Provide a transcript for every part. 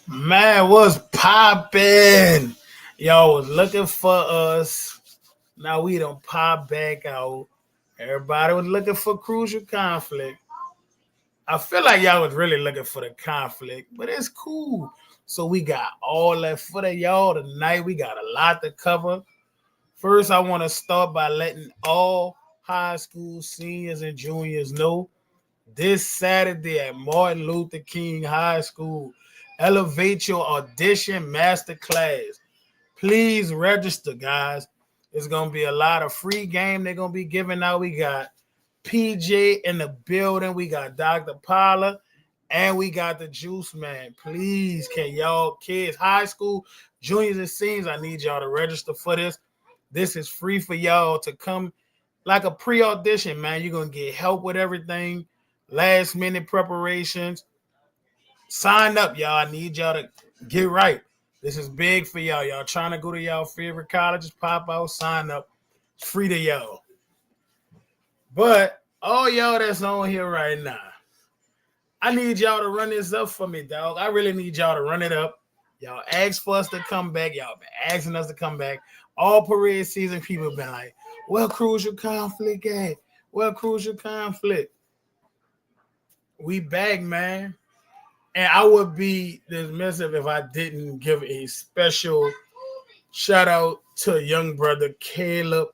Man, what's poppin'? Y'all was looking for us. Now we done pop back out. Everybody was looking for crucial conflict. I feel like y'all was really looking for the conflict, but it's cool. So we got all that for the y'all tonight. We got a lot to cover. First, I want to start by letting all high school seniors and juniors know this Saturday at Martin Luther King High School. Elevate your audition masterclass. Please register, guys. It's gonna be a lot of free game they're gonna be giving out. We got PJ in the building. We got Dr. Paula, and we got the Juice Man. Please, can y'all kids, high school, juniors and seniors, I need y'all to register for this. This is free for y'all to come like a pre-audition, man. You're gonna get help with everything, last minute preparations. Sign up, y'all. I need y'all to get right. This is big for y'all. Y'all trying to go to y'all favorite colleges, pop out, sign up. It's free to y'all. But all y'all that's on here right now, I need y'all to run this up for me, dog. I really need y'all to run it up. Y'all asked for us to come back. Y'all been asking us to come back. All parade season, people been like, well, crucial conflict at? Well, crucial conflict. We back, man. And I would be dismissive if I didn't give a special shout out to young brother Caleb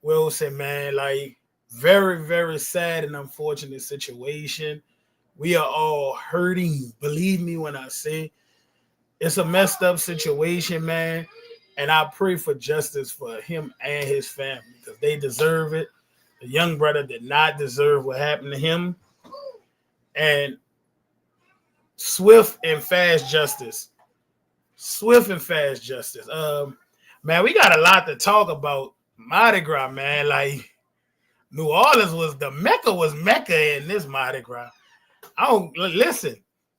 Wilson, man. Like, very, very sad and unfortunate situation. We are all hurting. Believe me when I say it's a messed up situation, man. And I pray for justice for him and his family because they deserve it. The young brother did not deserve what happened to him. And swift and fast justice. Swift and fast justice. Man, we got a lot to talk about. Mardi Gras, man. Like, New Orleans was Mecca in this Mardi Gras. I don't listen.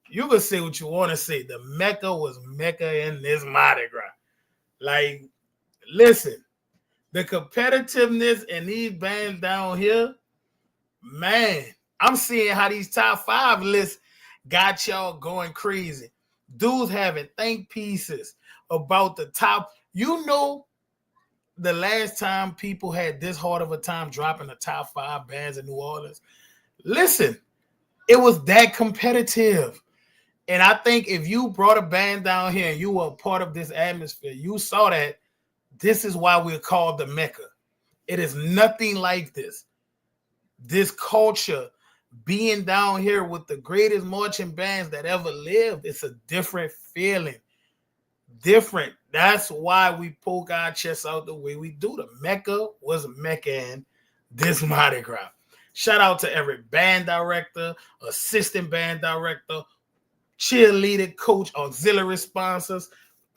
You can say what you want to say. The Mecca was Mecca in this Mardi Gras. Like, listen, the competitiveness in these bands down here, man. I'm seeing how these top five lists got y'all going crazy. Dudes having think pieces about the top. You know, the last time people had this hard of a time dropping the top five bands in New Orleans. Listen, it was that competitive. And I think if you brought a band down here and you were a part of this atmosphere, you saw that this is why we're called the Mecca. It is nothing like this. This culture being down here with the greatest marching bands that ever lived, it's a different feeling. Different. That's why we poke our chests out the way we do. The Mecca was Mecca in this Mardi Gras. Shout out to every band director, assistant band director, cheerleader, coach, auxiliary sponsors,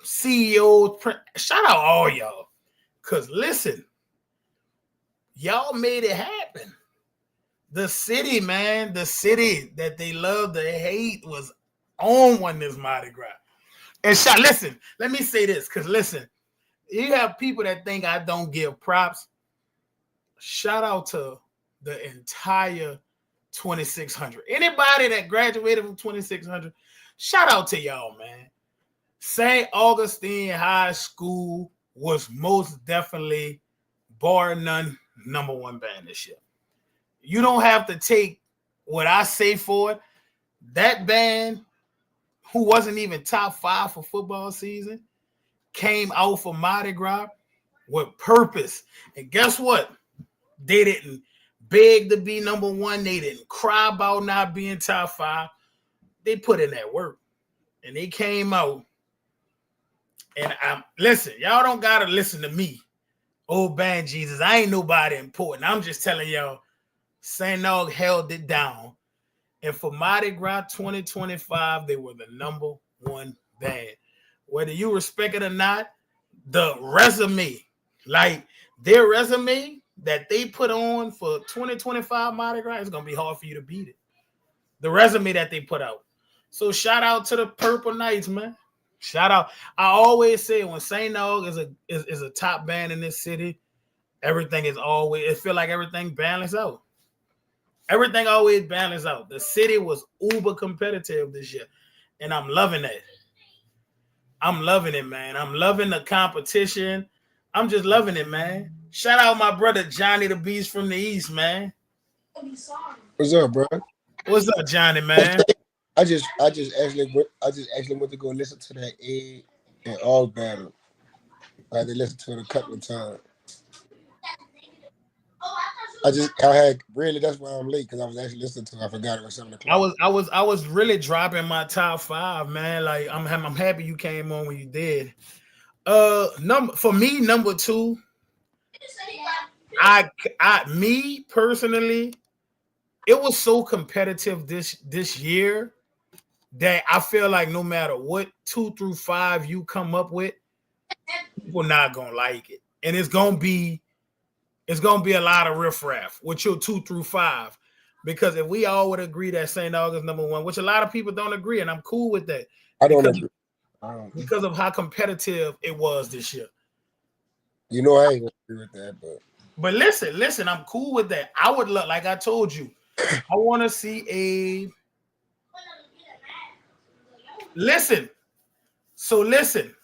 CEOs. Shout out all y'all. Because listen, y'all made it happen. The city, man, the city that they love to hate was on one this Mardi Gras. And listen, let me say this, because listen, you have people that think I don't give props. Shout out to the entire 2600. Anybody that graduated from 2600, shout out to y'all, man. St. Augustine High School was most definitely, bar none, number one band this year. You don't have to take what I say for it. That band, who wasn't even top five for football season, came out for Mardi Gras with purpose. And guess what? They didn't beg to be number one. They didn't cry about not being top five. They put in that work. And they came out. And listen, y'all don't got to listen to me. Old band Jesus. I ain't nobody important. I'm just telling y'all, St. Aug held it down. And for Mardi Gras 2025, they were the number one band. Whether you respect it or not, the resume, like their resume that they put on for 2025 Mardi Gras, it's going to be hard for you to beat it. The resume that they put out. So shout out to the Purple Knights, man. Shout out. I always say when St. Aug is a top band in this city, everything is always, it feel like everything balanced out. Everything always balanced out. The city was uber competitive this year, and I'm loving that. I'm loving it, man. I'm loving the competition. I'm just loving it, man. Shout out my brother Johnny the Beast from the East, man. What's up, bro? What's up, Johnny, man? I just actually went to go listen to that A and all battle. I had to listen to it a couple of times. I had really that's why I'm late because I was actually listening to it. I forgot it was 7 o'clock. I was really dropping my top five, man. Like I'm happy you came on when you did. Number for me, number two. Me personally, it was so competitive this year that I feel like no matter what 2 through 5 you come up with, people not gonna like it, and it's gonna be a lot of riffraff with your 2 through 5. Because if we all would agree that St. August number one, which a lot of people don't agree, and I'm cool with that, I don't because agree. because of how competitive it was this year. You know, I ain't gonna agree with that, But listen, I'm cool with that. I would look like I told you, I want to see a listen. So listen,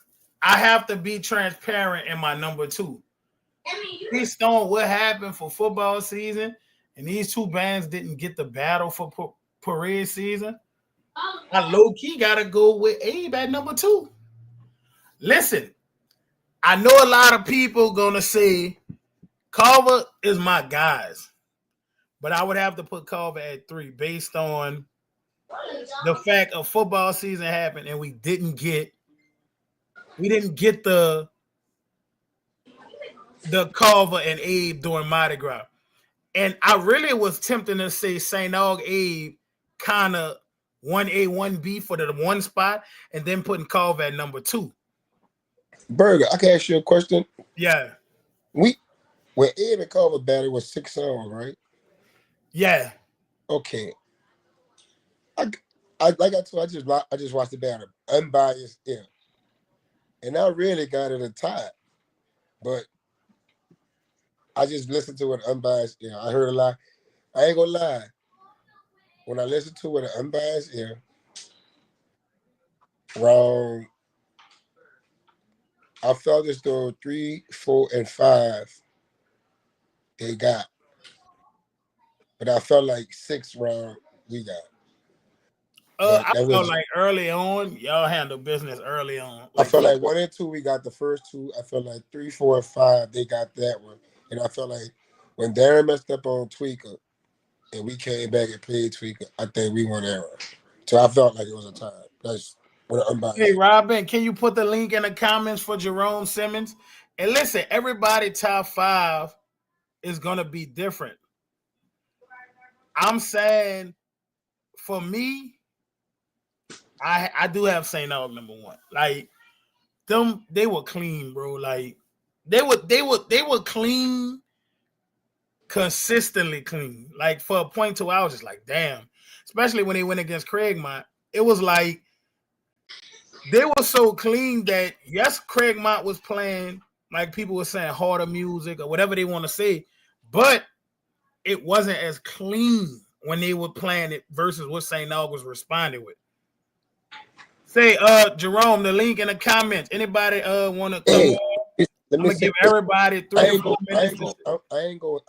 I have to be transparent in my number two. Based on what happened for football season, and these two bands didn't get the battle for parade season, I low key gotta go with Abe at number two. Listen, I know a lot of people gonna say Carver is my guys, but I would have to put Carver at 3 based on the fact of football season happened and we didn't get the Carver and Abe during Mardi Gras. And I really was tempting to say St. Aug Abe kind of 1A, 1B for the one spot, and then putting Carver at number 2. Burger, I can ask you a question. Yeah. When Ed and Carver battle was 6 songs, right? Yeah. Okay. I like I told I just watched the battle. Unbiased, yeah. And I really got it a tie. But I just listened to it unbiased, yeah. I heard a lot. I ain't gonna lie. When I listened to it unbiased, yeah, wrong. I felt as though 3, 4, and 5 they got. But I felt like 6 round we got. But I that felt was like early on, y'all handled business early on. I felt like 1 and 2 we got the first 2. I felt like 3, 4, and 5 they got that one. And I felt like when Darren messed up on Tweaker and we came back and played Tweaker, I think we won that round. So I felt like it was a tie. That's what I'm unbiased. Hey, Robin, can you put the link in the comments for Jerome Simmons? And listen, everybody top 5 is going to be different. I'm saying for me, I do have St. Aug number 1. Like them, they were clean, bro. Like they were clean, consistently clean. Like for a point to I was just like, damn. Especially when they went against Craigmont, it was like they were so clean that yes, Craigmont was playing like people were saying harder music or whatever they want to say, but it wasn't as clean when they were playing it versus what St. Aug was responding with. Say, Jerome, the link in the comments. Anybody want to come on? I'm gonna give everybody 3 or 4 minutes.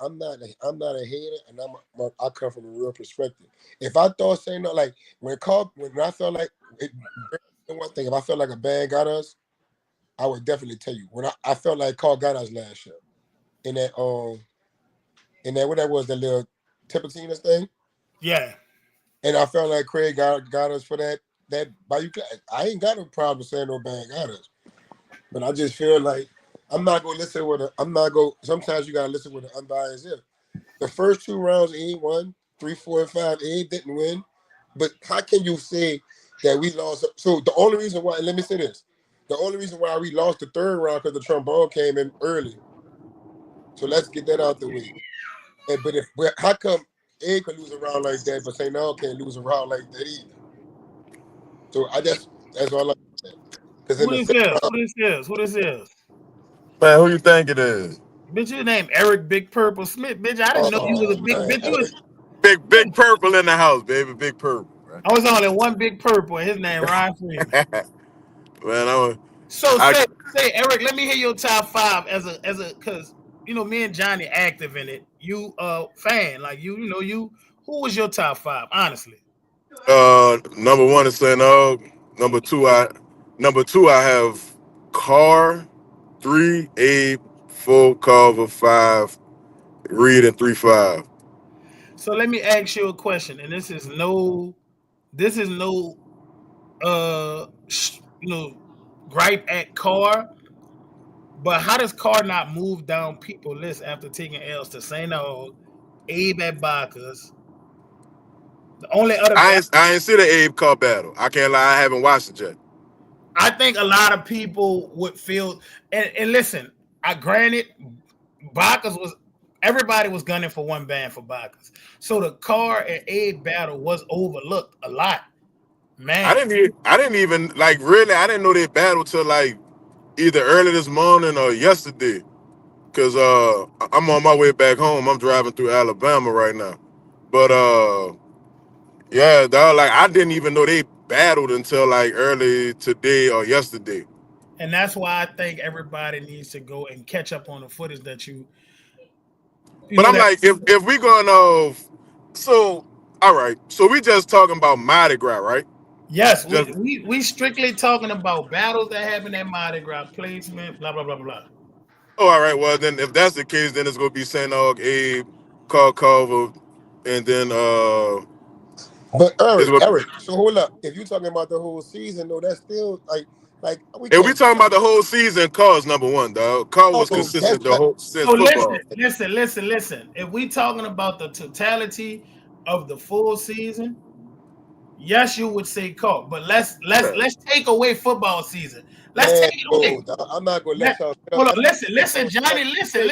I'm not a hater, and I come from a real perspective. If I thought St. Aug, like when I felt like one thing, if I felt like a band got us, I would definitely tell you. When I felt like Carl got us last year, in that what that was, the little Tipitinas thing. Yeah. And I felt like Craig got us for that Bayou. I ain't got no problem saying no band got us, but I just feel like I'm not gonna listen with sometimes you gotta listen with an unbiased ear. The first 2 rounds ain't won, 3, 4, and 5 ain't didn't win. But how can you say that we lost? So the only reason why, and let me say this, the only reason why we lost the 3rd round because the trombone came in early. So let's get that out the way. But how come Ed could lose a round like that, but St. Aug can't lose a round like that either? So that's all I say. Who this is? Who this is? Man, who you think it is? Bitch, your name Eric Big Purple Smith. Bitch, I didn't know you was a big bitch. You was Big Purple in the house, baby. Big Purple. Right? I was only one Big Purple, and his name Ron Freeman. Man, So I say Eric, let me hear your top five as a because me and Johnny active in it. You fan like you who was your top five honestly? number one is St. Aug. Number two I have Carr, 3, Abe, 4, Carver, 5, Reed, and 3-5. So let me ask you a question, and this is no gripe at Carr, but how does Carr not move down people list after taking L's to St. Aug, Abe at Bacchus? The only other battle I ain't see the Abe Carr battle. I can't lie, I haven't watched it yet. I think a lot of people would feel, and listen, I granted Bacchus was everybody was gunning for one band for Bacchus, so the Carr and Abe battle was overlooked a lot. I Man, didn't even like really. I didn't know they battled till like either early this morning or yesterday. Cause I'm on my way back home. I'm driving through Alabama right now. But yeah, dog, like I didn't even know they battled until like early today or yesterday. and that's why I think everybody needs to go and catch up on the footage that But I'm that. like, if we going off, so all right, so we just talking about Mardi Gras, right? Yes, Just we strictly talking about battles that happen at Mardi Gras, placement, blah blah blah blah. oh, all right. Well, then if that's the case, then it's gonna be St. Aug, Abe, Carl Culver, and then But it's Eric, gonna, Eric. So hold up. If you're talking about the whole season, though, that's still like we if we can't. talking about the whole season, Carl's number one, dog. Carl was Oh, that's consistent the whole since So football. listen. If we talking about the totality of the full season, yes, you would say Carr. But let's take away football season. Let's man. take it away. No, dog, I'm not gonna let y'all sit up. Hold on, I'm not gonna let listen, y'all sit up. Johnny,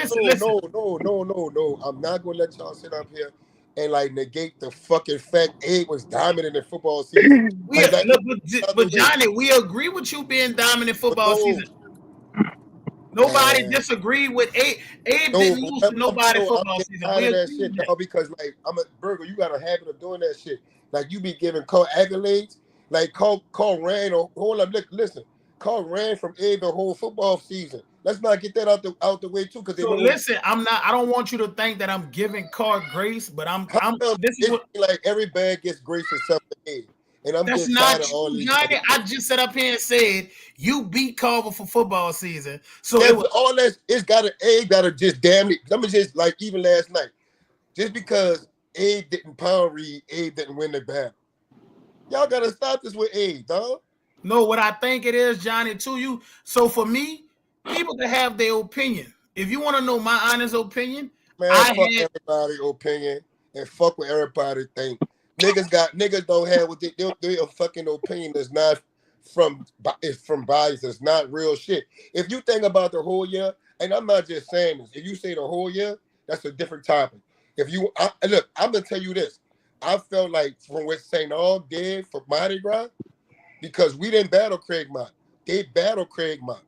No, listen. no, no, no, no, no. I'm not gonna let y'all sit up here and like negate the fucking fact Abe was dominant in football season. Like that Look, out the but way. Johnny, we agree with you being dominant But football no, season. Nobody man. disagreed with Abe. Abe No, didn't but lose to nobody no, I'm football getting season. tired We of that agree shit, with that. dog. Because like I'm a burger, you got a habit of doing that shit. Like you be giving Cole accolades. Like Cole ran or hold up, listen. Cole ran from Abe the whole football season. Let's not get that out the way too, because they So went with listen, I don't want you to think that I'm giving Carr grace, but how I'm. come This is it what. seem like every band gets grace except for Abe. And I'm That's getting tired not of all true, these Johnny. I niggas. just sat up here and said you beat Carver for football season, so it That's was. all that it's gotta Abe gotta just damn it. Let me just like even last night. Just because Abe didn't pound read, Abe didn't win the battle. Y'all gotta stop this with Abe, dog. No, what I think it is, Johnny, to you. So for me, people can have their opinion. If you want to know my honest opinion, Man, I fuck had everybody's opinion and fuck what everybody think. Niggas don't have what their fucking opinion is not it's from bias. It's not real shit. If you think about the whole year, and I'm not just saying this, if you say the whole year, that's a different topic. If you look, I'm gonna tell you this. I felt like from what St. Aug did for Mardi Gras, because we didn't battle Craig Mott. They battled Craig Mott.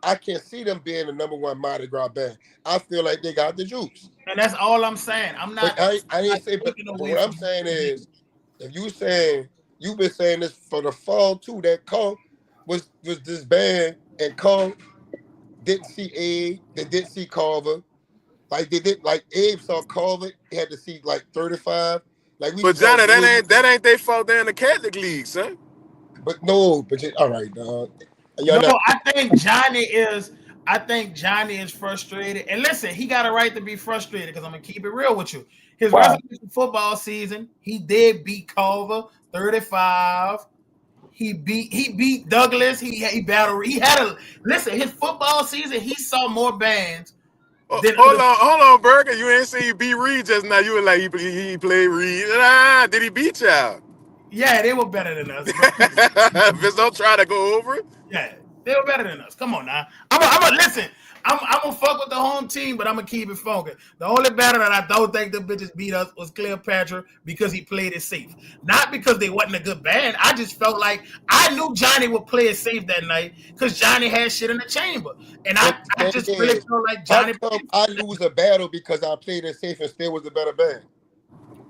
I can't see them being the number one Mardi Gras band. I feel like they got the juice. and that's all I'm saying. I'm But not, I I'm not didn't say, taking but away what I'm from saying what they is, did. if you saying you've been saying this for the fall too, that Cole was this band and Cole didn't see Abe, they didn't see Carver. Like they did, like Abe saw Carver, he had to see like 35. Like we But saw Johnny, Abe, that ain't their fault. They're in the Catholic League, son. but no, but all right, dog. Y'all No, not. I think Johnny is frustrated. And listen, he got a right to be frustrated because I'm gonna keep it real with you. His Why? resolution football season, he did beat Culver 35. He beat Douglas. He battled. He had a listen. His football season, he saw more bands than other. Hold on, Burger. You ain't say you beat Reed just now. You were like he played Reed. Nah, did he beat y'all? Yeah, they were better than us, bro. Come on. Just don't try to go over it. Yeah, they were better than us. Come on now. I'm gonna listen. I'm gonna fuck with the home team, but I'm gonna keep it funky. The only battle that I don't think the bitches beat us was Cleopatra because he played it safe, not because they wasn't a good band. I just felt like I knew Johnny would play it safe that night because Johnny had shit in the chamber, and But I the thing just really is, felt like how Johnny. come I lose a battle because I played it safe and still was a better band?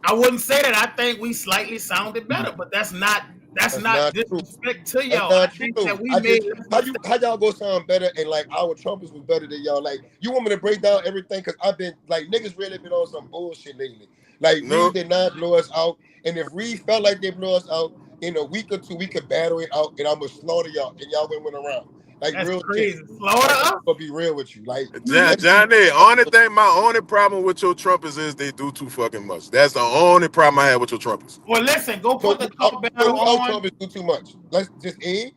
I wouldn't say that. I think we slightly sounded better, but that's not That's That's not not true. disrespect to That's y'all. I not think true. that we I made just less how mistakes. y'all go sound better and like our trumpets was better than y'all. Like you want me to break down everything because I've been like niggas really been on some bullshit lately. Like No, Reed did not blow us out, and if Reed felt like they blow us out in a week or two, we could battle it out, and I'm gonna slaughter y'all, and y'all went around like That's real shit. crazy. Slaughter Like I'm us? gonna be real with you. Like let's be Johnny. Only thing, my only problem with your trumpets is they do too fucking much. That's the only problem I have with your trumpers. Well, listen, go so put the car so battle who else on. trumpets do too much? Let's just end.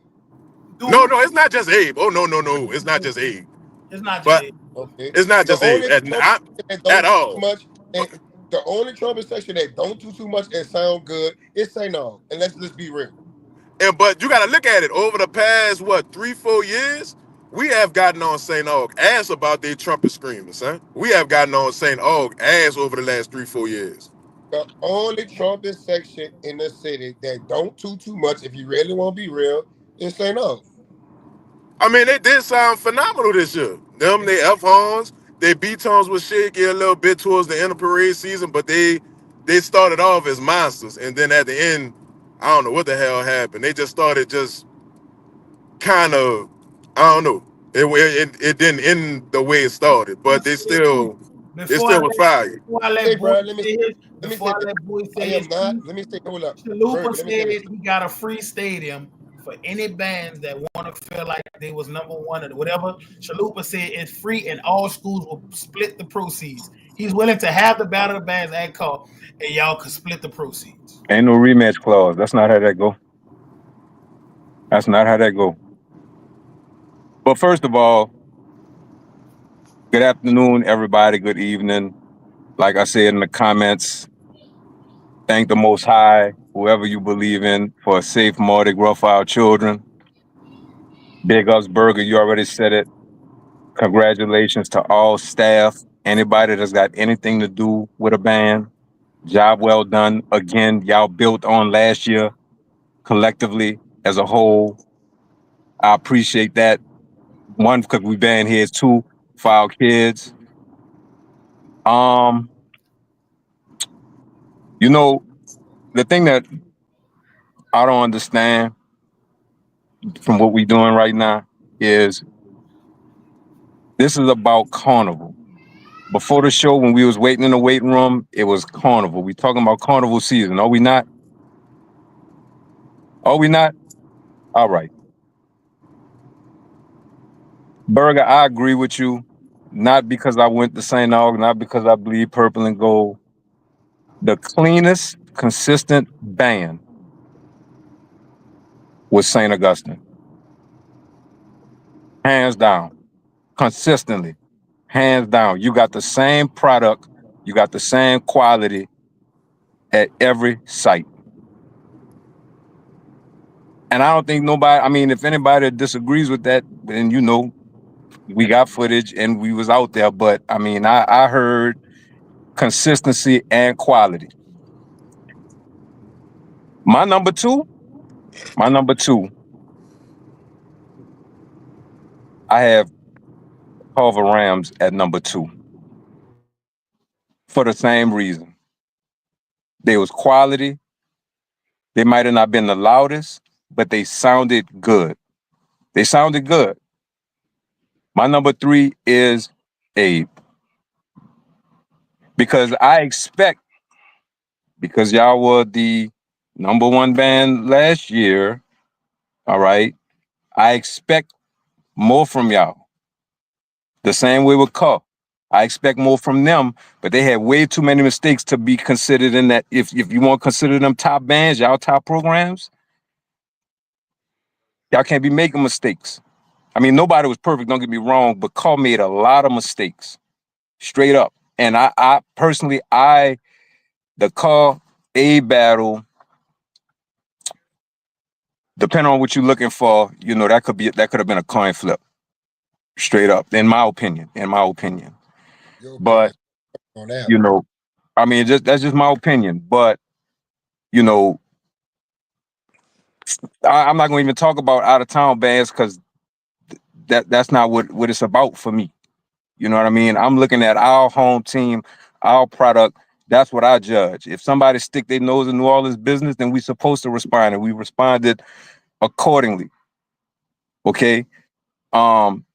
No, Do no, it's not just Abe. Oh no, no, no, it's not just Abe. it's not just But it. Okay. it's not The just Abe only trumpet section that at don't do too all. much, and the only trumpet section that don't do too much and sound good is Say No. And let's be real. And but you got to look at it over the past what 3-4 years. We have gotten on St. Aug ass about their trumpet screamers, huh? We have gotten on St. Aug ass over the last 3-4 years. The only trumpet section in the city that don't do too much, if you really want to be real, is Say No. I mean, they did sound phenomenal this year. Them, they F horns, they B tones was shaky a little bit towards the end of parade season, but they started off as monsters, and then at the end, I don't know what the hell happened. They just started just kind of, I don't know. It didn't end the way it started, I'm gonna but say this too. they Before I still was let fire. before I Hey, let Boy bro, say his let me before say I this. let Boy I say his am not, piece, let me say, hold up. Chalupa Berger, let me say said this. he got a free stadium for any bands that want to feel like they was number one or whatever. Chalupa said it's free and all schools will split the proceeds. He's willing to have the battle of the bands at call, and y'all could split the proceeds. Ain't no rematch clause. That's not how that go. That's not how that go. But first of all, good afternoon, everybody. Good evening. Like I said in the comments, thank the Most High, whoever you believe in, for a safe Mardi Gras for our children. Big ups, Burger. You already said it. Congratulations to all staff, anybody that's got anything to do with a band. Job well done. Again, y'all built on last year collectively as a whole. I appreciate that. One, because we band heads. Two, for our kids. Um, you know, the thing that I don't understand from what we're doing right now is this is about carnival. Before the show, when we was waiting in the waiting room, it was carnival. We talking about carnival season. Are we not? Are we not? All right. Burger, I agree with you. Not because I went to St. Aug, not because I bleed purple and gold. The cleanest, consistent band was St. Augustine. Hands down. Consistently. Hands down. You got the same product, you got the same quality at every site. And I don't think nobody, I mean, if anybody disagrees with that, then we got footage and we was out there. But I mean, I heard consistency and quality. My number two, my number two, I have Culver Rams at number two for the same reason. They was quality. They might have not been the loudest, but they sounded good. They sounded good. My number three is Abe. Because I expect, because y'all were the number one band last year, all right, I expect more from y'all. The same way with Cuff. I expect more from them, but they had way too many mistakes to be considered in that. If you want to consider them top bands, y'all top programs, y'all can't be making mistakes. I mean, nobody was perfect, don't get me wrong, but Cuff made a lot of mistakes, straight up. And I personally, the Cuff A battle, depending on what you're looking for, that could have been a coin flip, straight up, in my opinion. In my opinion. Your But opinion on that you know, I mean, that's just my opinion. But you know, I'm not going to even talk about out of town bands because that's not what it's about for me. You know what I mean? I'm looking at our home team, our product, That's what I judge. If somebody stick their nose in New Orleans business, then we supposed to respond, and we responded accordingly. Okay.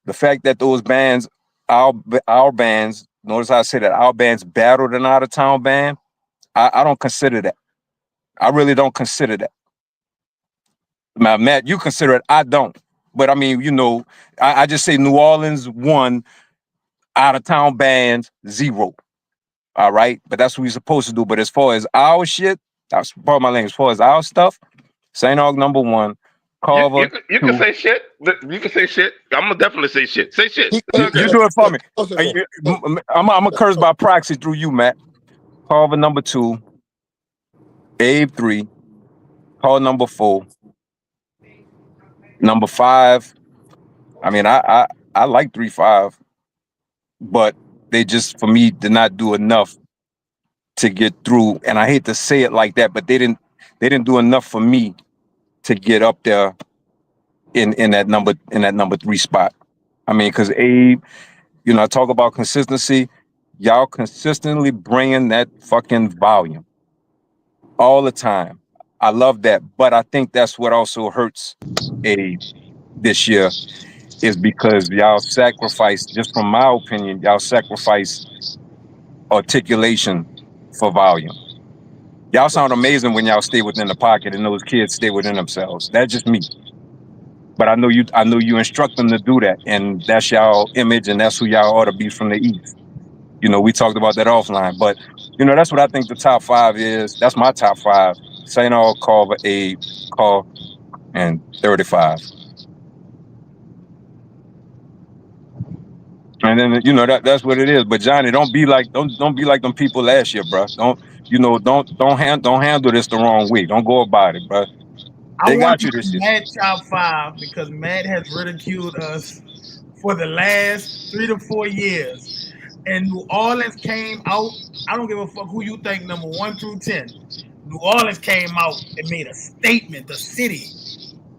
The fact that those bands, our bands, notice how I say that our bands battled an out of town band. I don't consider that. I really don't consider that. Now, Matt, you consider it. I don't. But I mean, I just say New Orleans won, out of town bands zero. All right, but that's what we're supposed to do. But as far as our shit, that's part of my language. As far as our stuff, St. Aug number one, Carver You can two. say shit. You can say shit. I'm gonna definitely say shit. Say shit. He, It's he, all You good. do it for look, me. close it for him. I'm a curse by proxy through you, Matt. Carver number two, Abe three, Paul number four, number five. I mean, I like 3-5, but they just for me did not do enough to get through. And I hate to say it like that, but they didn't do enough for me to get up there in that number three spot. I mean, because Abe, I talk about consistency. Y'all consistently bringing that fucking volume all the time. I love that, but I think that's what also hurts Abe this year is because y'all sacrifice, just from my opinion, y'all sacrifice articulation for volume. Y'all sound amazing when y'all stay within the pocket and those kids stay within themselves. That's just me. But I know you instruct them to do that. And that's y'all image and that's who y'all ought to be from the East. We talked about that offline. But that's what I think the top five is. That's my top five. St. Aug, Carver, Abe, Carr, and 35. And then that's what it is. But Johnny, don't be like them people last year, bro. Don't handle this the wrong way. Don't go about it, bro. I They want got to you put this year. Matt top five because Matt has ridiculed us for the last 3 to 4 years. And New Orleans came out. I don't give a fuck who you think number 1 through 10. New Orleans came out and made a statement. The city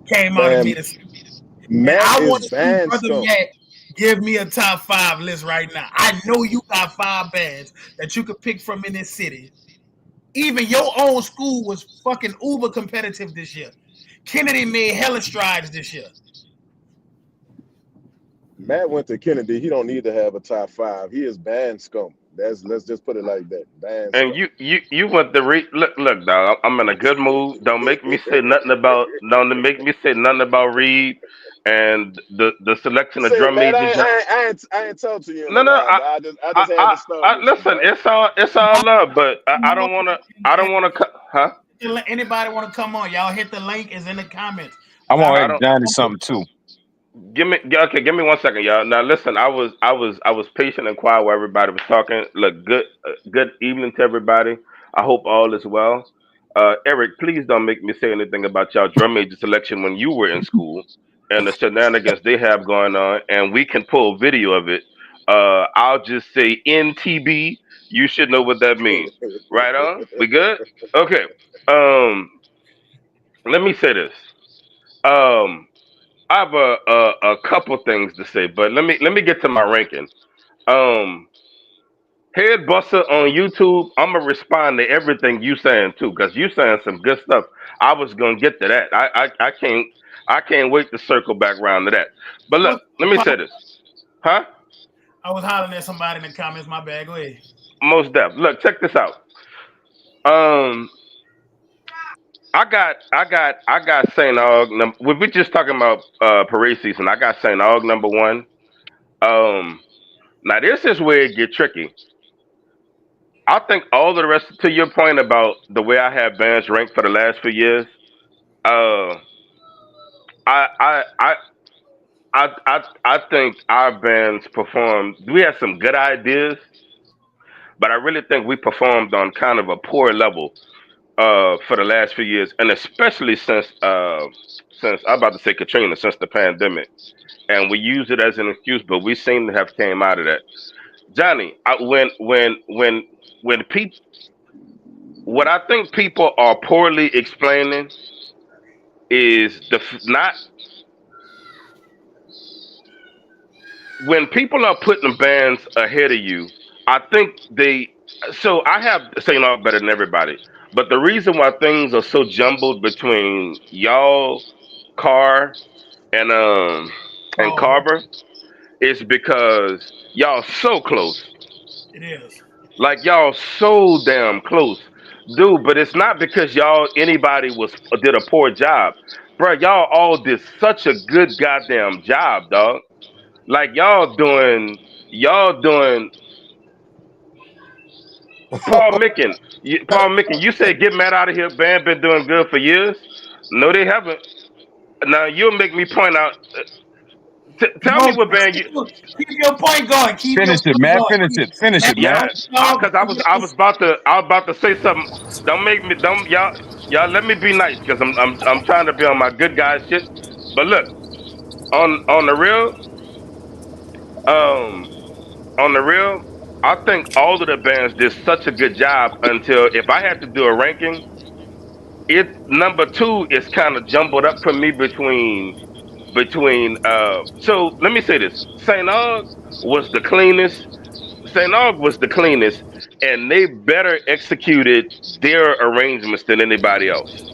came out and Man, made a statement. And Matt I is want to see band Brother scum. Matt give me a top five list right now. I know you got five bands that you could pick from in this city. Even your own school was fucking uber competitive this year. Kennedy made hella strides this year. Matt went to Kennedy. He don't need to have a top five. He is band scum. Let's just put it like that. Band And scum. you want the look, dog. I'm in a good mood. Don't make me say nothing about. Don't make me say nothing about Reed and the selection of Say, drum man, majors. I ain't talked to you in a No, no. while, but I just had to start with you, Listen. bro. It's all love, but I don't wanna. I don't wanna. Huh? Anybody want to come on? Y'all hit the link is in the comments. I Y'all want to I ask don't. Johnny something too. Give me yeah, okay. Give me 1 second, y'all. Now listen. I was patient and quiet while everybody was talking. Look, good evening to everybody. I hope all is well. Eric, please don't make me say anything about y'all drum major selection when you were in school and the shenanigans they have going on, and we can pull video of it. I'll just say NTB. You should know what that means. Right on. We good? Okay. Um, let me say this. Um, I have a couple things to say, but let me get to my ranking. Um, Head Buster on YouTube, I'm gonna respond to everything you saying too, cause you saying some good stuff. I was gonna get to that. I can't wait to circle back around to that. But look, let me say this, huh? I was hollering at somebody in the comments. My bad. Go ahead. Most def. Look, check this out. Um, I got Saint Aug. We're just talking about parade season. I got Saint Aug number one. Um, Now this is where it get tricky. I think all the rest, to your point about the way I have bands ranked for the last few years, uh, I I I I think our bands performed. We had some good ideas, but I really think we performed on kind of a poor level for the last few years, and especially since I'm about to say Katrina, since the pandemic, and we use it as an excuse, but we seem to have came out of that. Johnny, when people, what I think people are poorly explaining is not when people are putting bands ahead of you. I think So I have St. Aug better than everybody. But the reason why things are so jumbled between y'all, Carr, and Carver. Carver is because y'all so close. It is. Like y'all so damn close, dude. But it's not because y'all anybody was did a poor job, bro. Y'all all did such a good goddamn job, dog. Like y'all doing. Paul Micken, you said get Matt out of here. Band been doing good for years. No, they haven't. Now you'll make me point out. Tell me No, what band you. keep your point going. Keep your Finish it, point Matt. going. Finish it. Finish it, Matt, Matt. Yeah, no, because I was about to say something. Don't make me don't y'all let me be nice because I'm trying to be on my good guy shit. But look, on the real, um, on the real, I think all of the bands did such a good job until if I had to do a ranking, it number two is kind of jumbled up for me between. So let me say this: Saint Aug was the cleanest. St. Aug was the cleanest, and they better executed their arrangements than anybody else,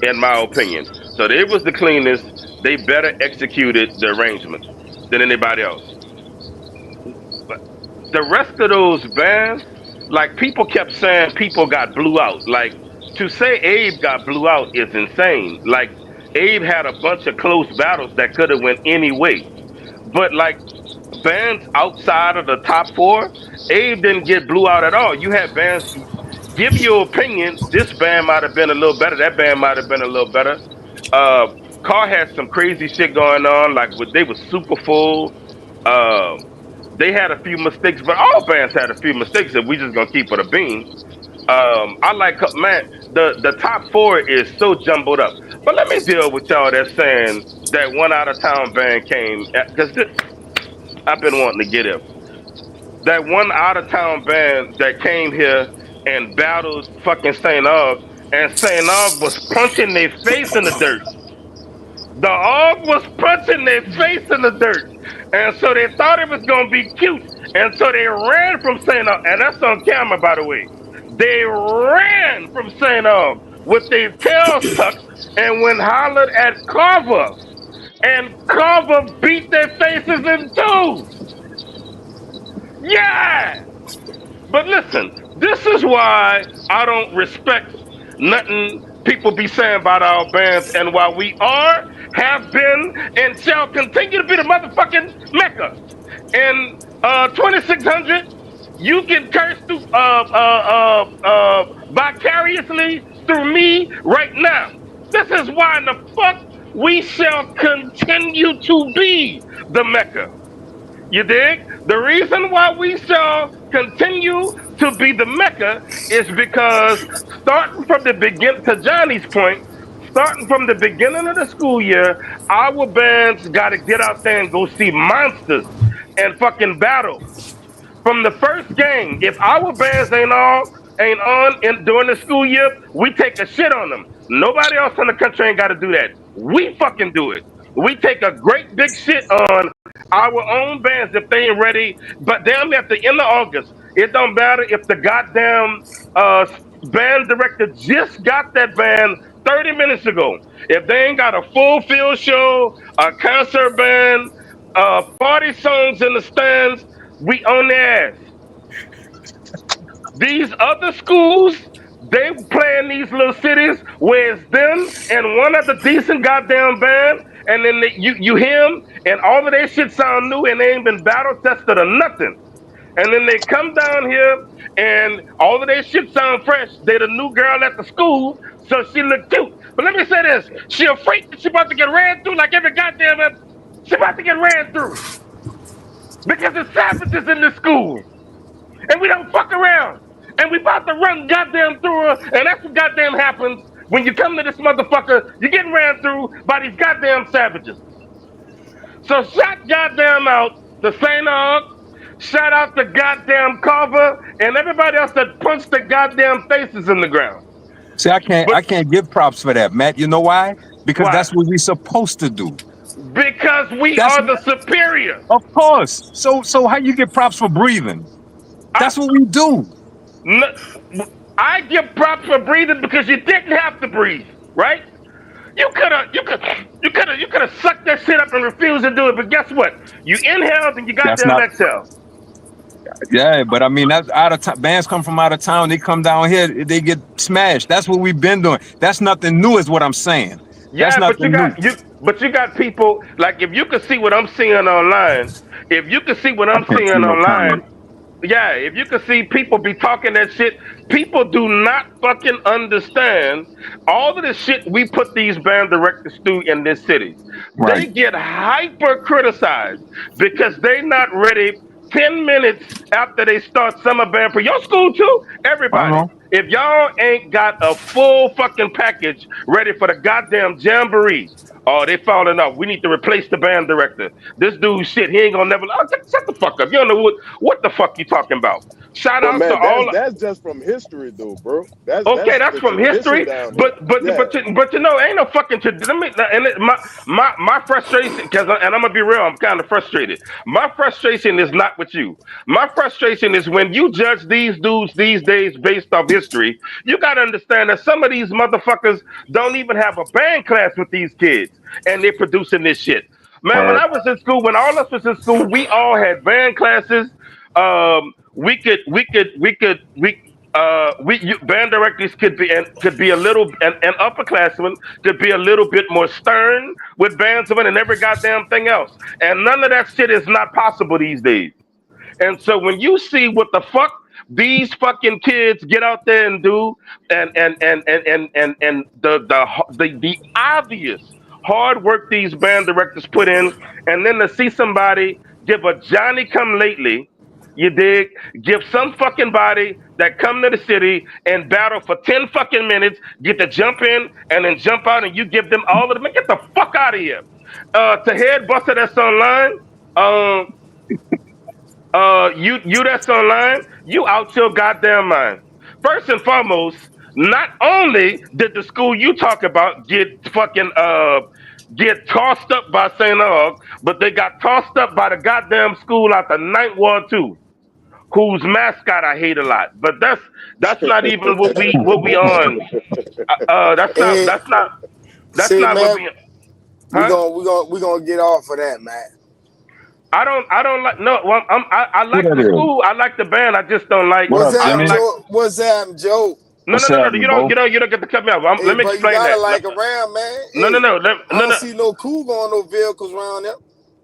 in my opinion. So they was the cleanest. They better executed the arrangements than anybody else. But the rest of those bands, like people kept saying, people got blew out. Like to say Abe got blew out is insane. Like Abe had a bunch of close battles that could have went any way. But like bands outside of the top four, Abe didn't get blew out at all. You had bands give your opinion. This band might have been a little better. That band might have been a little better. Uh, Carr had some crazy shit going on. Like they was super full. Uh, they had a few mistakes, but all bands had a few mistakes. If we just gonna keep it a bean, I like man. The top four is so jumbled up. But let me deal with y'all that's saying that one out of town band came because I've been wanting to get him. That one out of town band that came here and battled fucking St. Aug, and St. Aug was punching their face in the dirt. The Og was punching their face in the dirt. And so they thought it was gonna be cute. And so they ran from St. Aug. And that's on camera, by the way. They ran from St. Aug with their tails tucked and went hollered at Carver. And Carver beat their faces in two. Yeah! But listen, this is why I don't respect nothing people be saying about our bands, and why we are, have been, and shall continue to be the motherfucking Mecca. And 2600, you can curse through vicariously through me right now. This is why in the fuck we shall continue to be the Mecca. You dig? The reason why we shall continue to be the Mecca is because starting from the begin to Johnny's point, starting from the beginning of the school year, our bands got to get out there and go see monsters and fucking battle from the first game. If our bands ain't on in during the school year, we take a shit on them. Nobody else in the country ain't got to do that. We fucking do it. We take a great big shit on our own bands if they ain't ready. But damn, at the end of August, it don't matter if the goddamn band director just got that band 30 minutes ago. If they ain't got a full field show, a concert band, 40 songs in the stands, we on their ass. These other schools, they play in these little cities where it's them and one other decent goddamn band, and then you hear them, and all of their shit sound new, and they ain't been battle tested or nothing. And then they come down here, and all of their shit sound fresh. They the new girl at the school, so she look cute. But let me say this: she a freak. She about to get ran through like every goddamn. She about to get ran through because there's savages in this school. And we don't fuck around. And we about to run goddamn through her, and that's what goddamn happens when you come to this motherfucker. You're getting ran through by these goddamn savages. So shout goddamn out to St. Aug, shout out to goddamn Carver, and everybody else that punched their goddamn faces in the ground. See, But I can't give props for that, Matt. You know why? Because why? that's what we're supposed to do. Because we That's are the superior. of course. So how you get props for breathing? I, That's what we do. No, I give props for breathing because you didn't have to breathe, right? You could have sucked that shit up and refused to do it. But guess what? You inhaled and you That's goddamn not. exhaled. Yeah, but I mean, that's out of town. Bands come from out of town. They come down here. They get smashed. That's what we've been doing. That's nothing new, is what I'm saying. That's Yeah, nothing new. but you got people like if you could see what I'm seeing online, if you could see what I I'm can't seeing see no online, comment. yeah, if you could see people be talking that shit, people do not fucking understand all of the shit we put these band directors through in this city. Right. They get hyper criticized because they not ready 10 minutes after they start summer band for your school too. I don't Everybody. know. If y'all ain't got a full fucking package ready for the goddamn jamboree, oh, they falling off. We need to replace the band director. This dude shit, he ain't gonna never. Oh, shut the fuck up. You don't know what the fuck you talking about. Shout But outs to man, all. that's just from history, though, bro. That's Okay, that's the from tradition history, down there. Yeah. but you know, ain't no fucking. Let me and my frustration, because and I'm gonna be real, I'm kind of frustrated. My frustration is not with you. My frustration is when you judge these dudes these days based off history. You gotta understand that some of these motherfuckers don't even have a band class with these kids, and they're producing this shit. Man, when Word. I was in school, when all of us was in school, we all had band classes. Band directors could be a little and upperclassmen could be a little bit more stern with bandsmen and every goddamn thing else, and none of that shit is not possible these days. And so when you see what the fuck these fucking kids get out there and do, and the obvious hard work these band directors put in, and then to see somebody give a Johnny come lately, you dig, give some fucking body that come to the city and battle for 10 fucking minutes, get to jump in and then jump out, and you give them all of them. Get the fuck out of here. To head buster that's online. Um, you that's online, you out your goddamn mind. First and foremost, not only did the school you talk about get tossed up by St. Aug, but they got tossed up by the goddamn school out the Ninth Ward too, whose mascot I hate a lot. But that's not even what we on. Hey, That's say not what man, we, huh? we gonna get off of that, man. I don't like no. Well, I Who like that the is? school. I like the band. I just don't like. What What's up, I that, don't Jimmy? like. Joe? What's that, Joe? No, What's no, no, no. happening, Bo? You don't get to cut me off. Hey, Let me bro, you explain gotta that. like around, man. No, no, Hey, no. I don't see no cougar on no vehicles around there.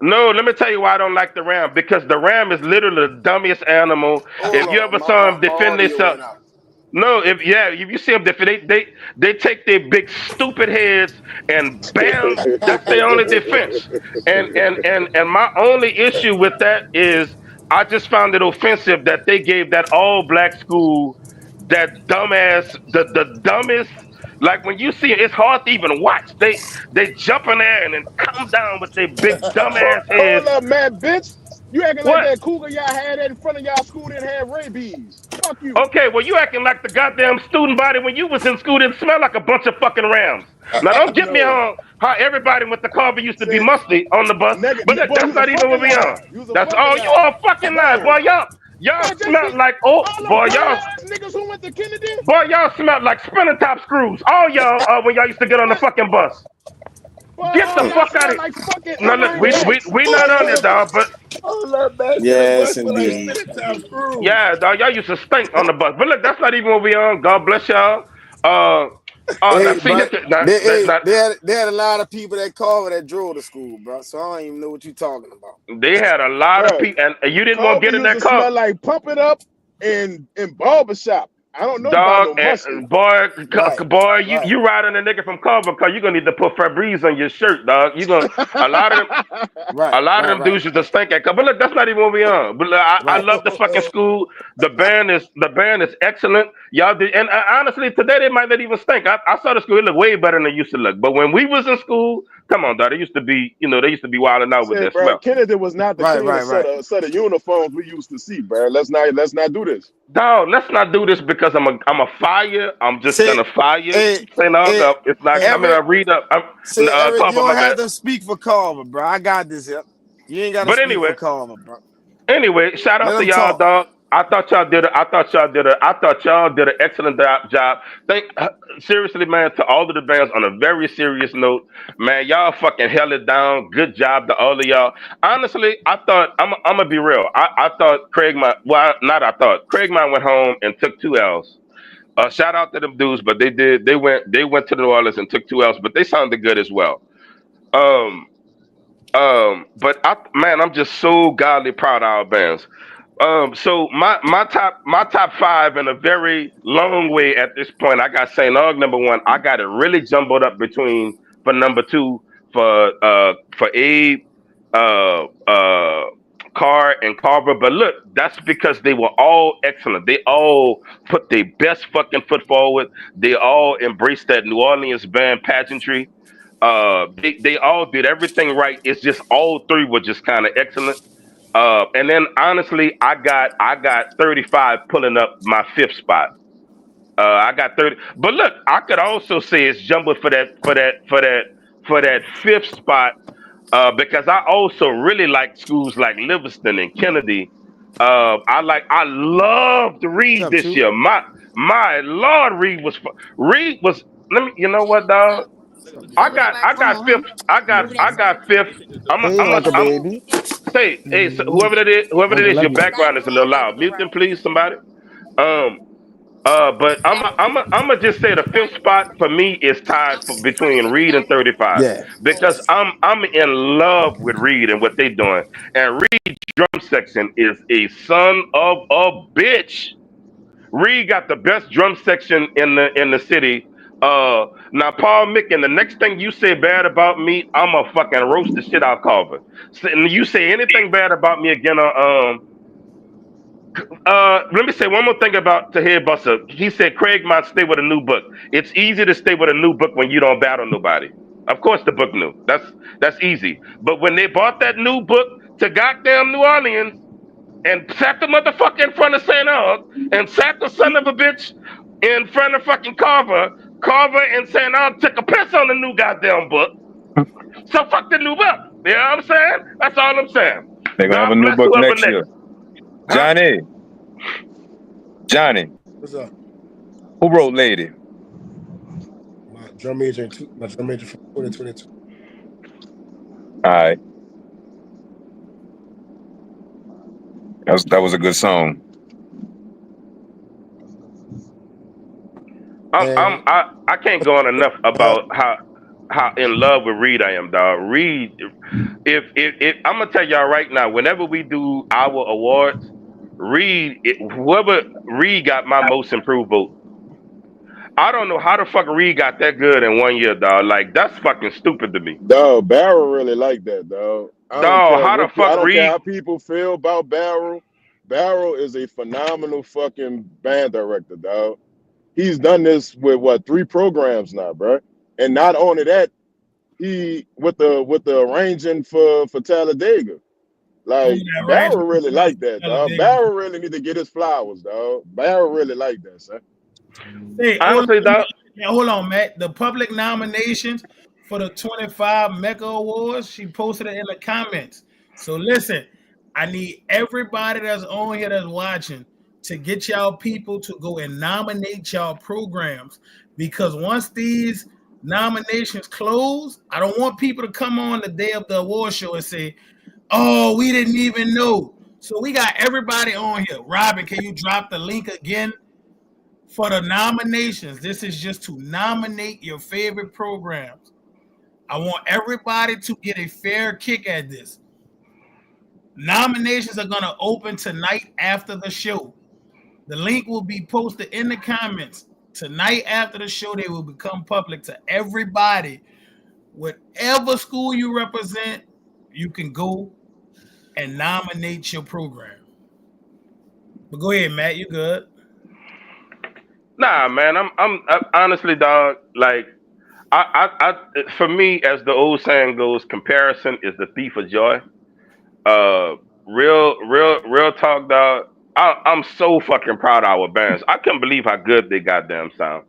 No. Let me tell you why I don't like the Ram. Because the Ram is literally the dummiest animal. Hold If you on, ever saw him my defend audio themselves, went out. no, if you see them, they take their big stupid heads and bam, that's their only defense. And my only issue with that is I just found it offensive that they gave that all black school that dumbass the dumbest. Like when you see it, it's hard to even watch. They jump in there and then come down with their big dumbass heads. Hold up, man, bitch. You acting like What? that cougar y'all had in front of y'all school didn't have rabies. Fuck you. Okay, well, you acting like the goddamn student body when you was in school didn't smell like a bunch of fucking Rams. Now, don't get me No. on how everybody with the carver used to be Said, musty on the bus, but look, boy, you that's was a not even what fucking we on. lie. You was a That's fucking all you lie. all fucking lying, boy. Word. Y'all Boy, just smell see like all them boy, dirty ass niggas who went to Kennedy. y'all smell like spinner top screws. All y'all when y'all used to get on the What? fucking bus. Boy, Get the all y'all fuck out smell of here. like fucking No, look, inline racks. we not on there, dog. But Oh, that man said the boy Yes, smell like indeed. spinach top screws. yeah, dog, y'all used to stink on the bus. But look, that's not even what we on. God bless y'all. Uh, now Hey, see, but that they had a lot of people that called that drove to school, bro. So I don't even know what you talking about. they had a lot of Bro, people, and you didn't want to Carver get in used that to car, smell like Pump It Up in barbershop. I don't know about dog. no musty. And boy, Right, boy, right, you riding a nigga from Carver car, you gonna need to put Febreze on your shirt, dog. You gonna a lot of them. right, A lot of right, them right, dudes used to stink at. But look, that's not even what we on. But look, I right. love the fucking school. The band is excellent. Y'all did, and honestly, today they might not even stink. I saw the school. It looked way better than it used to look. But when we was in school, come on, dog. They used to be, they used to be wilding out with Said, their bro, smell. Kennedy was not the Right, right, cleanest right. set of uniforms we used to see, bro. Let's not do this. Dog, let's not do this because I'm a fire. I'm just Say, gonna fire. hey, Say no, hey, no, it's not coming. I Eric, read up. I'm say, Eric, you Carver, don't my have bad. to speak for Carver, bro. I got this here. You ain't got to But speak anyway, for Carver, bro. shout Let out to him y'all, talk. dog. I thought y'all did. I thought y'all did an excellent job. Thank seriously, man, to all of the bands. On a very serious note, man, y'all fucking held it down. Good job to all of y'all. Honestly, I thought I'm gonna be real. I thought Craig might. Well, not I thought Craig might went home and took 2 L's. Shout out to them dudes, but they did. They went to New Orleans and took 2 L's, but they sounded good as well. Um, but man, I'm just so godly proud of our bands. So my top five in a very long way at this point. I got Saint Aug number one. I got it really jumbled up between for number two for Abe, uh, uh, Carr and Carver. But look, that's because they were all excellent. They all put their best fucking foot forward. They all embraced that New Orleans band pageantry. They all did everything right. It's just all three were just kind of excellent. And then honestly, I got 35 pulling up my fifth spot. I got 30, but look, I could also say it's jumbled for that fifth spot because I also really like schools like Livingston and Kennedy. I loved What's Reed up, this Chu? year. My Lord, Reed was. Let me. You know what, dog? I got fifth. I got fifth. Hey, Uncle Baby. Say, hey, so whoever that Uncle, is, your love you. background is a little loud. Mute them, please, somebody. Um, but I'm just say the fifth spot for me is tied between Reed and 35 Yeah. because I'm in love with Reed and what they doing. And Reed's drum section is a son of a bitch. Reed got the best drum section in the city. Now Paul Mick, and the next thing you say bad about me, I'ma fucking roast the shit out Carver. So, and you say anything bad about me again let me say one more thing about Tahir Buster. He said Craig might stay with a new book. It's easy to stay with a new book when you don't battle nobody. Of course the book new. That's easy. But when they bought that new book to goddamn New Orleans and sat the motherfucker in front of St. Aug and sat the son of a bitch in front of fucking Carver, Carver and St. Aug took a piss on the new goddamn book. So fuck the new book. You know what I'm saying? That's all I'm saying. They're gonna have God a new bless book whoever next next. year. Huh? Johnny, What's up? who wrote Lady? My drum major from 2022. All right, that was a good song. And I can't go on enough about how in love with Reed I am, dog. Reed, if I'm gonna tell y'all right now, whenever we do our awards, whoever Reed got my most improved vote. I don't know how the fuck Reed got that good in 1 year, dog. Like that's fucking stupid to me, Dog, Barrel really like that, dog. I don't dog. care How the what fuck I don't care Reed? how people feel about Barrel. Barrel is a phenomenal fucking band director, dog. He's done this with what 3 programs now, bro. And not only that, he with the arranging for Talladega. Oh, Like that right. Barrel really like that, dog. Barrel really need to get his flowers, dog. Barrel really like that, son. Hey, Honestly, dog. hold on, Matt. The public nominations for the 25 MECCA Awards, she posted it in the comments. So listen, I need everybody that's on here that's watching to get y'all people to go and nominate y'all programs because once these nominations close, I don't want people to come on the day of the award show and say, "Oh, we didn't even know." So we got everybody on here. Robin, can you drop the link again? For the nominations, this is just to nominate your favorite programs. I want everybody to get a fair kick at this. Nominations are going to open tonight after the show. The link will be posted in the comments. Tonight after the show, they will become public to everybody. Whatever school you represent, you can go and nominate your program. But go ahead, Matt. You good? Nah, man. I'm honestly, dog. Like for me, as the old saying goes, comparison is the thief of joy. Uh, real talk, dog. I'm so fucking proud of our bands. I couldn't believe how good they goddamn sound.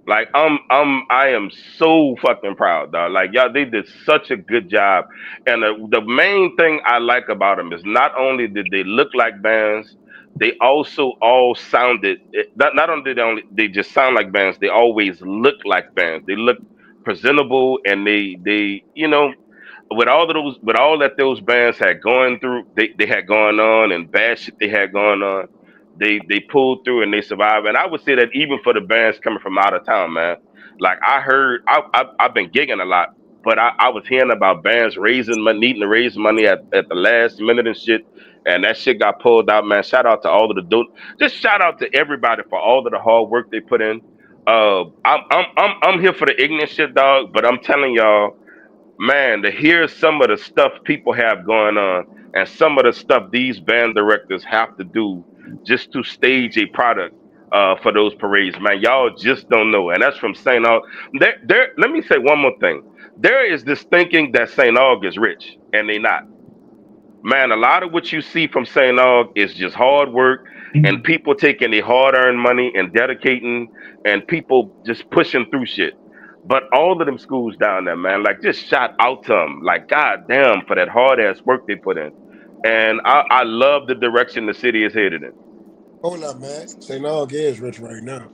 Like I am so fucking proud, dog. Like y'all, they did such a good job, and the main thing I like about them is not only did they look like bands, they also all sounded. Not only did they just sound like bands, they always look like bands. They look presentable, and they with all that those bands had going through, they had going on, and bad shit they had going on, they pulled through and they survived. And I would say that even for the bands coming from out of town, man, like I heard, I've been gigging a lot, but I was hearing about bands raising money, needing to raise money at the last minute and shit, and that shit got pulled out, man. Shout out to all of the dope, just shout out to everybody for all of the hard work they put in. I'm here for the ignorant shit, dog, but I'm telling y'all, man, to hear some of the stuff people have going on and some of the stuff these band directors have to do just to stage a product for those parades, man, y'all just don't know. And that's from St. Aug. Let me say one more thing. There is this thinking that St. Aug is rich, and they not. Man, a lot of what you see from St. Aug is just hard work and people taking their hard-earned money and dedicating and people just pushing through shit. But all of them schools down there, man, like just shout out to them, like goddamn for that hard-ass work they put in. And I love the direction the city is headed in. Hold up, man. St. Aug is rich right now.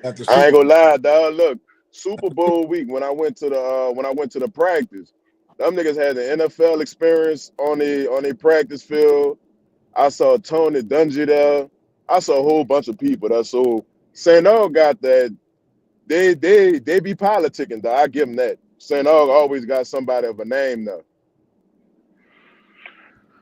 After I ain't Super, gonna lie, dog. Look, Super Bowl week when I went to the practice, them niggas had the NFL experience on the practice field. I saw Tony Dungy there. I saw a whole bunch of people there. So St. Aug got that. They be politicking, though. I give them that. St. Aug always got somebody of a name now.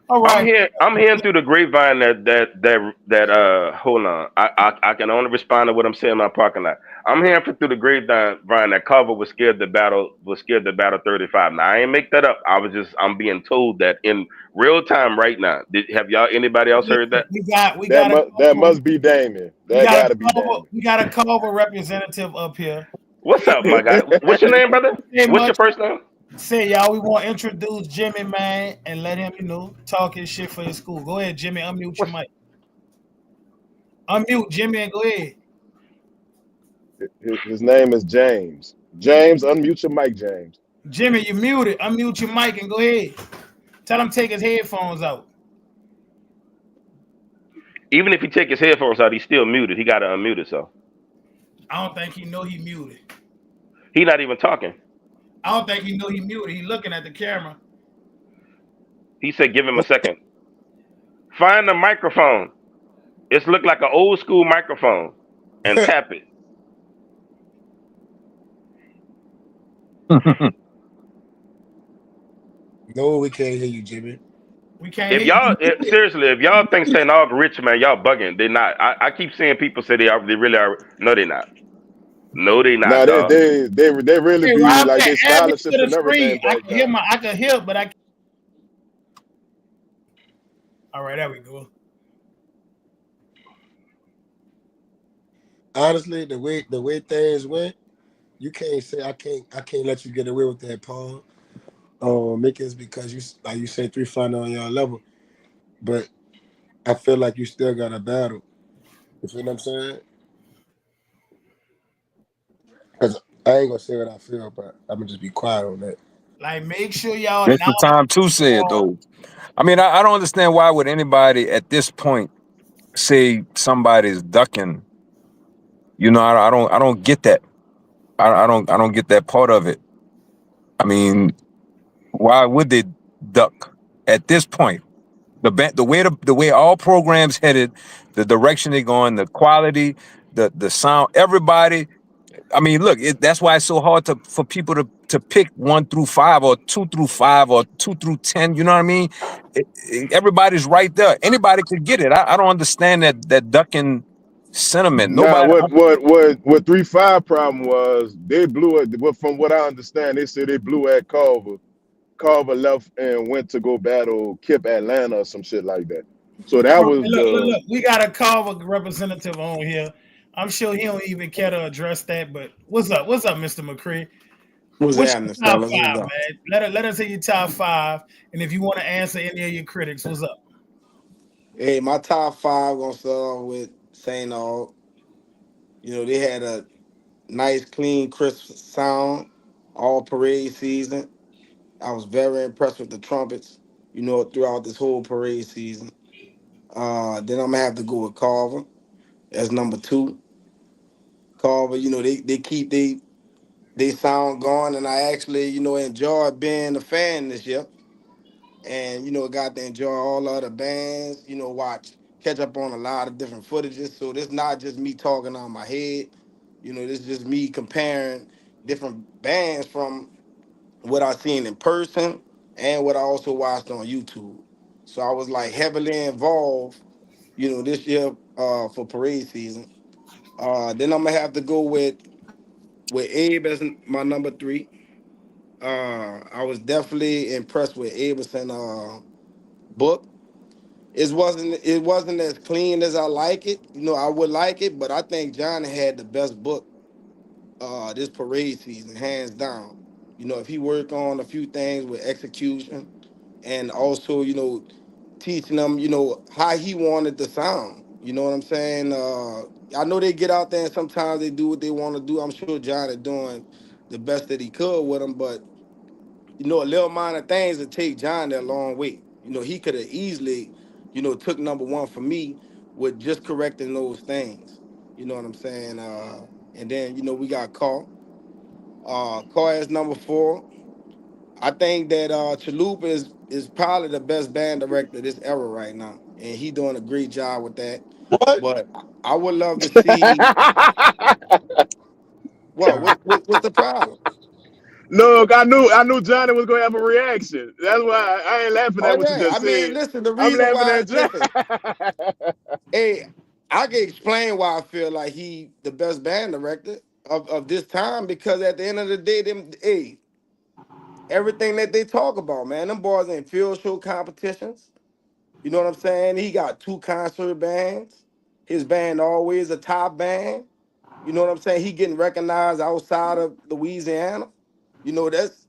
All right. I'm hearing through the grapevine that hold on. I can only respond to what I'm saying in my parking lot. I'm hearing through the grapevine that Carver was scared to battle 35. Now I ain't make that up. I'm being told that in real time right now. Have y'all anybody else heard that? That must be Damien. That gotta be Damien. We got a Culver representative up here. What's up, my guy? What's your name, brother? What's your first name? Say, y'all, we want to introduce Jimmy, man, and let him, talk his shit for his school. Go ahead, Jimmy. Unmute your mic. Unmute, Jimmy, and go ahead. His name is James. James, unmute your mic, James. Jimmy, you muted. Unmute your mic and go ahead. Tell him take his headphones out. Even if he take his headphones out, he's still muted. He got to unmute it, so. I don't think he know he muted. He not even talking. I don't think he know he muted. He looking at the camera. He said, give him a second. Find the microphone. It's look like an old school microphone and tap it. no, we can't hear you, Jimmy. We can't If hear y'all you. seriously, if y'all think St. Aug rich, man, y'all bugging. They not. I keep seeing people say they really are. No, they not. No, they not. Nah, Dog. they really be Rob, like they add me to scholarships the and everything. screen. I can hear, but I can't. All right, there we go. Honestly, the way things went, you can't say I can't let you get away with that, Paul. Mickens, because you said 3-5 on your level, but I feel like you still got a battle. You feel what I'm saying? Because I ain't gonna say what I feel, but I'm gonna just be quiet on that. Like, make sure y'all. It's the time to say it, though. I mean, I don't understand why would anybody at this point say somebody's ducking. I don't get that. I don't get that part of it. I mean, why would they duck at this point? The way all programs headed, the direction they're going, the quality, the sound, everybody. I mean, look, that's why it's so hard for people to pick 1-5 or 2-5 or 2-10. You know what I mean? Everybody's right there. Anybody could get it. I don't understand that ducking sentiment. Nah, Nobody. what 3-5 problem was they blew it. But from what I understand, they said they blew at Culver. Culver left and went to go battle Kip Atlanta or some shit like that. So that was look. We got a Culver representative on here. I'm sure he don't even care to address that. But what's up? What's up, Mr. McCree? What's What's happening, your top fellas? five, man? Let us hear your top five, and if you want to answer any of your critics, what's up? Hey, my top five gonna start with St. Aug. They had a nice, clean, crisp sound all parade season. I was very impressed with the trumpets, throughout this whole parade season. Then I'm gonna have to go with Carver as number two. Carver, they keep they sound going, and I actually, enjoyed being a fan this year, and got to enjoy all the other bands. Watch catch up on a lot of different footages. So this not just me talking on my head. This is just me comparing different bands from what I seen in person and what I also watched on YouTube. So I was like heavily involved, this year for parade season. Then I'm gonna have to go with Abe as my number three. I was definitely impressed with Abelson book. It wasn't as clean as I like it. I would like it, but I think Johnny had the best book this parade season, hands down. If he worked on a few things with execution and also, teaching them, how he wanted the sound. You know what I'm saying? I know they get out there and sometimes they do what they want to do. I'm sure Johnny doing the best that he could with them, but a little minor things that take John a long way. He could have easily, took number one for me with just correcting those things. You know what I'm saying? And then, we got Carl. Carl is number four. I think that Chalupa is probably the best band director this era right now. And he doing a great job with that. What? But I would love to see what's the problem? Look, I knew Johnny was gonna have a reaction. That's why I ain't laughing Oh at what you yeah. I just mean, said. listen, the I'm reason laughing why, at John. listen, hey, I can explain why I feel like he the best band director of this time because at the end of the day, everything that they talk about, man, them boys in field show competitions. You know what I'm saying? He got two concert bands. His band always a top band. You know what I'm saying? He getting recognized outside of Louisiana. That's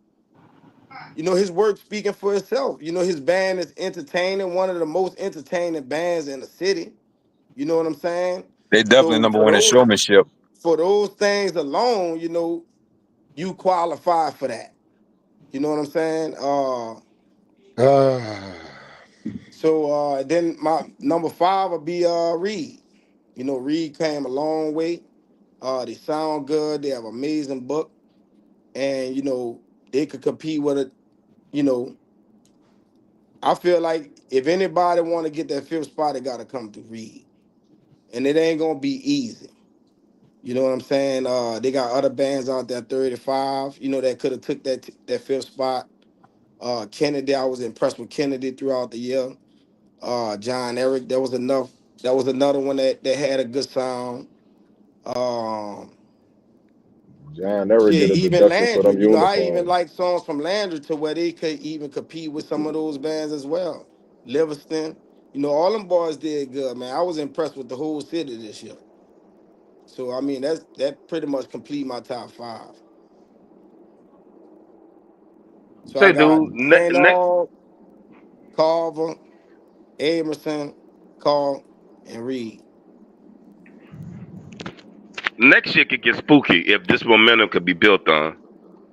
his work speaking for itself. His band is entertaining, one of the most entertaining bands in the city. You know what I'm saying? They definitely So number for one in those showmanship. for those things alone, you qualify for that. You know what I'm saying? Ah, So then my number five would be Reed. Reed came a long way. They sound good. They have amazing book, and they could compete with it. You know, I feel like if anybody want to get that fifth spot, it got to come to Reed, and it ain't gonna be easy. You know what I'm saying? They got other bands out there, 35. That could have took that fifth spot. Kennedy, I was impressed with Kennedy throughout the year. John Eric, that was enough. That was another one that had a good sound. Um, John never get Shit, a even deduction for Landry. them I even uniforms. like songs from Landry to where they could even compete with some of those bands as well. Livingston, all them boys did good, man. I was impressed with the whole city this year. So I mean, that pretty much complete my top five. So I Say, got dude, St. Aug, Carver, Emerson, Carl, and Reed. next year could get spooky if this momentum could be built on.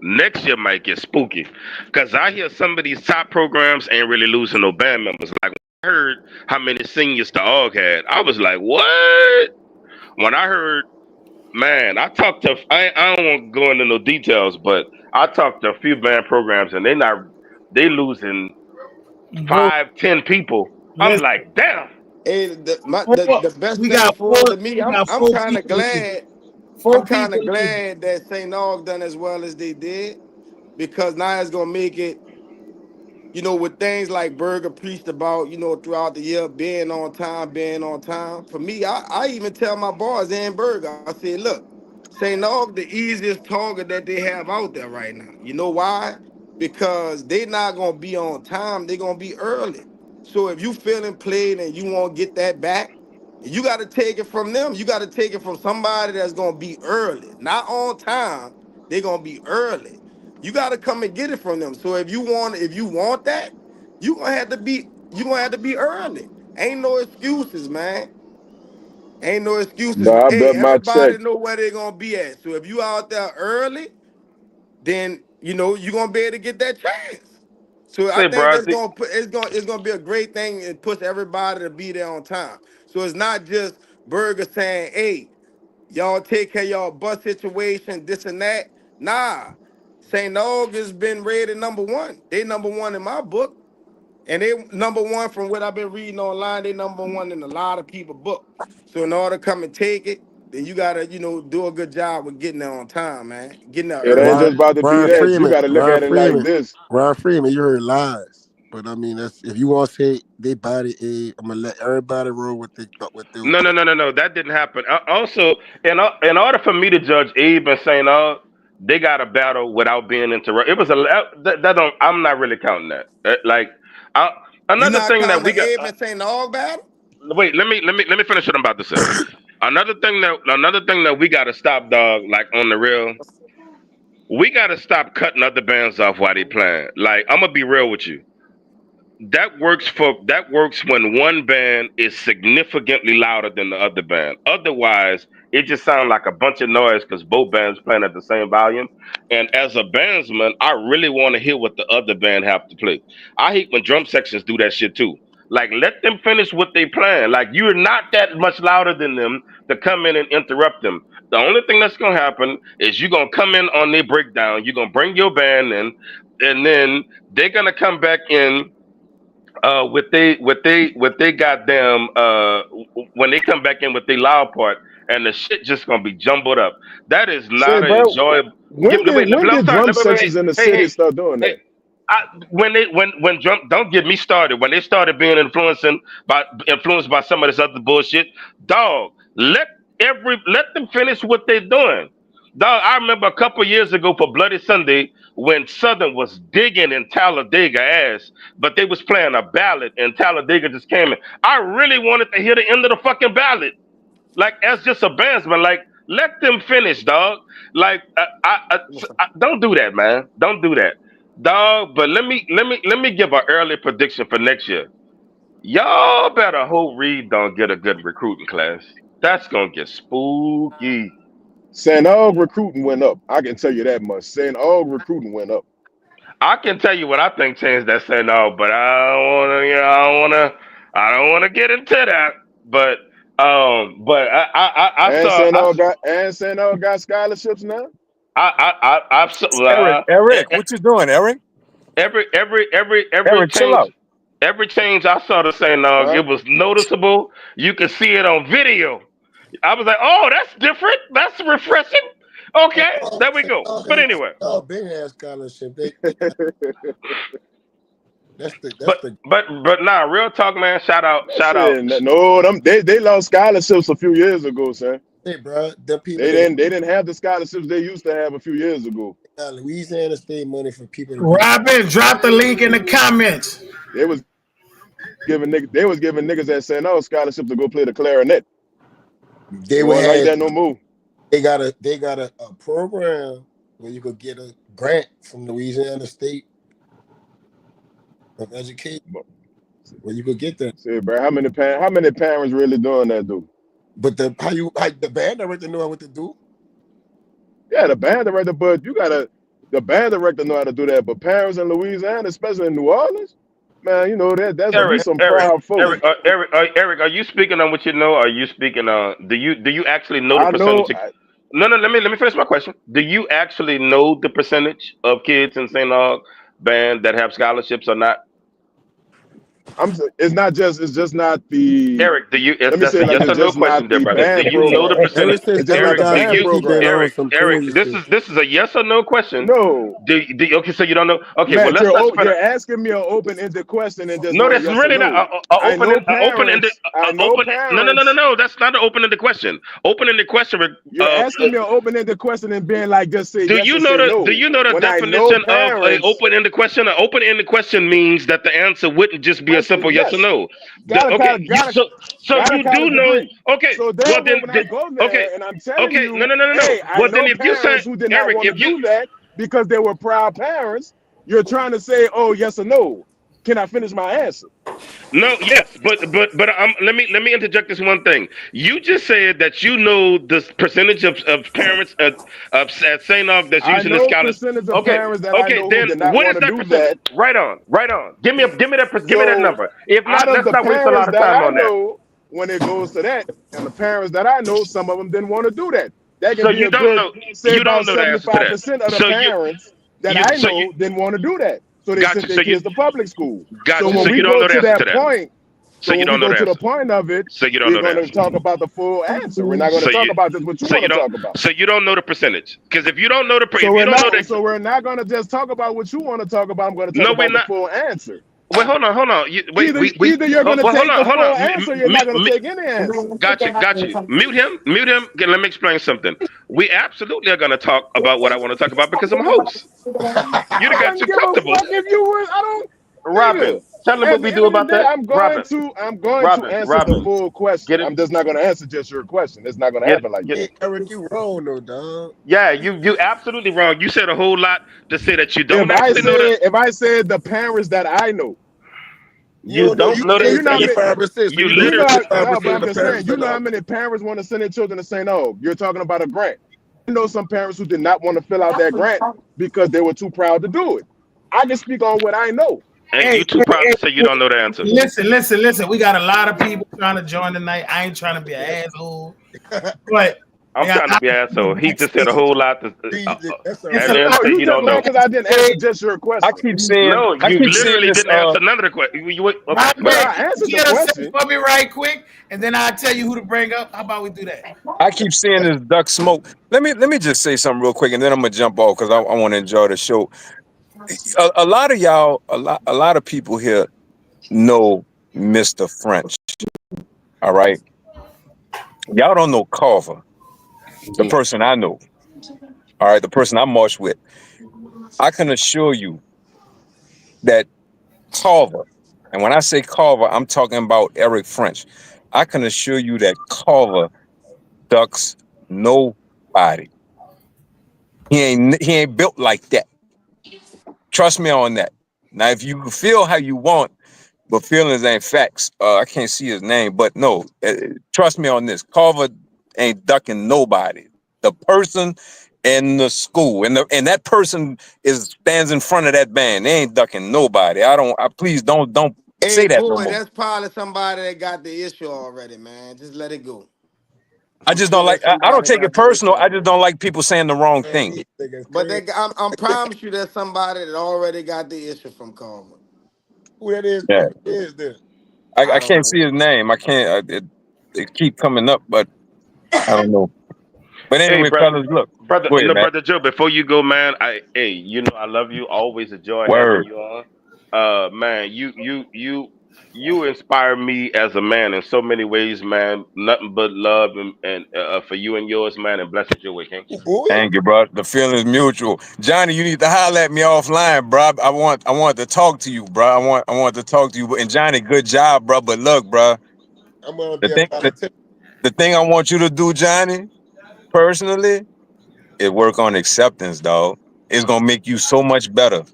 Next year might get spooky because I hear some of these top programs ain't really losing no band members. Like when I heard how many seniors the AUG had, I was like, what? When I heard, man, I don't want to go into no details, but I talked to a few band programs and they losing Bro, 5, 10 people. I'm listen, like, damn. Hey, four, the best we thing got for four, to me, we got I'm four kind of people leaving. glad. I'm Four kind people of leaving. glad that St. Aug done as well as they did because now it's gonna make it, with things like Berger preached about, throughout the year, being on time, being on time. For me, I even tell my boys and Berger, I said, look, St. Aug the easiest target that they have out there right now. You know why? Because they not gonna be on time, they gonna be early. So if you feeling played and you want to get that back, you got to take it from them. You got to take it from somebody that's gonna be early, not on time. They're gonna be early. You got to come and get it from them. So if you want that, you gonna have to be early. Ain't no excuses, man. Ain't no excuses. But I Hey, bet my check. everybody know where they're gonna be at. So if you out there early, then you know you're gonna be able to get that chance. So I Say, think bro, that's gonna put it's gonna be a great thing and push everybody to be there on time. So it's not just Burger saying, "Hey, y'all take care of y'all bus situation, this and that." Nah, St. August been rated #1. They #1 in my book, and they #1 from what I've been reading online. They #1 in a lot of people's book. So in order to come and take it, then you gotta do a good job with getting there on time, man. Getting there It ain't early. just about to be Ron that. You Freeman, got to look at it like this. Ron Freeman, you heard lies. But I mean, that's if you want to say they body A, I'm gonna let everybody roll what they thought, what they were told. no. That didn't happen. Also, in order for me to judge Abe and St. Aug, they got a battle without being interrupted. It was that don't. I'm not really counting that. Like, I, You another not thing that we counting the got. Abe and St. Aug battle? Wait, let me finish what I'm about to say. Another thing that we got to stop, dog. Like on the real, we got to stop cutting other bands off while they playing. Like, I'm gonna be real with you. That works when one band is significantly louder than the other band. Otherwise, it just sounds like a bunch of noise because both bands playing at the same volume. And as a bandsman, I really want to hear what the other band have to play. I hate when drum sections do that shit too. Like, let them finish what they playing. Like, you're not that much louder than them to come in and interrupt them. The only thing that's gonna happen is you're gonna come in on their breakdown. You're gonna bring your band in, and then they're gonna come back in with they goddamn when they come back in with the loud part, and the shit just gonna be jumbled up. That is Say, not an bro, enjoyable. when did Wait, when I'm did sorry. drum Wait. sections in the Hey, city start doing hey. that? I, when drum, don't get me started. When they started being influenced by some of this other bullshit, dog. Let them finish what they're doing. Dog, I remember a couple years ago for Bloody Sunday when Southern was digging in Talladega ass, but they was playing a ballad and Talladega just came in. I really wanted to hear the end of the fucking ballad. Like, as just a bandsman, like, let them finish, dog. Like, don't do that, man. Don't do that, dog. But let me give an early prediction for next year. Y'all better hope Reed don't get a good recruiting class. That's gonna get spooky. Saying all recruiting went up. I can tell you that much. Saying all recruiting went up. I can tell you what I think changed that say no, but I don't wanna get into that. But I And saw Saying all got scholarships now. I saw Eric, what you doing, Eric? every Eric, chill change. out. Every change I saw the say no, Huh? it was noticeable. You could see it on video. I was like, oh, that's different. That's refreshing. Okay, there we go. But anyway, Big ass scholarship. That's but the but nah, real talk, man. That Shout out. shit, no, they lost scholarships a few years ago, son. hey, bro. The people They that didn't have the scholarships they used to have a few years ago. got Louisiana State money for people to be. Robin, drop the link in the comments. They was giving niggas that saying no scholarship to go play the clarinet. They It would wasn't like have. that no more. They got a program where you could get a grant from Louisiana State of Education where you could get that. Say, bro, how many parents really doing that, dude? But the band director know what to do. Yeah, the band director, but the band director know how to do that. But parents in Louisiana, especially in New Orleans, man, you know that's Eric, we some Eric, proud folks. Eric, are you speaking on what you know? Or are you speaking on? Do you actually know the I know. percentage? No, no. Let me finish my question. Do you actually know the percentage of kids in St. Aug band that have scholarships or not? It's just not the. Eric, do you? Let me That's say a it like yes this. or no Just question, not there, the brother. Do band you know the program. Ever percentage? since It's just not Eric, the Democrat do band Pepsi, you? he been program. on Eric, some Eric, crazy this shit. is a yes or no question. No, Okay, so you don't know? Okay, well Matt, let's put it. you're asking me an open-ended question and just No, want a that's yes or really not no. a I open, know a open ended, parents. I know open. No. parents. No. That's not an open ended question. Open ended question. You're asking me an open-ended question and being like, just say Do yes you or know say the Do no. you know the When I know definition of an parents, open ended question? An open ended question means that the answer wouldn't just be a okay, simple yes or yes, no. gotta Okay, kind of gotta so gotta you kind do of know. agree. Okay, So well therefore, when I go okay, there and I'm telling you, no. hey, I Well then, know if you say parents who did not Eric, want to if you do that because they were proud parents, you're trying to say, oh, yes or no. Can I finish my answer? No, yes, but let me interject this one thing. You just said that you know the percentage of parents at St. Aug that's I using this know scholarship. percentage of Okay, parents that I okay, know who then did not what want is to that do percentage? that. Right on, right on. Give me that So number. If not, out of let's the not waste a lot parents of that time I on that. know, when it goes to that, and the parents that I know, some of them didn't want to do that. That can So be you a don't good, know say you don't about know the answer to that. 75% of the So parents that you I so you know didn't want to do that. So they got sent you. their kids to public school. Got So you. when So we you don't go know the to answer to that that. point, So so you when we don't know go the to the answer. point of it, So you don't we're know the going to answer. talk about the full answer. We're not going to So talk you about just what you so want you to don't talk about. so you don't know the percentage. Because if you don't know So if you we're don't know not. the So we're not going to just talk about what you want to talk about. I'm going to talk no, we're about the not. full answer. Wait, hold on. Wait, Either you're going to well, take the hold full on. answer, or you're not going to take any answer. Got you. Mute him. Okay, let me explain something. We absolutely are going to talk about what I want to talk about because I'm a host. You done I got wouldn't too give a comfortable. fuck if you were. I don't, nigga. Robin, tell them At what the we end do of the about day, that. I'm going to answer the Robin, full question. get it, I'm just not going to answer just your question. It's not going to get, happen like get. that. Hey, Eric, you wrong though, dog. Yeah, you absolutely wrong. You said a whole lot to say that you don't actually know the. If I said the parents that I know, You You don't know. don't You know so that. you said know how many, 75%, so You you know you know, literally. 75% no, but of I'm the just saying, parents you said know how no. many parents want to send their children to St. Oh, you're talking about a grant. I know some parents who did not want to fill out that grant because they were too proud to do it. I can speak on what I know. And Hey, you too proud to say you don't know the answer. listen. We got a lot of people trying to join tonight. I ain't trying to be an asshole, but we I'm got trying a to lot be of an asshole. people He just said a backstage. whole lot to, That's all It's and a right. then lot Oh, say you he just don't mad know. because I didn't answer just your I question. keep seeing No, I you keep seeing literally this didn't answer another question. Okay, Right, go But ahead. I answered the get a say question. for me right quick, and then I'll tell you who to bring up. How about we do that? I keep seeing this duck smoke. Let me just say something real quick, and then I'm gonna jump off because I want to enjoy the show. A lot of y'all, a lot of people here know Mr. French. All right, y'all don't know Carver, the person I know. All right, the person I march with. I can assure you that Carver, and when I say Carver, I'm talking about Eric French. I can assure you that Carver ducks nobody. He ain't built like that. Trust me on that. Now, if you feel how you want, but feelings ain't facts. I can't see his name, but no, trust me on this. Carver ain't ducking nobody. The person in the school, and that person stands in front of that band. They ain't ducking nobody. I please don't Hey, say that no boy, more. that's probably somebody that got the issue already, man. Just let it go. I I'm just sure don't like. that I don't somebody take it got the issue personal. I just already. don't like people saying the wrong Man, thing. these niggas But crazy. I'm promise you, there's somebody that already got the issue from Carver. Who that is? Yeah, Who is this? I I don't can't see know. his name. I can't. It keep coming up, but I don't know. But Hey, anyway, brother, fellas, look. Go ahead, no, man. brother Joe. Before you go, man, you know I love you. Always enjoy having Word. you on. Man, you inspire me as a man in so many ways, man. Nothing but love and for you and yours, man, and blessings your way, King. Who, boy? Thank you, bro. The feeling's mutual. Johnny, you need to holler at me offline, bro. I want to talk to you, bro. I want to talk to you. And Johnny, good job, bro. But look, bro, I'm gonna the be a thing the, politician. the thing I want you to do, Johnny, personally, is work on acceptance, dog. It's gonna make you so much better.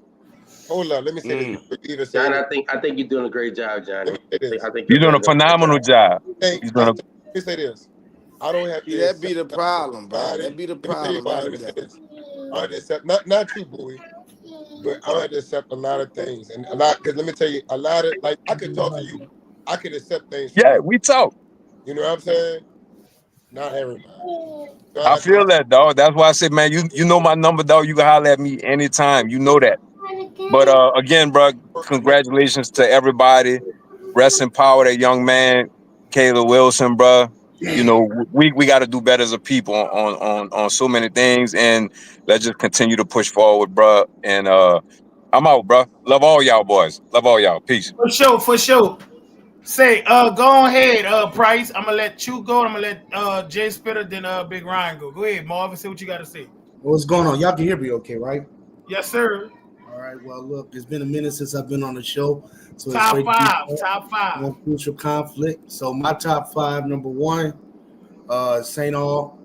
Hold on, let me say this Mm. before you even say John, this. I think you're doing a great job, Let Johnny. me say this. I think You're you're doing a really doing a great phenomenal job. job. Think, You're I, doing let me say this. I don't have See, to that be accept the nothing from problem, bro. nobody. That be the Let me tell you problem why I have to say altogether. this. I have to accept not you, boy, but I have to accept a lot of things and a lot. Because let me tell you, a lot of like I could talk to you. I could accept things from yeah, you. we talk. You know what I'm saying? Not everybody. So I I have to feel accept. that, dog. That's why I said, man, you know my number, dog. You can holler at me anytime. You know that. But again, bro, congratulations to everybody. Rest in power, that young man, Caleb Wilson, bro. You know, we got to do better as a people on so many things, and let's just continue to push forward, bro. And I'm out, bro. Love all y'all boys. Love all y'all. Peace. For sure. Say, go ahead, Price. I'm gonna let you go. I'm gonna let Jay Spitter, then Big Ryan go. Go ahead, Marvin. Say what you gotta say. What's going on? Y'all can hear me okay, right? Yes, sir. All right. Well, look, it's been a minute since I've been on the show, so it's Top great to be five. back Top five. on Crucial Conflict. So my top five, number one, St. Aug.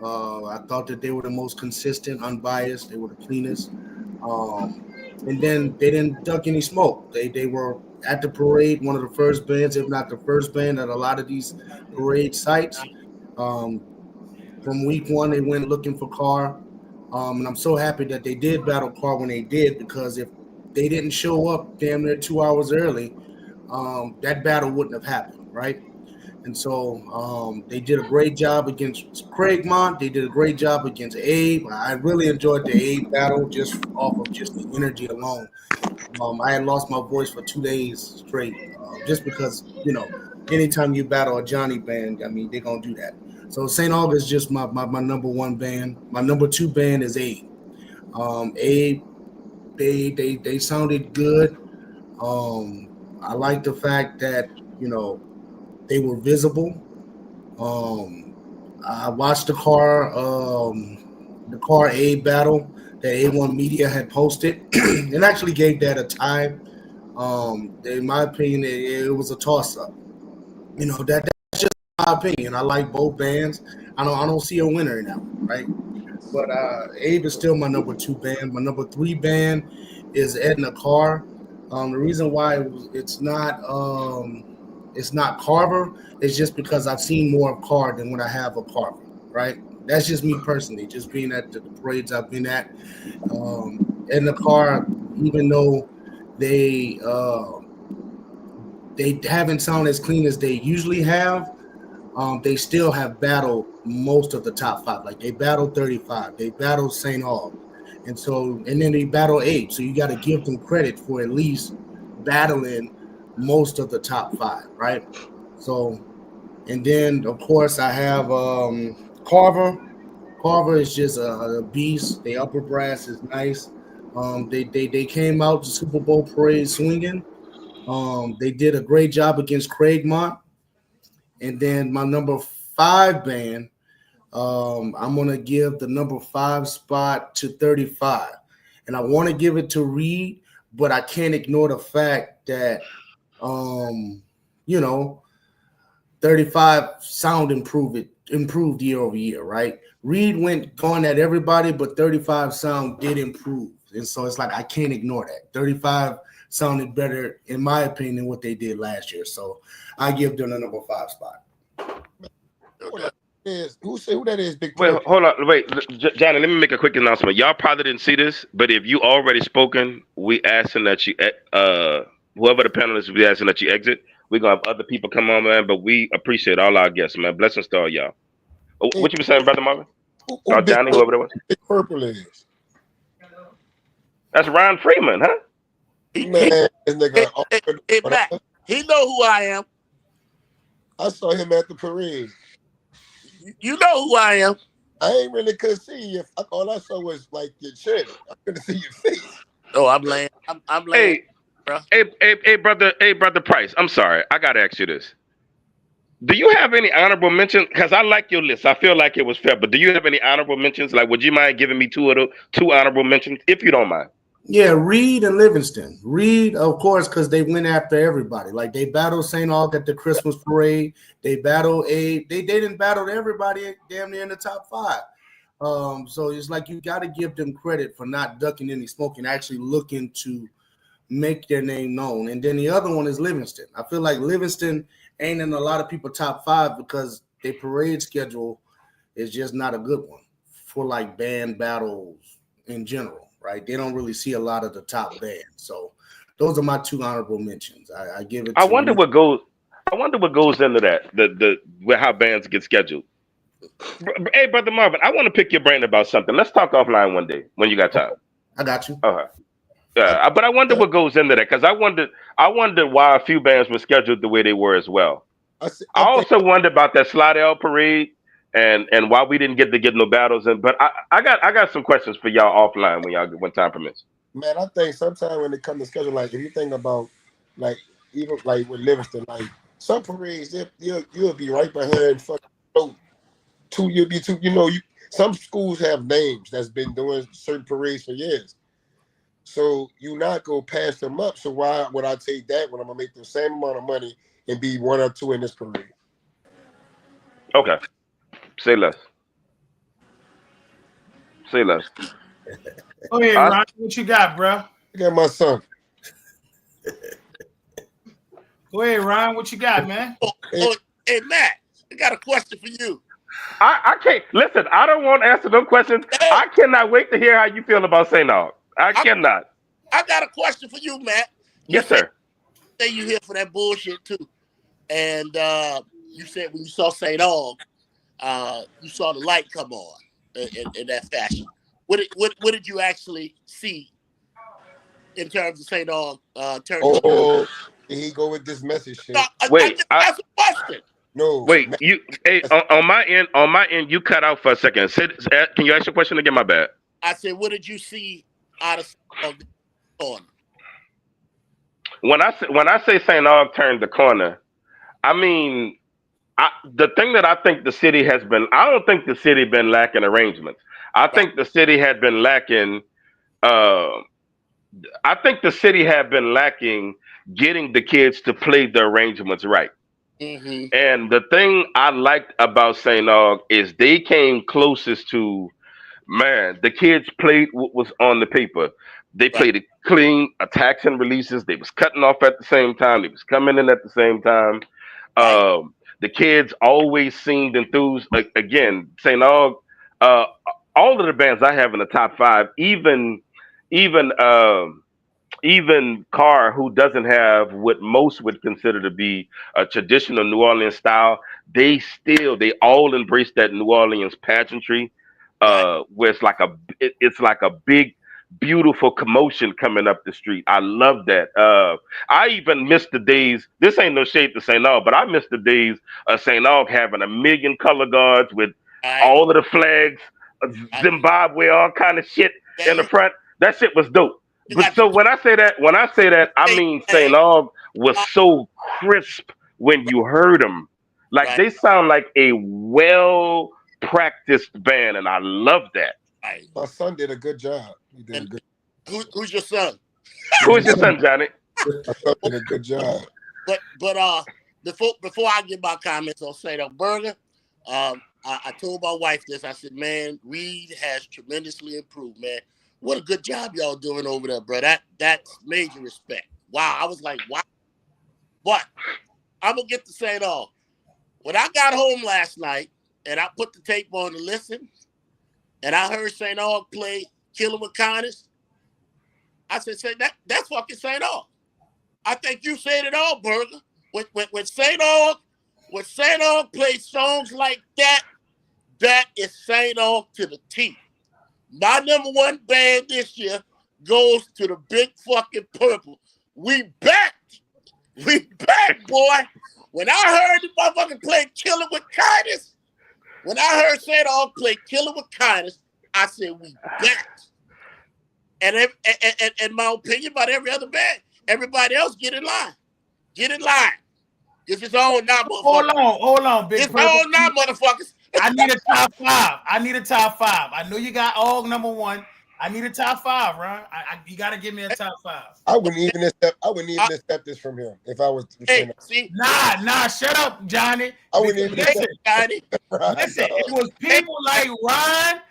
I thought that they were the most consistent, unbiased. They were the cleanest. And then they didn't duck any smoke. They were at the parade, one of the first bands, if not the first band, at a lot of these parade sites. Um, from week one, they went looking for Carr, and I'm so happy that they did battle Carr when they did, because if they didn't show up damn near 2 hours early, that battle wouldn't have happened, right? And so they did a great job against Craig Mont. They did a great job against Abe. I really enjoyed the Abe battle just off of just the energy alone. I had lost my voice for 2 days straight, just because, anytime you battle a Johnny band, I mean, they're going to do that. So St. August is just my number one band. My number two band is Abe. Abe, they sounded good. I like the fact that, they were visible. Um, I watched the car A battle that A1 Media had posted, and actually gave that a tie. In my opinion, it was a toss up. That's just my opinion. I like both bands. I don't see a winner in that one, right? But Abe is still my number two band. My number three band is Edna Carr. The reason why it's not Carver is just because I've seen more of Carr than when I have of Carver, right? That's just me personally, just being at the parades I've been at. Edna Carr, even though they haven't sounded as clean as they usually have, they still have battled most of the top five. Like they battled 35, they battled St. Aug, and then they battle Abe. So you got to give them credit for at least battling most of the top five, right? So, and then of course I have Carver. Carver is just a beast. The upper brass is nice. They came out the Super Bowl parade swinging. They did a great job against Craig Mont. And then my number five band, I'm going to give the number five spot to 35. And I want to give it to Reed, but I can't ignore the fact that, you know, 35 sound improved year over year, right? Reed went going at everybody, but 35 sound did improve. And so it's like I can't ignore that. 35 sounded better, in my opinion, than what they did last year. So I give them the number five spot. Who that is? Big Wait, Turkey. hold on. Wait, Johnny, let me make a quick announcement. Y'all probably didn't see this, but if you already spoken, we asking that you, whoever the panelists, we asking that you exit. We're going to have other people come on, man, but we appreciate all our guests, man. Blessings to all y'all. Hey, What you been saying, Brother Marvin? who Or Johnny, whoever that was? Big Purple is? That's Ryan Freeman, huh? Man, this nigga. Hey, Mac, he know who I am. I saw him at the parade. You know who I am. I ain't really could see you. All I saw was like your chin. I couldn't see your face. Oh, I'm laying. I'm laying. Bro. Hey, brother Price. I'm sorry. I gotta ask you this. Do you have any honorable mentions? Because I like your list. I feel like it was fair, but do you have any honorable mentions? Like, would you mind giving me two honorable mentions, if you don't mind? Yeah, Reed and Livingston. Reed, of course, because they went after everybody. Like they battled St. Aug at the Christmas parade. They battled Abe. They didn't battle everybody damn near in the top five. So it's like you got to give them credit for not ducking any smoke and actually looking to make their name known. And then the other one is Livingston. I feel like Livingston ain't in a lot of people top five because their parade schedule is just not a good one for like band battles in general. Right, they don't really see a lot of the top bands, so those are my two honorable mentions. I give it. I wonder what goes into that. The how bands get scheduled. Hey, Brother Marvin, I want to pick your brain about something. Let's talk offline one day when you got time. I got you. Okay. Yeah, but I wonder what goes into that because I wonder why a few bands were scheduled the way they were as well. I also wonder about that Slidell parade and why we didn't get to get no battles in. But I got some questions for y'all offline when time permits. Man, I think sometimes when it comes to schedule, like if you think about like even like with Livingston, like some parades you'll be right behind fucking you'll be two. Some schools have names that's been doing certain parades for years. So you not go pass them up. So why would I take that when I'm gonna make the same amount of money and be one or two in this parade? Okay. Say less. Say less. Go ahead, Ron. What you got, bro? I got my son. Go ahead, Ryan. What you got, man? Hey, Matt, I got a question for you. I can't listen. I don't want to answer them questions. Hey, I cannot wait to hear how you feel about St. Aug. I cannot. I got a question for you, Matt. Yes, sir. Say you here for that bullshit too, and you said when you saw St. Aug, you saw the light come on in that fashion. What did you actually see in terms of St. Aug turning? Oh, here he go with this message shit. No, I just asked a question. No. Wait, you on my end, you cut out for a second. Can you ask your question again? My bad. I said, what did you see out of the corner? When I say St. Aug turned the corner, I mean the thing that I think the city has been. I don't think the city been lacking arrangements. I think the city had been lacking. I think the city had been lacking getting the kids to play the arrangements right. Mm-hmm. And the thing I liked about St. Aug is they came closest to, man, the kids played what was on the paper. They played it clean, attacks and releases. They was cutting off at the same time. They was coming in at the same time. The kids always seemed enthused. Again, St. Aug, all of the bands I have in the top 5, even Carr, who doesn't have what most would consider to be a traditional New Orleans style, they all embrace that New Orleans pageantry, where it's like a big, beautiful commotion coming up the street. I love that. I even miss the days. This ain't no shade to St. Aug, but I miss the days of St. Aug having 1 million color guards with all of the flags, Zimbabwe, all kind of shit in the front. That shit was dope. But so when I say that, I mean St. Aug was so crisp when you heard them. Like they sound like a well practiced band, and I love that. My son did a good job. He did a good. Who's your son? Who's your son, Johnny? My son did a good job. But before I give my comments on St. Aug Burger, I told my wife this. I said, man, Reed has tremendously improved, man. What a good job y'all doing over there, bro. That's major respect. Wow. I was like, wow. But I'm going to get to St. Aug. When I got home last night and I put the tape on to listen, and I heard St. Aug play Killer with Kindness, I said, that's fucking St. Aug. I think you said it all, Burger. When St. Aug plays songs like that, that is St. Aug to the T. My number 1 band this year goes to the Big Fucking Purple. We back. We back, boy. When I heard the motherfucker play Killer with Kindness, when I heard St. Aug play Killer with Kindness, I said, we back. And in my opinion, about every other band, everybody else get in line. Get in line. It's its own now, motherfuckers. Hold on, Big It's own now, motherfuckers. I need a top 5. I know you got Aug number 1. I need a top 5, Ron. You got to give me a top 5. I wouldn't even accept this from him if I was. See? Nah, shut up, Johnny. I wouldn't even accept Johnny. Listen, it was people like Ron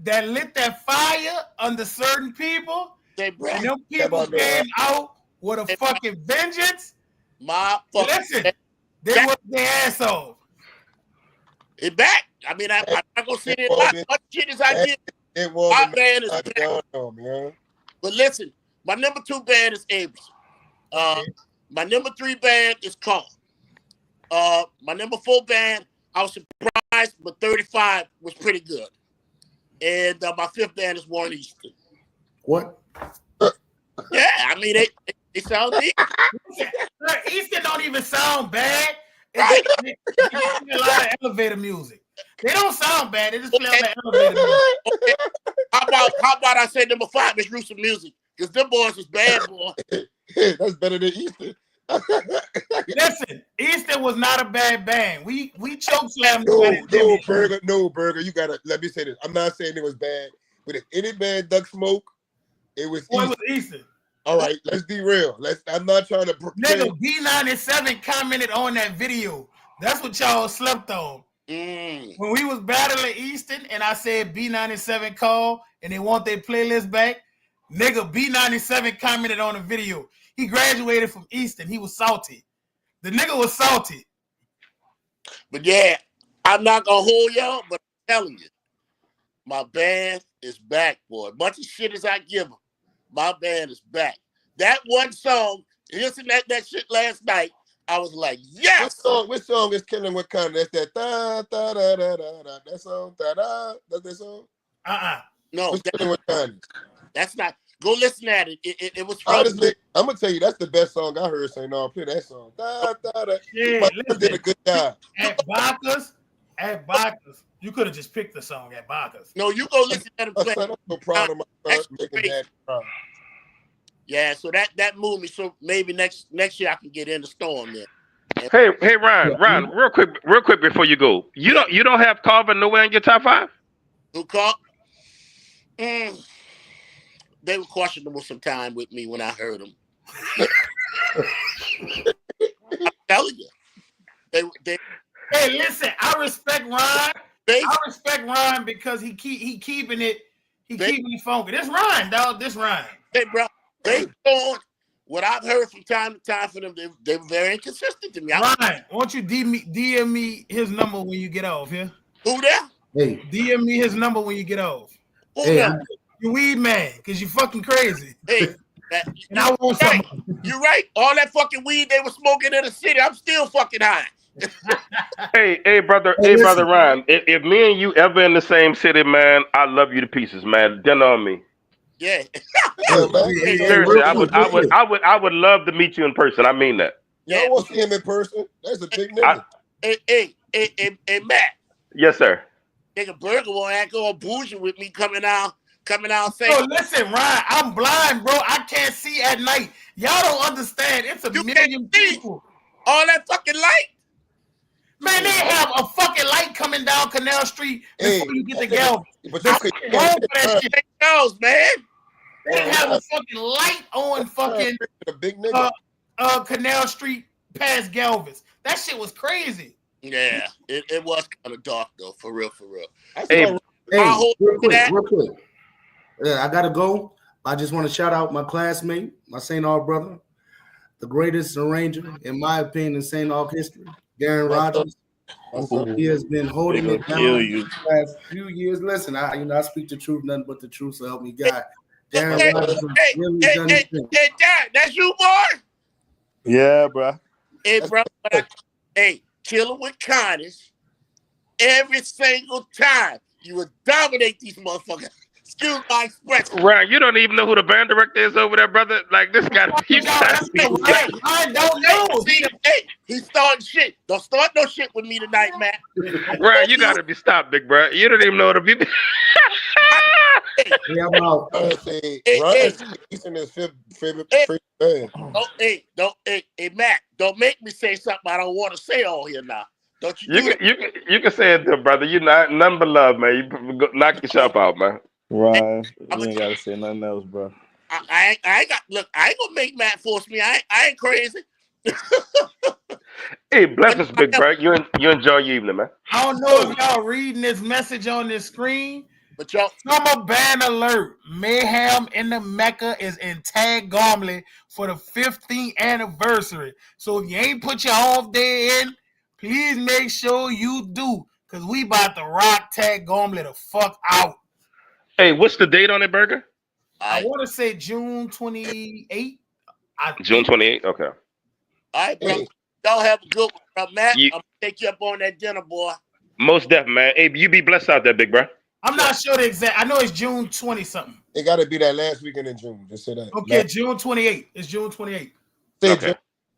that lit that fire under certain people. And them people came out with a fucking vengeance. Listen, they worked their ass off. It's back. I mean, I'm not gonna sit there and lie. Much shit as I did. My band is back. Man. But listen, my number 2 band is Abrams. My number 3 band is Carl. My number 4 band, I was surprised, but 35 was pretty good. And my 5th band is Warren Easton. What? Yeah, I mean they sound deep. Easton don't even sound bad. They play a lot of elevator music. They don't sound bad. They just play on the elevator music. Okay. How about I say number 5 is Rooster Music? Because them boys was bad, boy. That's better than Easton. Listen, Easton was not a bad band. We choke slammed. No, Burger. You gotta let me say this. I'm not saying it was bad, but if any band duck smoke, it was Easton. It was Easton. All right, let's be real. I'm not trying to. Nigga, B97 commented on that video. That's what y'all slept on. When we was battling Easton and I said B97 call and they want their playlist back, nigga, B97 commented on the video. He graduated from Easton. He was salty. The nigga was salty. But yeah, I'm not gonna hold y'all, but I'm telling you, my band is back, boy. Much of shit as I give them, my band is back. That one song, listening to that shit last night, I was like, yes. Which song is killing with kind? That's that da da da da da da. That song da da. That's that song. No, What's killing with kind? that's not. Go listen at it. It was from. Honestly, I'm gonna tell you that's the best song I heard. Say no, play that song. Da da da. Yeah, My listen, did a good job. At Bacchus, you could have just picked the song at Bacchus. No, you go listen to them play. Son, I'm so proud of my son. Making that proud. Yeah, so that moved me. So maybe next year I can get in the storm there. Hey, Ryan, real quick before you go, you don't have Carver nowhere in your top 5? Who called? They were questionable some time with me when I heard them. I'm telling you, they. Hey, listen, I respect Ryan. I respect Ryan because he keeping it funky. This Ryan, dog. This Ryan. Hey, bro, based on what I've heard from time to time from them, they were very inconsistent to me. Ryan, won't you DM me his number when you get off here? Who there? Hey, DM me his number when you get off. Who hey, there? You weed man, because you fucking crazy. Hey, and I want some. You're right. All that fucking weed they were smoking in the city, I'm still fucking high. Hey, brother Ryan. If me and you ever in the same city, man, I love you to pieces, man. Dinner on me. Yeah. Seriously, I would love to meet you in person. I mean that. Yeah, I want to see him in person. That's a big nigga. Hey, Matt. Yes, sir. Nigga Burger will act all bougie with me coming out saying. Oh, listen, Ryan, I'm blind, bro. I can't see at night. Y'all don't understand. It's a million people. All that fucking light. Man, they have a fucking light coming down Canal Street before you get to Galvin. But you could that shit. Man. They have a fucking light on fucking a big nigga. Canal Street past Galvin. That shit was crazy. Yeah, it was kind of dark though, for real. Hey, real quick. Yeah, I gotta go. I just want to shout out my classmate, my St. Aug brother, the greatest arranger, in my opinion, in St. Aug history, Darren Rogers. He has been holding it down the last few years. Listen, I speak the truth, nothing but the truth, so help me God. Darren Rogers really done his thing. Hey, Dad, that's you, boy? Yeah, bro. Hey, bro. Chilling with kindness every single time. You would dominate these motherfuckers. Excuse my expression. Ryan, you don't even know who the band director is over there, brother. Like, this got to be. I don't know. He's starting shit. Don't start no shit with me tonight, man. Ryan, you got to be stopped, big bro. You don't even know the people. Yeah, I'm out. He's in his favorite band. Hey, Matt, don't make me say something I don't want to say on here now. Don't you? You can say it, brother. You not nothing but love, man. You knock yourself out, man. Ryan, you ain't gotta say nothing else, bro. I ain't gonna make Matt force me. I ain't crazy. Hey, bless us, big bro. You enjoy your evening, man. I don't know if y'all reading this message on this screen, but y'all summer ban alert. Mayhem in the Mecca is in Tag Gormley for the 15th anniversary. So if you ain't put your off day in, please make sure you do, because we about to rock Tag Gormley the fuck out. Hey, what's the date on it, Burger? I want to say June 28th. June 28th? Okay. All right, bro. Y'all have a good one, Matt. I'm going to take you up on that dinner, boy. Most definitely, man. Hey, you be blessed out there, big bro. I'm not sure the exact. I know it's June 20-something. It got to be that last weekend in June. Just say that. Okay, June 28th. It's June 28th.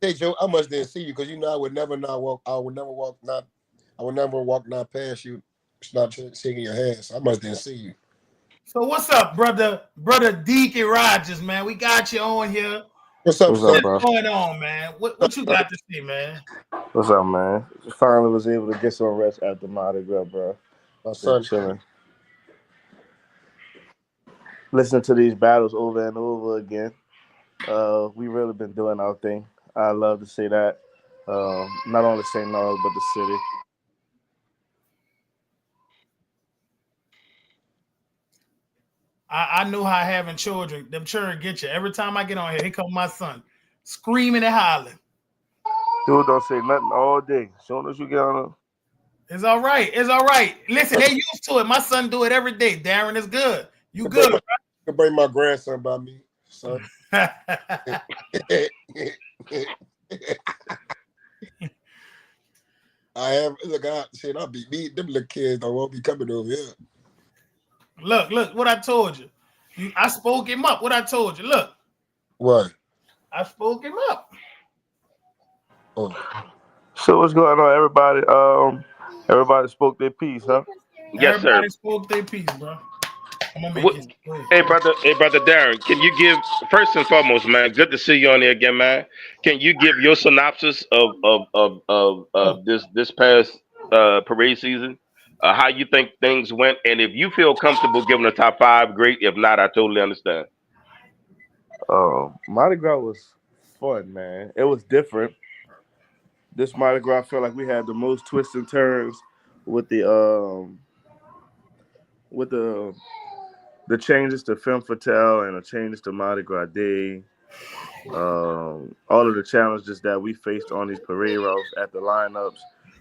Say, Joe, I must didn't see you because I would never walk not past you, not shaking your hand. So I must didn't see you. So what's up, brother Deacon Rogers, man? We got you on here. What's up, bro? What's going on, man? What you got to see, man? What's up, man? Finally was able to get some rest after Mardi Gras, bro. My son chilling. Listening to these battles over and over again. We really been doing our thing. I love to say that. Not only St. Aug, but the city. I knew how having them children get you. Every time I get on here come my son screaming and hollering. Dude don't say nothing all day. As soon as you get on It's all right. It's all right. Listen, they used to it. My son do it every day. Darren is good. You I bring good, my, I bring my grandson by me, son. right? I have look out shit. I'll be me. Them little kids don't won't be coming over here. Look, what I told you. I spoke him up. What I told you. Look, What? I spoke him up. Oh, So what's going on, everybody? Everybody spoke their piece, huh? Yes, sir. Everybody spoke their piece, bro. I'm gonna make What, his go ahead. hey brother Darren, can you give first and foremost, man? Good to see you on there again, man. Can you give your synopsis of this past parade season? How you think things went, and if you feel comfortable giving a top five, great. If not, I totally understand. Mardi Gras was fun, man. It was different. This Mardi Gras, I felt like we had the most twists and turns with the the changes to Femme Fatale and the changes to Mardi Gras Day. All of the challenges that we faced on these parade routes at the lineups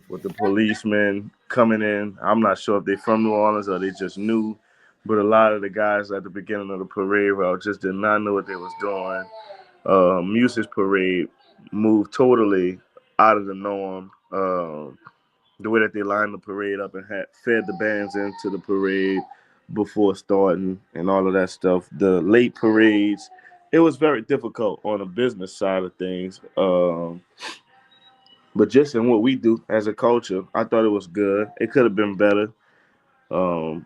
with the policemen coming in. I'm not sure if they're from New Orleans or they just knew, but a lot of the guys at the beginning of the parade route just did not know what they was doing. Muse's parade moved totally out of the norm. The way that they lined the parade up and had fed the bands into the parade before starting and all of that stuff. The late parades, it was very difficult on the business side of things. But just in what we do as a culture, I thought it was good. It could have been better.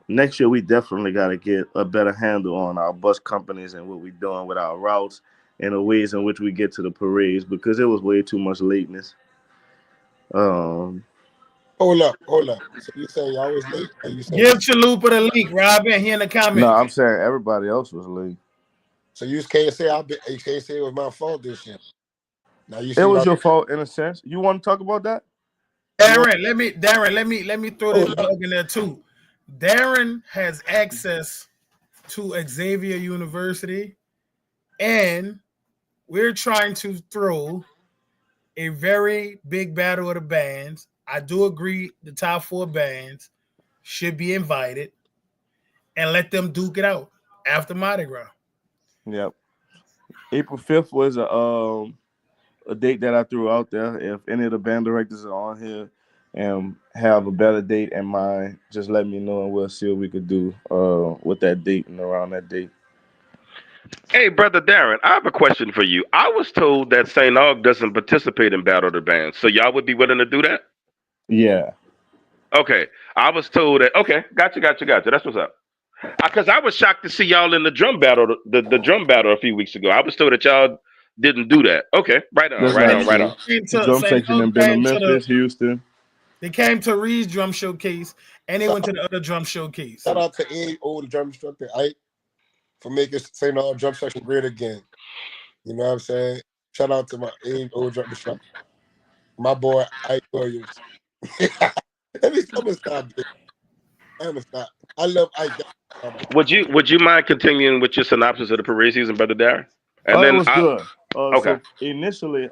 Next year, we definitely got to get a better handle on our bus companies and what we're doing with our routes and the ways in which we get to the parades because it was way too much lateness. Um, hold up. So you saying y'all was late? Or you saying Give Chalupa the link, Robin. Here in the no, comments. I'm saying everybody else was late. so you can't say you can't say it was my fault this year. Now you It see was what your fault in a sense. You want to talk about that? you Let me throw this hold up. plug in there too. Darren has access to Xavier University, and we're trying to throw a very big battle of the bands. I do agree the top four bands should be invited and let them duke it out after Mardi Gras. Yep. April 5th was a date that I threw out there. If any of the band directors are on here and have a better date in mind, just let me know and we'll see what we could do with that date and around that date. Hey, brother Darren, I have a question for you. I was told that St. Aug doesn't participate in Battle of the Bands, so y'all would be willing to do that? Yeah. Okay, I was told that. Okay, gotcha. That's what's up. Because I was shocked to see y'all in the drum battle, the drum battle a few weeks ago. I was told that y'all didn't do that. Okay, right on, That's right St. not on, right true. on. Aug came The to drum St. section Aug have been to came to the Memphis, Houston. they came to Reed's drum showcase and they Shout, went to the other drum showcase. shout out to any old drum instructor, Ike, for making St. All drum section great again. You know what I'm saying? Shout out to my old drum instructor, my boy Ike Williams. Let me stop this. Let me stop. I love Ike. That's my boy. Would you mind continuing with your synopsis of the parade season, brother Darren? And It then was I good. okay. So initially,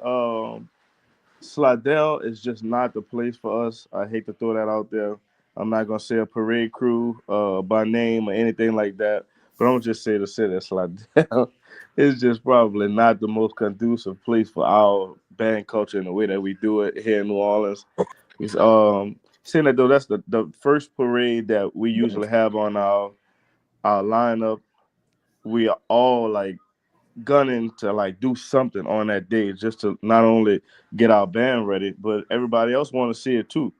Slidell is just not the place for us. I hate to throw that out there. I'm not gonna say a parade crew by name or anything like that, but I'm gonna just say the city of Slidell is just probably not the most conducive place for our band culture in the way that we do it here in New Orleans. It's, saying that though, that's the first parade that we usually have on our lineup. We are all like gunning to like do something on that day just to not only get our band ready, but everybody else want to see it too.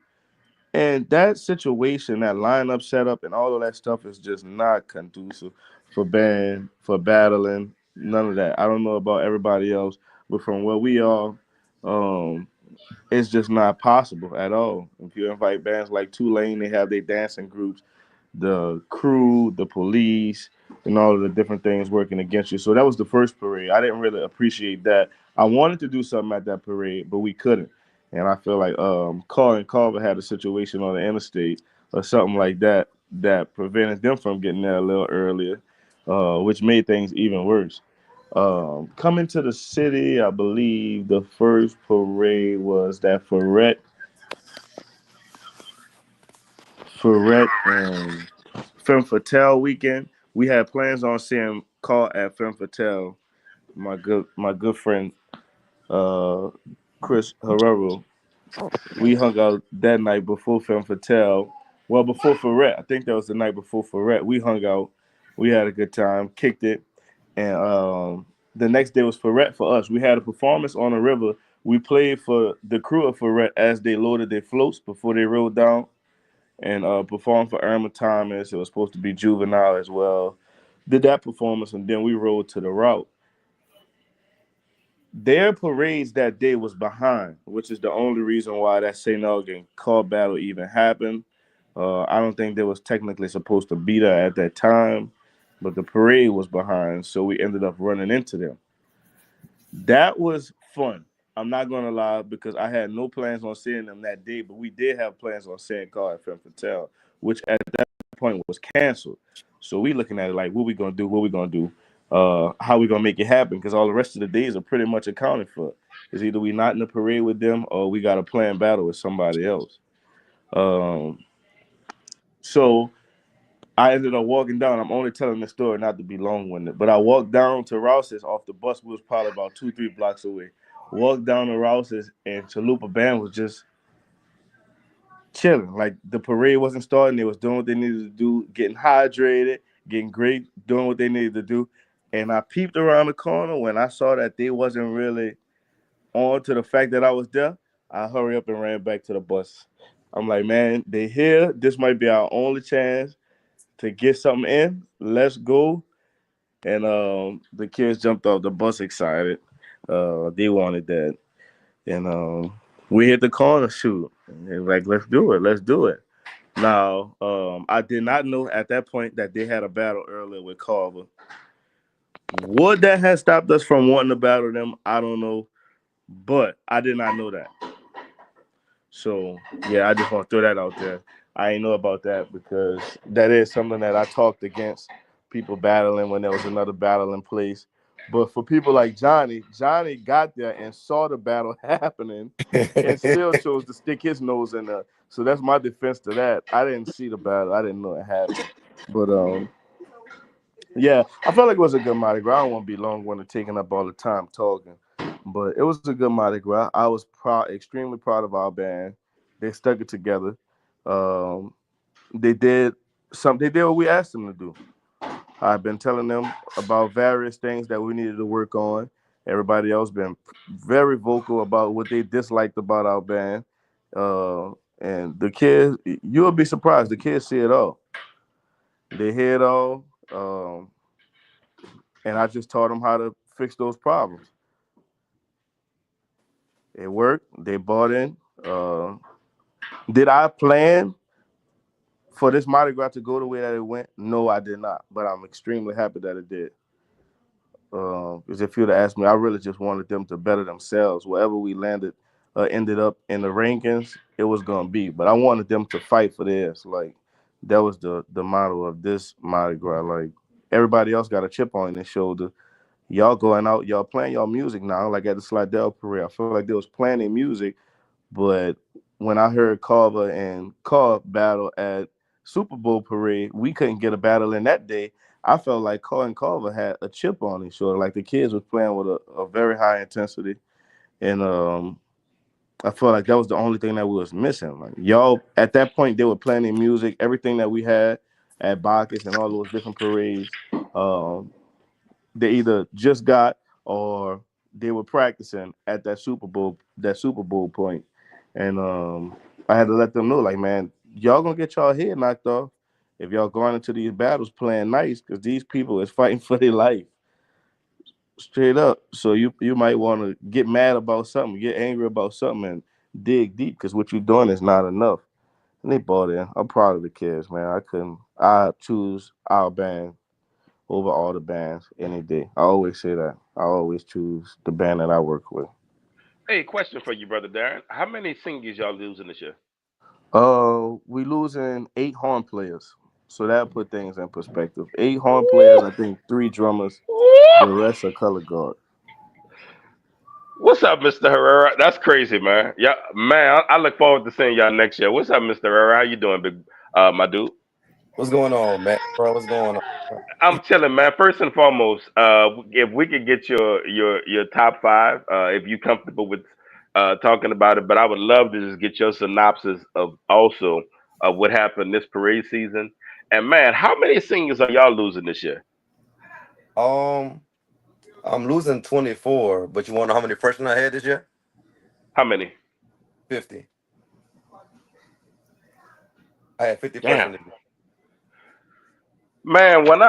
And that situation, that lineup setup, and all of that stuff is just not conducive for band, for battling, none of that. I don't know about everybody else, but from where we are, um, it's just not possible at all. If you invite bands like Tulane, they have their dancing groups, the crew, the police, and all of the different things working against you. So that was the first parade. I didn't really appreciate that. I wanted to do something at that parade, but we couldn't. And I feel like Carl and Carver had a situation on the interstate or something like that that prevented them from getting there a little earlier, which made things even worse. Coming to the city, I believe the first parade was that Ferret and Femme Fatale weekend. We had plans on seeing Carl at Femme Fatale. My good friend uh, Chris Herrero. We hung out that night before Femme Fatale. Well, before Ferret. I think that was the night before Ferret. We hung out. We had a good time, kicked it, and the next day was Ferret for us. We had a performance on the river. We played for the crew of Ferret as they loaded their floats before they rode down, and performed for Irma Thomas. It was supposed to be Juvenile as well. Did that performance, and then we rode to the route. Their parades that day was behind, which is the only reason why that St. Elgin car battle even happened. I don't think they was technically supposed to be there at that time, but the parade was behind, so we ended up running into them. That was fun. I'm not gonna lie because I had no plans on seeing them that day, but we did have plans on seeing Carl at Femme Fatale, which at that point was canceled. So we looking at it like, what we gonna do? What we gonna do? How we gonna make it happen? Because all the rest of the days are pretty much accounted for. Is either we not in the parade with them or we got a planned battle with somebody else. Um, so I ended up walking down. I'm only telling this story not to be long winded, but I walked down to Rouse's off the bus. We was probably about 2, 3 blocks away. Walked down to Rouse's, and Chalupa Band was just chilling. Like the parade wasn't starting. They was doing what they needed to do, getting hydrated, getting great, doing what they needed to do. And I peeped around the corner when I saw that they wasn't really on to the fact that I was there. I hurry up and ran back to the bus. I'm like, man, they here. This might be our only chance to get something in. Let's go. And the kids jumped off the bus excited. They wanted that. And we hit the corner shoot. And they were like, let's do it. Let's do it. Now, I did not know at that point that they had a battle earlier with Carver. Would that have stopped us from wanting to battle them? I don't know. But I did not know that. So yeah, I just want to throw that out there. I ain't know about that because that is something that I talked against people battling when there was another battle in place. But for people like Johnny, Johnny got there and saw the battle happening and still chose to stick his nose in there. So that's my defense to that. I didn't see the battle. I didn't know it happened. But yeah, I felt like it was a good Mardi Gras. I don't want to be long winded taking up all the time talking. But it was a good Mardi Gras. I was proud, extremely proud of our band. They stuck it together. Um, they did they did what we asked them to do. I've been telling them about various things that we needed to work on. Everybody else been very vocal about what they disliked about our band. And the kids, you'll be surprised. The kids see it all. They hear it all. And I just taught them how to fix those problems. It worked. They bought in. Did I plan for this Mardi Gras to go the way that it went? No, I did not. But I'm extremely happy that it did. Because if you'd have asked me, I really just wanted them to better themselves. Wherever we landed, ended up in the rankings, it was gonna be. But I wanted them to fight for theirs. Like that was the motto of this Mardi Gras. Like everybody else got a chip on their shoulder. Y'all going out, y'all playing y'all music now. Like at the Slidell Parade, I feel like they was playing their music. But when I heard Carver and Carr battle at Super Bowl parade, we couldn't get a battle in that day. I felt like Carr and Carver had a chip on his shoulder. Like the kids was playing with a very high intensity. And I felt like that was the only thing that we was missing. Like y'all at that point they were playing their music, everything that we had at Bacchus and all those different parades. Um, they either just got or they were practicing at that Super Bowl point. And I had to let them know, like, man, y'all gonna get y'all head knocked off if y'all going into these battles playing nice, because these people is fighting for their life, straight up. So you might want to get mad about something, get angry about something, and dig deep, because what you're doing is not enough. And they bought in. I'm proud of the kids, man. I couldn't. I choose our band over all the bands any day. I always say that. I always choose the band that I work with. Hey, question for you, brother Darren. How many singers y'all losing this year? We losing 8 horn players, so that put things in perspective. 8 horn players, I think 3 drummers. The rest are color guard. What's up, Mr. Herrera? That's crazy, man. Yeah, man. I look forward to seeing y'all next year. What's up, Mr. Herrera? How you doing, big my dude? What's going on, Matt? Bro, what's going on? I'm chilling, man. First and foremost, if we could get your top five, if you're comfortable with talking about it, but I would love to just get your synopsis of also of what happened this parade season. And man, how many singers are y'all losing this year? Um, I'm losing 24, but you want to know how many freshmen I had this year? How many? 50. I had 50 Damn. freshmen this year. Man, when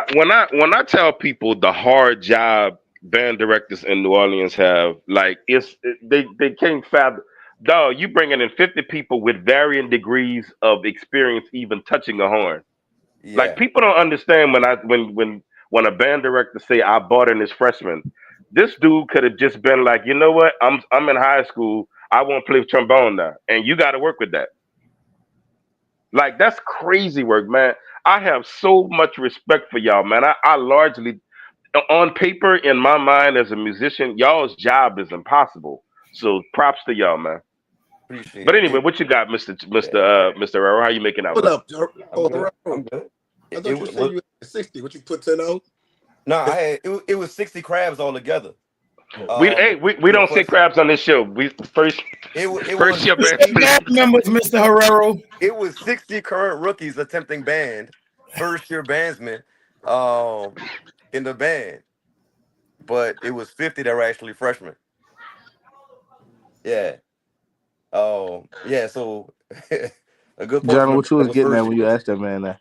I tell people the hard job band directors in New Orleans have, like they can't fathom. Dog, you bringing in 50 people with varying degrees of experience, even touching a horn. Like Yeah, people don't understand when a band director say I bought in this freshman. This dude could have just been like, you know what? I'm in high school. I want to play trombone now, and you got to work with that. Like that's crazy work, man. I have so much respect for y'all, man. I largely, on paper, in my mind as a musician, y'all's job is impossible. So props to y'all, man. But appreciate anyway, it. what you got, Mister Yeah, Mr. Raro? How you making out, What man? up, I'm good. Herrero? I'm good. I thought you said you had 60. What you put 10 on? No, I had it was 60 crabs altogether. Oh, We For the don't say first year. crabs on this show. We It first was year band. Say band members, Mr. Herrero. it was 60 current rookies attempting band, first year bandsmen, um, in the band, but it was 50 that were actually freshmen. Yeah. Yeah, so a good portion John, of what you that was was getting at first when you years. asked that man that?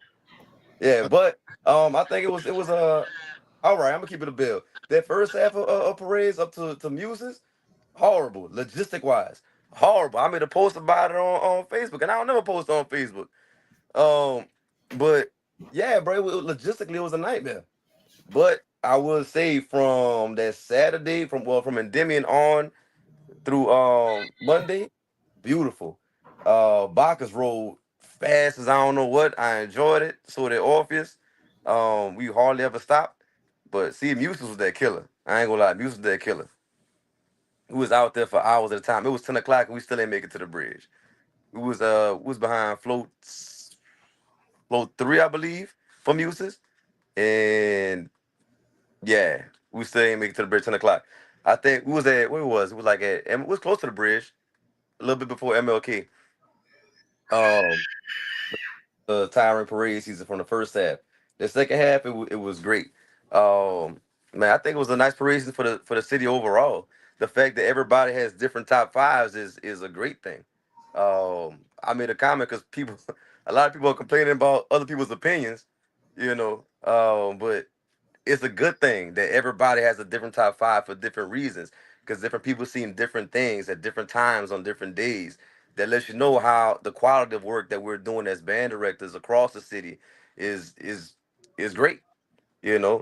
Yeah, but I think it was all right. I'm gonna keep it a bill. That first half of parades up to Muses, horrible, logistic wise, horrible. I made a post about it on Facebook, and I don't never post on Facebook. Um, but yeah, bro, logistically it was a nightmare. But I would say from that Saturday, from Endymion on through Monday, beautiful. Bacchus rolled fast as I don't know what. I enjoyed it. So did Orpheus. We hardly ever stopped. But see, Muse was that killer. I ain't gonna lie, Muse was that killer. We was out there for hours at a time. It was 10 o'clock and we still ain't make it to the bridge. We was behind float three, I believe, for Muses. And yeah, we still ain't make it to the bridge 10 o'clock. I think we was at where it was. It was like it was close to the bridge, a little bit before MLK. Um, the tiring parade season from the first half. The second half, it was great. Man, I think it was a nice parade season for the city overall. The fact that everybody has different top fives is a great thing. I made a comment because people, a lot of people are complaining about other people's opinions, you know. But it's a good thing that everybody has a different top five for different reasons because different people seeing different things at different times on different days. That lets you know how the quality of work that we're doing as band directors across the city is great.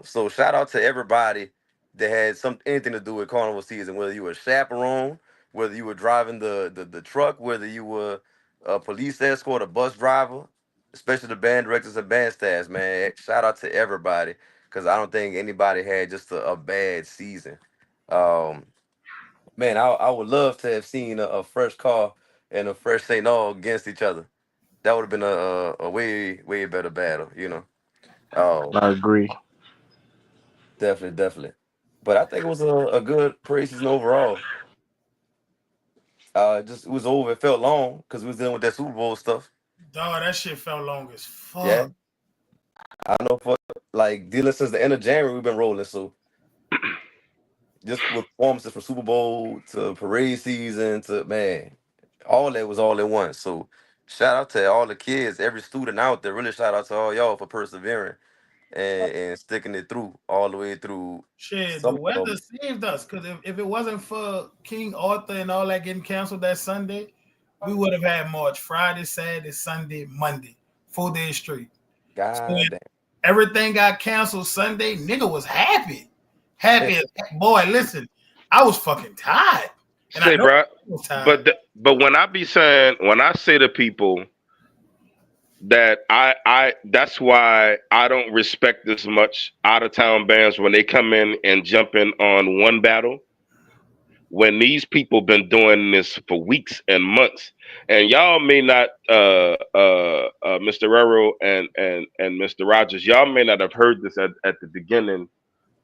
So shout out to everybody that had anything to do with carnival season, whether you were a chaperone, whether you were driving the truck, whether you were a police escort, a bus driver, especially the band directors and band staffs, man. Shout out to everybody because I don't think anybody had just a bad season. Um, Man, I would love to have seen a fresh car and a fresh St. All against each other. That would have been a way way better battle. Um, I agree. Definitely, definitely. But I think it was a good preseason overall. It was over. It felt long because we was dealing with that Super Bowl stuff. Dog, that shit felt long as Yeah, fuck. I know for like dealing since the end of January we've been rolling. So just with performances from Super Bowl to parade season to man, all that was all at once. So shout out to all the kids, every student out there. Really shout out to all y'all for persevering and sticking it through all the way through. Shit, the Some of weather them, saved us because if it wasn't for King Arthur and all that getting canceled that Sunday, we would have had March Friday, Saturday, Sunday, Monday, 4 days straight. So when god damn. everything got canceled Sunday, nigga was happy. Yeah, Happy as boy, listen, I was fucking tired. And I Say, know I bro, was tired. but when I say to people, that that's why I don't respect as much out of town bands when they come in and jump in on one battle, when these people been doing this for weeks and months. And y'all may not Mr. Rero and Mr. Rogers, y'all may not have heard this at the beginning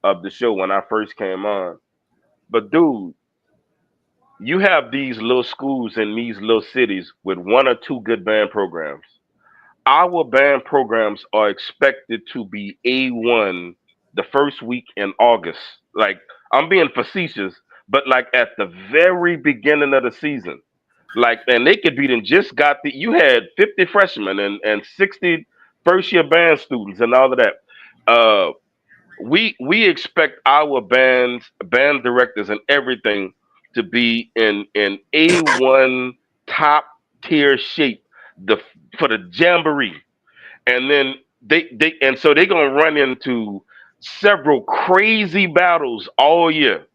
of the show when I first came on. But dude, you have these little schools in these little cities with one or two good band programs. Our band programs are expected to be A1 the first week in August. Like, I'm being facetious, but like at the very beginning of the season. Like, and they could be then just got you had 50 freshmen and 60 first year band students and all of that. Uh we expect our band directors and everything to be in A1 top tier shape the for the jamboree. And then so they're gonna run into several crazy battles all year,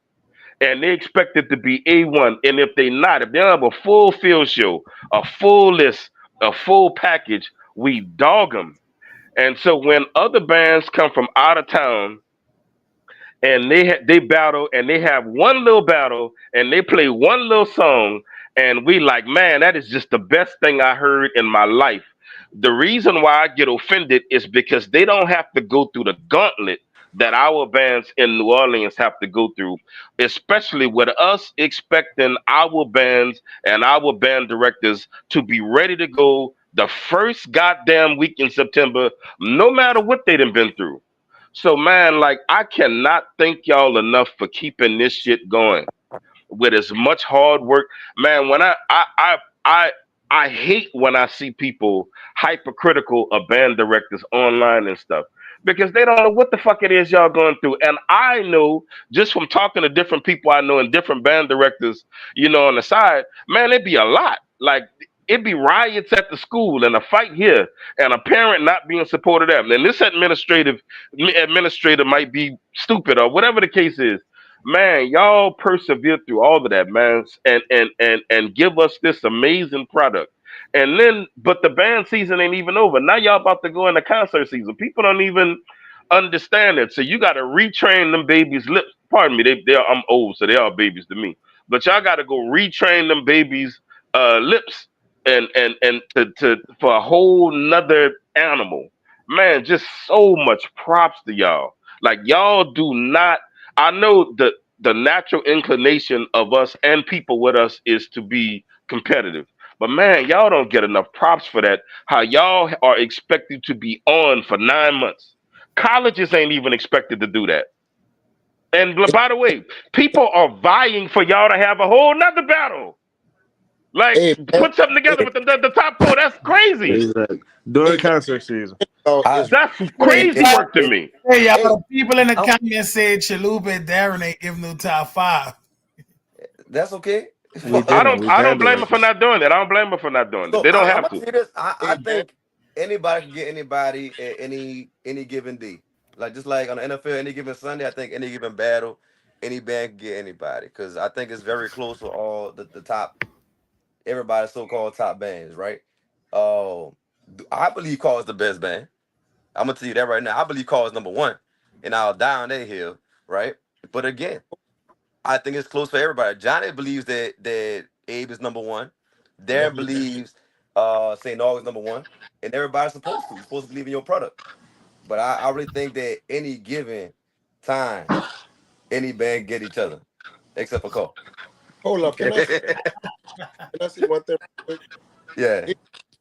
and they expect it to be A1. And if they don't have a full field show, a full list, a full package, we dog them. And so when other bands come from out of town and they battle and they have one little battle and they play one little song, and we like, man, that is just the best thing I heard in my life. The reason why I get offended is because they don't have to go through the gauntlet that our bands in New Orleans have to go through, especially with us expecting our bands and our band directors to be ready to go the first goddamn week in September, no matter what they done been through. So man, like, I cannot thank y'all enough for keeping this shit going with as much hard work. Man, when I I hate when I see people hypercritical of band directors online and stuff, because they don't know what the fuck it is y'all going through. And I know just from talking to different people I know and different band directors, on the side, man, it'd be a lot. Like, it'd be riots at the school and a fight here and a parent not being supportive of them. And this administrator might be stupid or whatever the case is. Man, y'all persevere through all of that, man, and give us this amazing product. And then, but the band season ain't even over. Now y'all about to go into concert season. People don't even understand it. So you got to retrain them babies' lips. Pardon me, I'm old, so they are babies to me. But y'all got to go retrain them babies' lips and to for a whole nother animal. Man, just so much props to y'all. Like, y'all do not. I know the natural inclination of us and people with us is to be competitive. But man, y'all don't get enough props for that. How y'all are expected to be on for 9 months. Colleges ain't even expected to do that. And by the way, people are vying for y'all to have a whole nother battle. Like, Hey, man, put something together hey, with the top four. That's crazy. Exactly. During hey, man, concert season. it's That's Hey, crazy it, y'all, work to me. hey, y'all, hey, the people in the I'm, comments said Chalupa and Darren ain't giving no top five. that's okay. We I didn't. don't We I don't band blame them for directors. not doing that. I don't blame them for not doing it. So They don't I'm have gonna to. tell you this. I hey, man. think anybody can get anybody at any given day. Like, just like on the NFL, any given Sunday, I think any given battle, any band can get anybody. Because I think it's very close with all the top, everybody's so-called top bands, right? Uh, I believe Call is the best band. I'm gonna tell you that right now. I believe Call is number one, and I'll die on that hill, right? But again, I think it's close for everybody. Johnny believes that Abe is number one. Darren Definitely. believes St. August number one, and everybody's supposed to. You're supposed to believe in your product. But I really think that any given time, any band get each other, except for Cole. Hold up. Can I say one thing real quick? Yeah.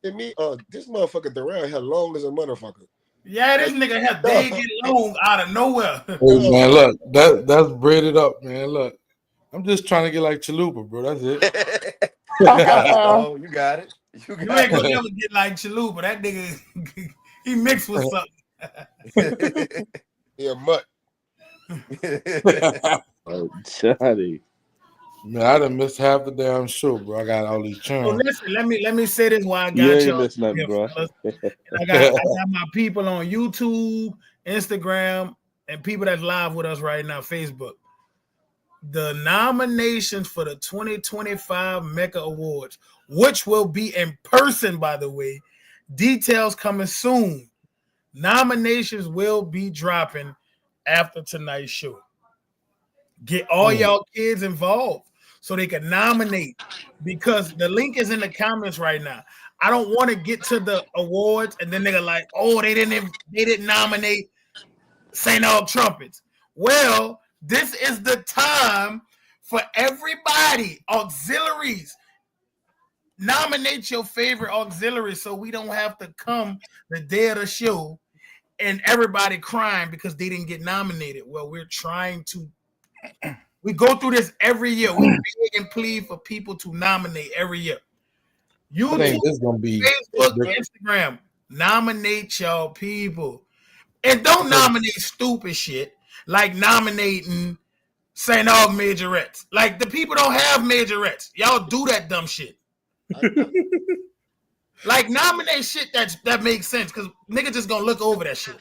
To me, this motherfucker Durant had long as a motherfucker. Yeah, this Like, nigga had dog, big and long out of nowhere. Hey dog, man, look, that's braided up, man. Look, I'm just trying to get like Chalupa, bro. That's it. You got it, dog. You got it. You You ain't got gonna never get like Chalupa. That nigga, he mixed with something. it. yeah, mutt. Oh, Johnny. Man, I done missed half the damn show, bro. I got all these So churn. listen, let me say this while I You got ain't y'all missing nothing, here, bro. fellas. And I got my people on YouTube, Instagram, and people that's live with us right now, Facebook. The nominations for the 2025 MECCA Awards, which will be in person, by the way, Details coming soon. Nominations will be dropping after tonight's show. Get all y'all kids involved so they can nominate, because the link is in the comments right now. I don't want to get to the awards and then they're like, oh, they didn't nominate St. Aug Trumpets. Well, this is the time for everybody, auxiliaries. Nominate your favorite auxiliary so we don't have to come the day of the show and everybody crying because they didn't get nominated. Well, we're trying to. We go through this every year. We beg and plead for people to nominate every year. YouTube, this is gonna be Facebook, Instagram, nominate y'all people. And don't nominate stupid shit like nominating St. Aug majorettes. Like, the people don't have majorettes. Y'all do that dumb shit. Like, nominate shit that makes sense, because niggas just gonna look over that shit.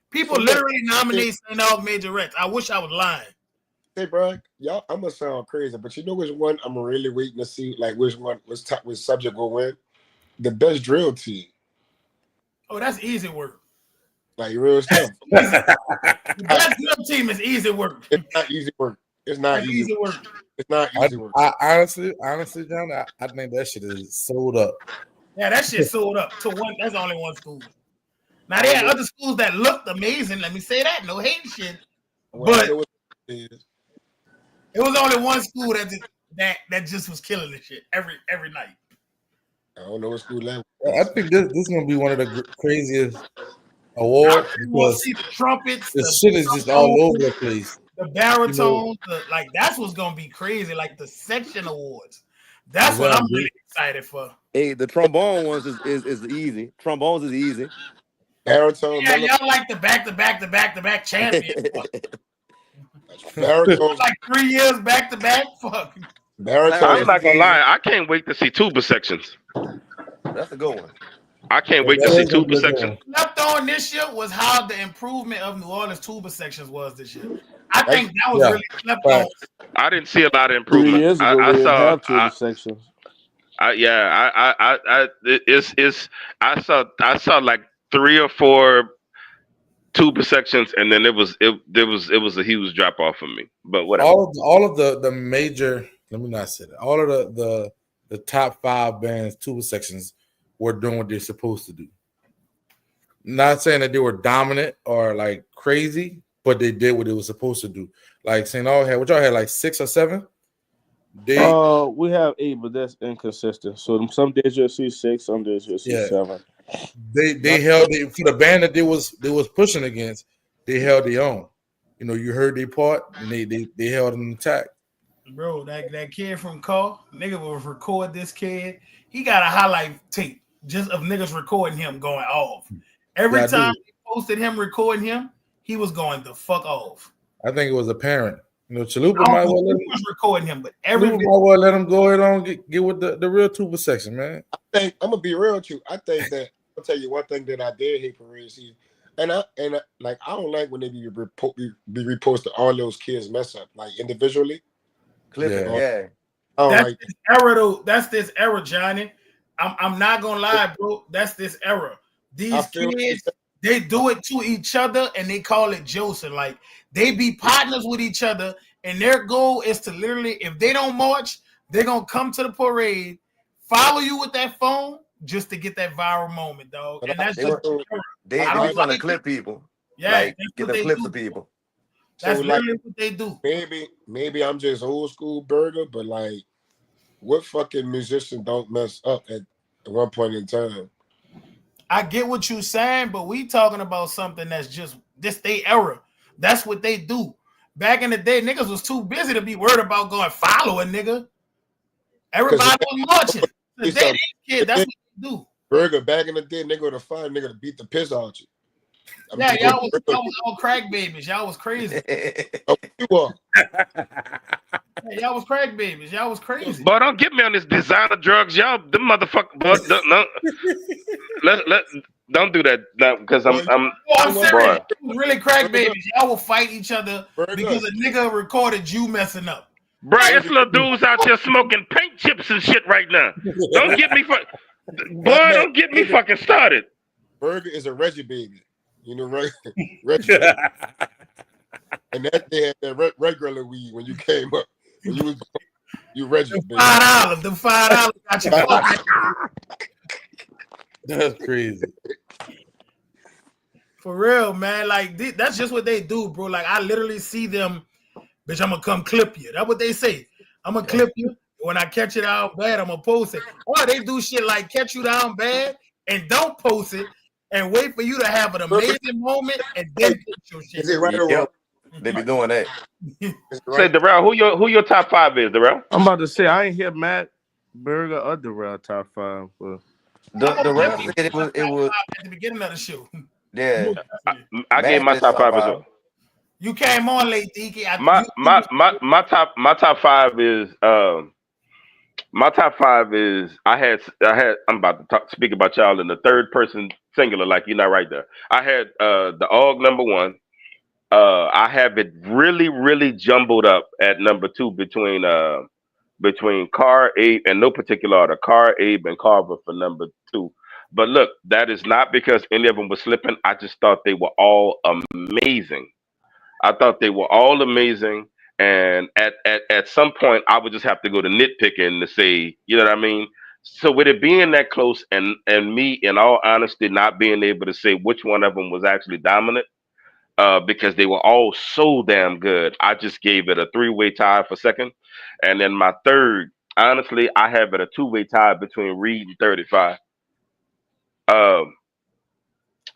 People literally nominate St. Aug majorettes. I wish I was lying. Hey, bro, y'all, I'm gonna sound crazy, but you know which one I'm really waiting to see? Like, which subject will win? The best drill team. Oh, that's easy work. Like, real stuff. The best drill team is easy work. It's not easy work. It's not easy work. It's not easy work. I honestly, John, I think that shit is sold up. Yeah, that shit sold up to one. That's only one school. Now, they had other schools that looked amazing. Let me say that. No hate shit. But it was only one school that just was killing the shit every night. I don't know what school that was. I think this is gonna be one of the craziest awards because see the trumpets. The shit is just all over the place. The baritones, like that's what's gonna be crazy. Like the section awards. That's what I'm really excited for. Hey, the trombone ones is easy. Trombones is easy. Baritone. Yeah, y'all like the back champion. Baritone. Like 3 years back to back. Fuck. I'm not gonna lie. I can't wait to see tuba sections. That's a good one. I can't wait to see tuba sections. Left on this year was how the improvement of New Orleans tuba sections was this year. I think that was really slept on. I didn't see a lot of improvement. 3 years ago, we saw tuba sections. I saw like 3 or 4 tuba sections, and then it was a huge drop off for me. But whatever. All of the major, let me not say that. All of the top 5 bands tuba sections were doing what they're supposed to do. Not saying that they were dominant or like crazy, but they did what they were supposed to do. Like St. Aug had, what y'all had, like 6 or 7? We have 8, but that's inconsistent. So some days you'll see 6, some days you'll see 7. They held it for the band that they was pushing against. They held their own. You know, you heard their part, and they held an attack. Bro, that kid from Call, nigga will record this kid. He got a highlight tape just of niggas recording him going off. Every time he posted him recording him, he was going the fuck off. I think it was apparent. You know, Chalupa might well let him recording him, but might well let him go ahead on get with the real tuba section, man. I think I'm gonna be real with you. I think that I'll tell you one thing that I did hate parade season, and I don't like when they be reposted all those kids mess up like individually. Yeah. That's this era though. That's this era, Johnny. I'm not gonna lie, bro. That's this era. These kids, they do it to each other and they call it Joce. Like they be partners with each other, and their goal is to literally, if they don't march, they're gonna come to the parade, follow you with that phone just to get that viral moment, dog. And that's they trying to clip people. Yeah, like, get the clips of people. That's literally what they do. Maybe I'm just old school burger, but like, what fucking musician don't mess up at one point in time? I get what you're saying, but we talking about something that's just this day era. That's what they do. Back in the day, niggas was too busy to be worried about going follow a nigga. Everybody was marching. Today, these kids, that's what they do. Burger, back in the day, nigga would have find nigga to beat the piss out you. Yeah, y'all was all crack babies. Y'all was crazy. You Yeah, y'all was crack babies. Y'all was crazy. But don't get me on this designer drugs, y'all. Them motherfuckers. Don't do that because I'm serious. Really crack babies. Y'all will fight each other because a nigga recorded you messing up. Bro, it's little dudes out there smoking paint chips and shit right now. Don't get me Boy, don't get me fucking started. Burger is a Reggie baby. You know, Reggie. And that they had that regular weed when you came up. When you Reggie baby. $5. The $5 got you fucked. That's crazy. For real, man. Like that's just what they do, bro. Like I literally see them, bitch. I'm gonna come clip you. That's what they say. I'm gonna clip you. When I catch it out bad, I'm gonna post it. Or they do shit like catch you down bad and don't post it and wait for you to have an amazing moment and then post your shit. Is it right or wrong? They be doing that. Say, Darrell, who your top 5 is, Darrell? I'm about to say I ain't hear Matt Burger or Darrell top 5. But The rest said it was at the beginning of the show. yeah. I gave my top 5 as well. You came on late, DK. My top 5 is my top 5 is I had I'm about to speak about y'all in the third person singular, like you're not right there. I had the AUG number 1. I have it really jumbled up at number 2 between Carr, Abe, and no particular order, Carr, Abe, and Carver for number 2. But look, that is not because any of them were slipping. I just thought they were all amazing. I thought they were all amazing. And at some point, I would just have to go to nitpicking to say, you know what I mean? So with it being that close and me, in all honesty, not being able to say which one of them was actually dominant, because they were all so damn good, I just gave it a 3-way tie for second. And then my third, honestly, I have it a 2-way tie between Reed and 35.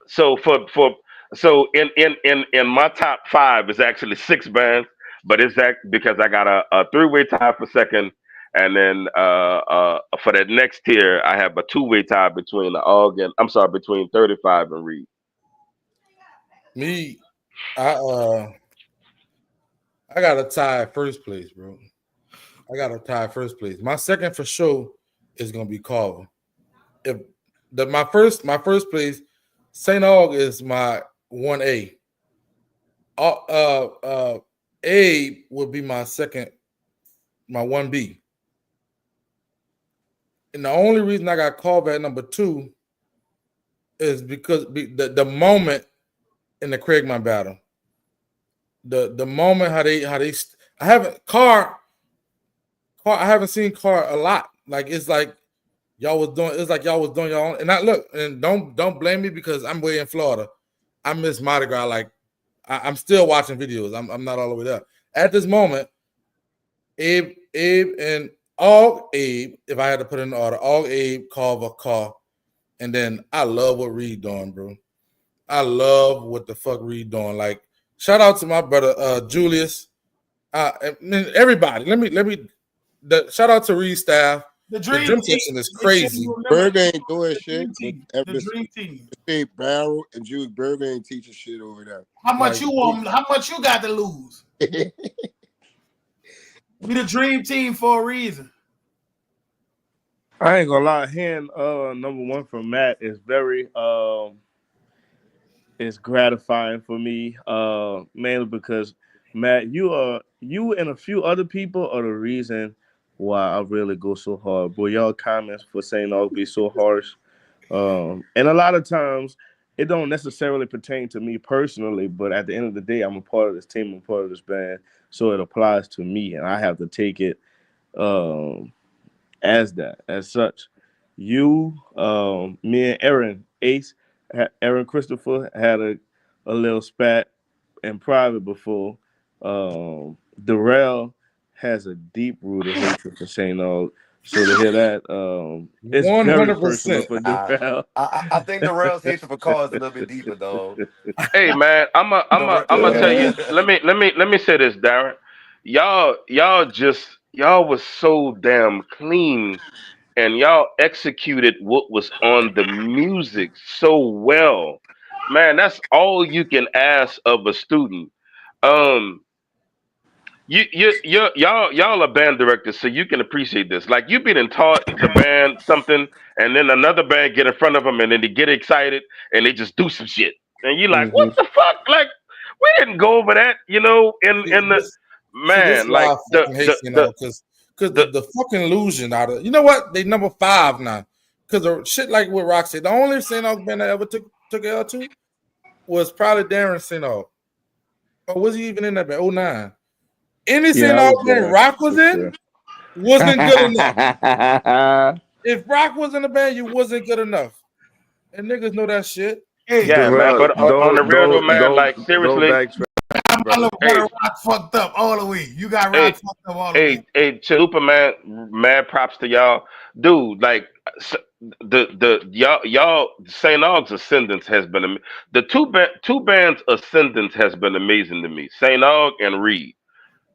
So so in my top 5 is actually 6 bands, but it's that because I got a 3-way tie for second, and then for that next tier I have a 2-way tie between the AUG and between 35 and Reed. Me, I got a tie first place, bro. I got a tie first place. My second for sure is gonna be Carver. If my first place, St. Aug is my 1A. A would be my second, my 1B. And the only reason I got Carver at number 2 is because the moment in the Craigmont battle, the moment how they I haven't seen Carr a lot. Like it's like y'all was doing your own. And look, and don't blame me because I'm way in Florida. I miss Mardi Gras. Like I'm still watching videos. I'm not all the way there. At this moment, Abe and all Abe, if I had to put in order, all Abe, Carver, Carr, and then I love what Reed doing, bro. I love what the fuck Reed doing. Like, shout out to my brother Julius. Everybody, let me shout out to Reed staff. The dream section is crazy. Burger ain't doing shit. The dream team. Say Barrel and Juice. Burger ain't teaching shit over there. How much you want? How much you got to lose? Be the dream team for a reason. I ain't gonna lie, hearing number 1 from Matt is very it's gratifying for me, mainly because Matt, you and a few other people are the reason why I really go so hard. Boy, y'all comments for saying I'll be so harsh. And a lot of times it don't necessarily pertain to me personally, but at the end of the day, I'm a part of this team, I'm a part of this band, so it applies to me, and I have to take it as such. You, me and Aaron Christopher had a little spat in private before. Darrell has a deep-rooted hatred for St. Aug. So to hear that, it's 100%. Very personal for Darrell. I think Darrell's hatred for Carr is a little bit deeper, though. Hey man, I'm gonna tell you. Let me say this, Darren. Y'all was so damn clean, and y'all executed what was on the music so well. Man, that's all you can ask of a student. Y'all are band directors, so you can appreciate this. Like you've been taught the band something, and then another band get in front of them, and then they get excited and they just do some shit, and you're like, "What the fuck?" Like we didn't go over that, In the man, like because the fucking illusion out of, you know what, they number 5 now because of shit like what Rock said. The only St. Aug band I ever took L to was probably Darren St. Aug. Or was he even in that band? 09. Any St. Yeah, I was Aug band there Rock was for in wasn't good enough. If Rock was in the band, you wasn't good enough. And niggas know that shit. Hey, Yeah, man. Darrell, But on the real though, man, like don't seriously, backtrack, my brother. little brother Rock fucked up all the way. You got Rock hey, fucked up all the way. Chalupa, man, mad props to y'all, dude. Like the y'all Saint Aug's ascendance has been the two bands ascendance has been amazing to me. Saint Aug and Reed.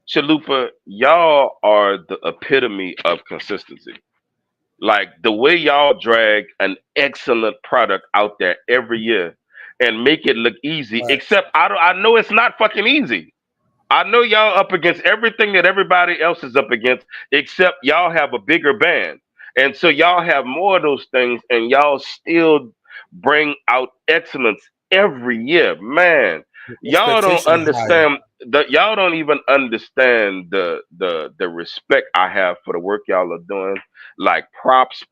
Chalupa, y'all are the epitome of consistency. Like the way y'all drag an excellent product out there every year and make it look easy, Facts. except I know it's not fucking easy. I know y'all up against everything that everybody else is up against, except y'all have a bigger band. And so y'all have more of those things and y'all still bring out excellence every year. Man, y'all don't Expectation is higher. understand y'all don't even understand the respect I have for the work y'all are doing. Like props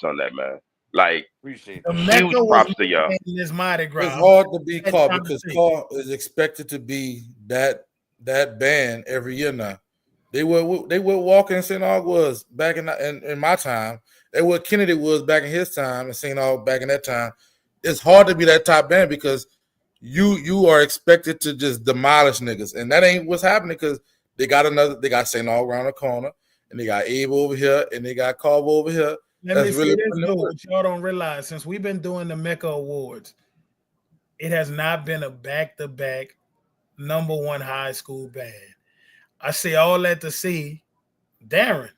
on that, man. Like Appreciate The that. huge Mecca was props to y'all. in this Mardi It's Gras. hard to be I'm Carr trying to because say. Carr is expected to be that band every year now. They were walking in St. Aug was back in my time. They were Kennedy was back in his time and St. Aug back in that time. It's hard to be that top band because you are expected to just demolish niggas, and that ain't what's happening because they got St. Aug around the corner, and they got Abe over here, and they got Carver over here. Let me That's say really this putting in though, work. what y'all don't realize. Since we've been doing the Mecca Awards, it has not been a back-to-back number one high school band. I say all that to see Darren.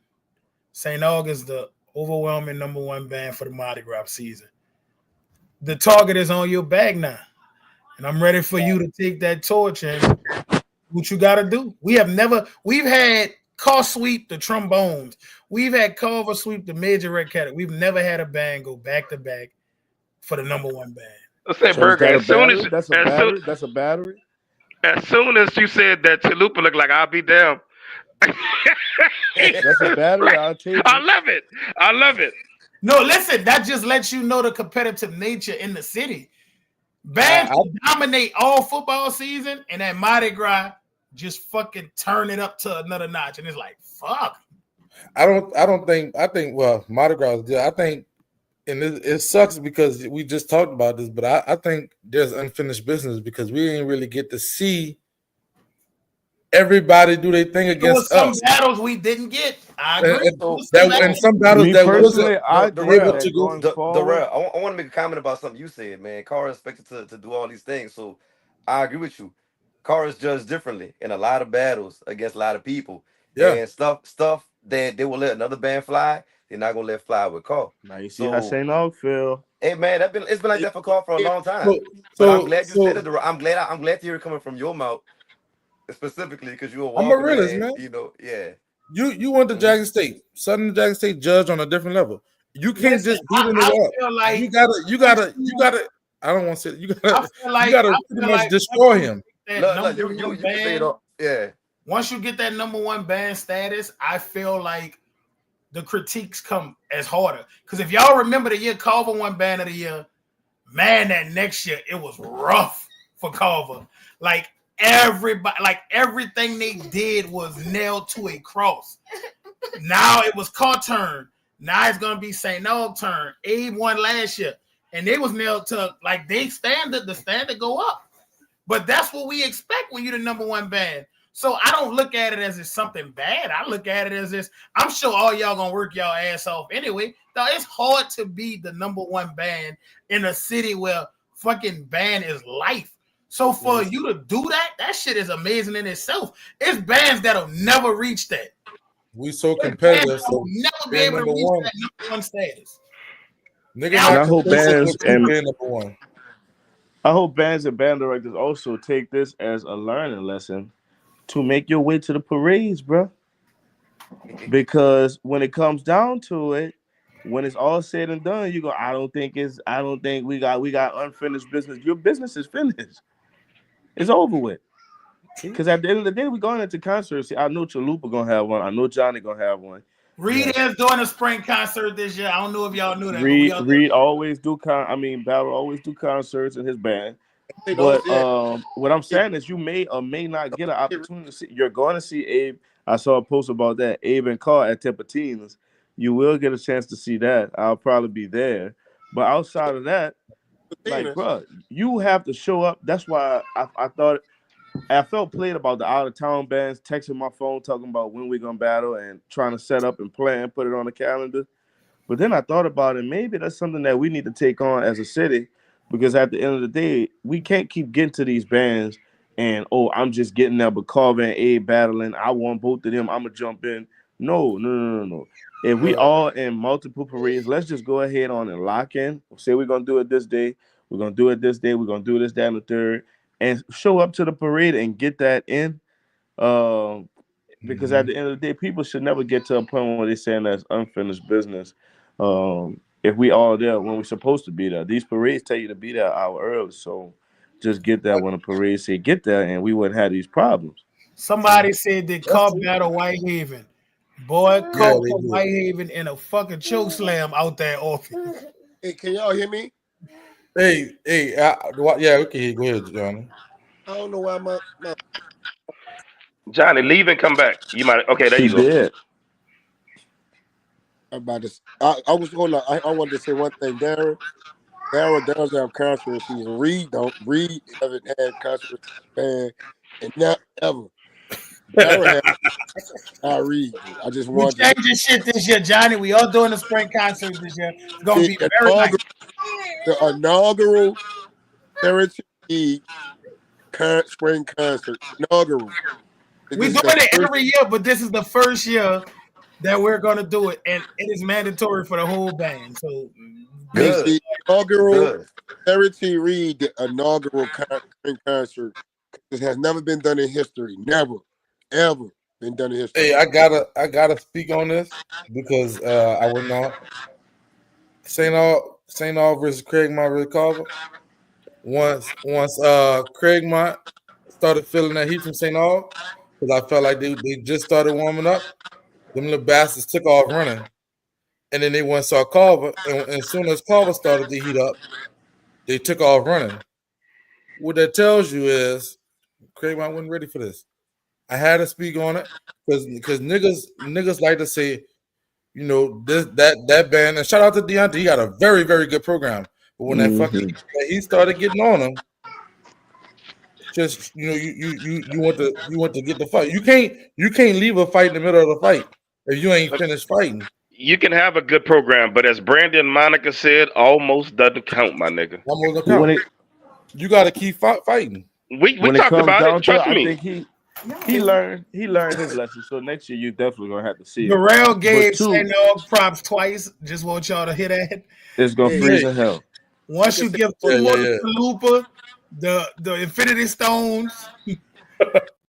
St. August, the overwhelming number one band for the Mardi Gras season. The target is on your back now. And I'm ready for you to take that torch and what you gotta do. We've had Carr sweep the trombones. We've had Carver sweep the major red category. We've never had a band go back to back for the number one band. Let's say So is Burger. that a battery? That's a battery. That's a battery. As soon as you said that Chalupa looked like I'll be damned. That's a battery. Like, I'll take I it. love it. I love it. No, listen, that just lets you know the competitive nature in the city. Bands I can dominate all football season, and at Mardi Gras just fucking turn it up to another notch. And it's like, fuck. I think well, Mardi Gras is good. I think and it sucks because we just talked about this, but I think there's unfinished business because we didn't really get to see everybody do their thing There was against some us. battles we didn't get. I agree. And So and some battles Me that wasn't personally, I think able Darrell, to that go. going forward, Darrell, I want to make a comment about something you said, man. Carr is expected to do all these things, so I agree with you. Carr is judged differently in a lot of battles against a lot of people, Yeah, and stuff that they will let another band fly, they're not gonna let fly with Carr. now you see how So, St. Aug feel. hey man, it's been like that for Carr for a long time. so But I'm glad you said so it. Darrell. I'm glad to hear it coming from your mouth specifically because you're a I'm a walking realist, man. man. Yeah. You went to Hmm. Jackson State, Southern Jackson State judge on a different level. You can't Listen, just beat a I nigga up. feel like You gotta. I don't want to say I feel you like gotta I pretty feel much like destroy him. that Look, number you one you can say it band. all. Yeah. Once you get that number one band status, I feel like the critiques come as harder. Because if y'all remember the year Carver won Band of the Year, man, that next year it was rough for Carver. Like everybody, like everything they did was nailed to a cross. Now it was Carr turn. Now it's gonna be St. Aug turn. Abe won last year, and they was nailed to like the standard go up. But that's what we expect when you're the number one band. So I don't look at it as it's something bad. I look at it as this. I'm sure all y'all gonna work y'all ass off anyway. Though it's hard to be the number one band in a city where fucking band is life. So for you to do that, that shit is amazing in itself. It's bands that'll never reach that. We so It's bands competitive, that will so never be being able to number reach one, that number one status. nigga Now, And not I hope complacent bands with you and being number one. band directors also take this as a learning lesson to make your way to the parades, bro. Because when it comes down to it, when it's all said and done, you go, I don't think we got unfinished business. Your business is finished. It's over with. True. Because at the end of the day, we going into concerts. I know Chalupa gonna have one. I know Johnny gonna have one. Reed is doing a spring concert this year. I don't know if y'all knew that, but we all Reed always do Battle always do concerts in his band. They don't. But Yeah. what I'm saying is you may or may not get an opportunity to see. You're going to see Abe. I saw a post about that. Abe and Carl at Tipitina's. You will get a chance to see that. I'll probably be there. But outside of that, like, Arenas. bro, you have to show up. That's why I thought I felt played about the out of town bands texting my phone talking about when we're gonna battle and trying to set up and plan, put it on the calendar. But then I thought about it. Maybe that's something that we need to take on as a city, because at the end of the day, we can't keep getting to these bands and I'm just getting there, but Carver and A battling. I want both of them. I'm gonna jump in. No, no, no, no, no. If we all in multiple parades, let's just go ahead on and lock in. Say we're gonna do it this day. We're gonna do it this day. We're gonna do this, that, and the third, and show up to the parade and get that in. Um, because at the end of the day, people should never get to a point where they're saying that's unfinished business. If we all there when we're supposed to be there, these parades tell you to be there an hour early. So just get there when the parade say get there, and we wouldn't have these problems. somebody said they caught battle Whitehaven. Boy, Yeah, caught they for do. Whitehaven in a fucking choke slam out there often. Hey, can y'all hear me? Hey, yeah, okay, go ahead, Johnny. I don't know why my Johnny, leave and come back. You might. Okay, there He you go. did. about this. I was going to. I wanted to say one thing, Darren. Darren does have concert season. Reed don't. Reed haven't had concert band and not ever. Darren had Reed. I just We wanted to changing shit this year, Johnny. We all doing a spring concert this year. It's gonna the be very nice. inaugural Heritage spring concert. Inaugural. We This is doing the it first. every year, but this is the first year that we're gonna do it, and it is mandatory for the whole band. So make It's Good, the inaugural good. Heritage Reed, the inaugural spring concert. This has never been done in history. Never, ever been done in history. Hey, I gotta speak on this because I went on St. Aug versus Craigmont versus Carver. Once Craigmont started feeling that heat from St. Aug, because I felt like they just started warming up, them little bastards took off running. And then they went and saw Carver, and as soon as Carver started to heat up, they took off running. What that tells you is Craigmont wasn't ready for this. I had to speak on it because niggas like to say, that band, and shout out to Deontay, he got a very, very good program. But when Hmm. that he started getting on him, just you want to get the fight. You can't leave a fight in the middle of the fight if you ain't Look, finished fighting. you can have a good program, but as Brandon Monica said, almost doesn't count, my nigga. I'm gonna When count. it You got to keep fighting. We when it talked comes about it. down to it, Trust I me. think he learned his lesson. So next year you definitely gonna have to see it. Darrell But gave two, St. Aug props twice. Just want y'all to hear that. it's gonna Hey, freeze Hey, in hell. I Once can you say give two yeah, more yeah, to yeah. Chalupa, the Infinity Stones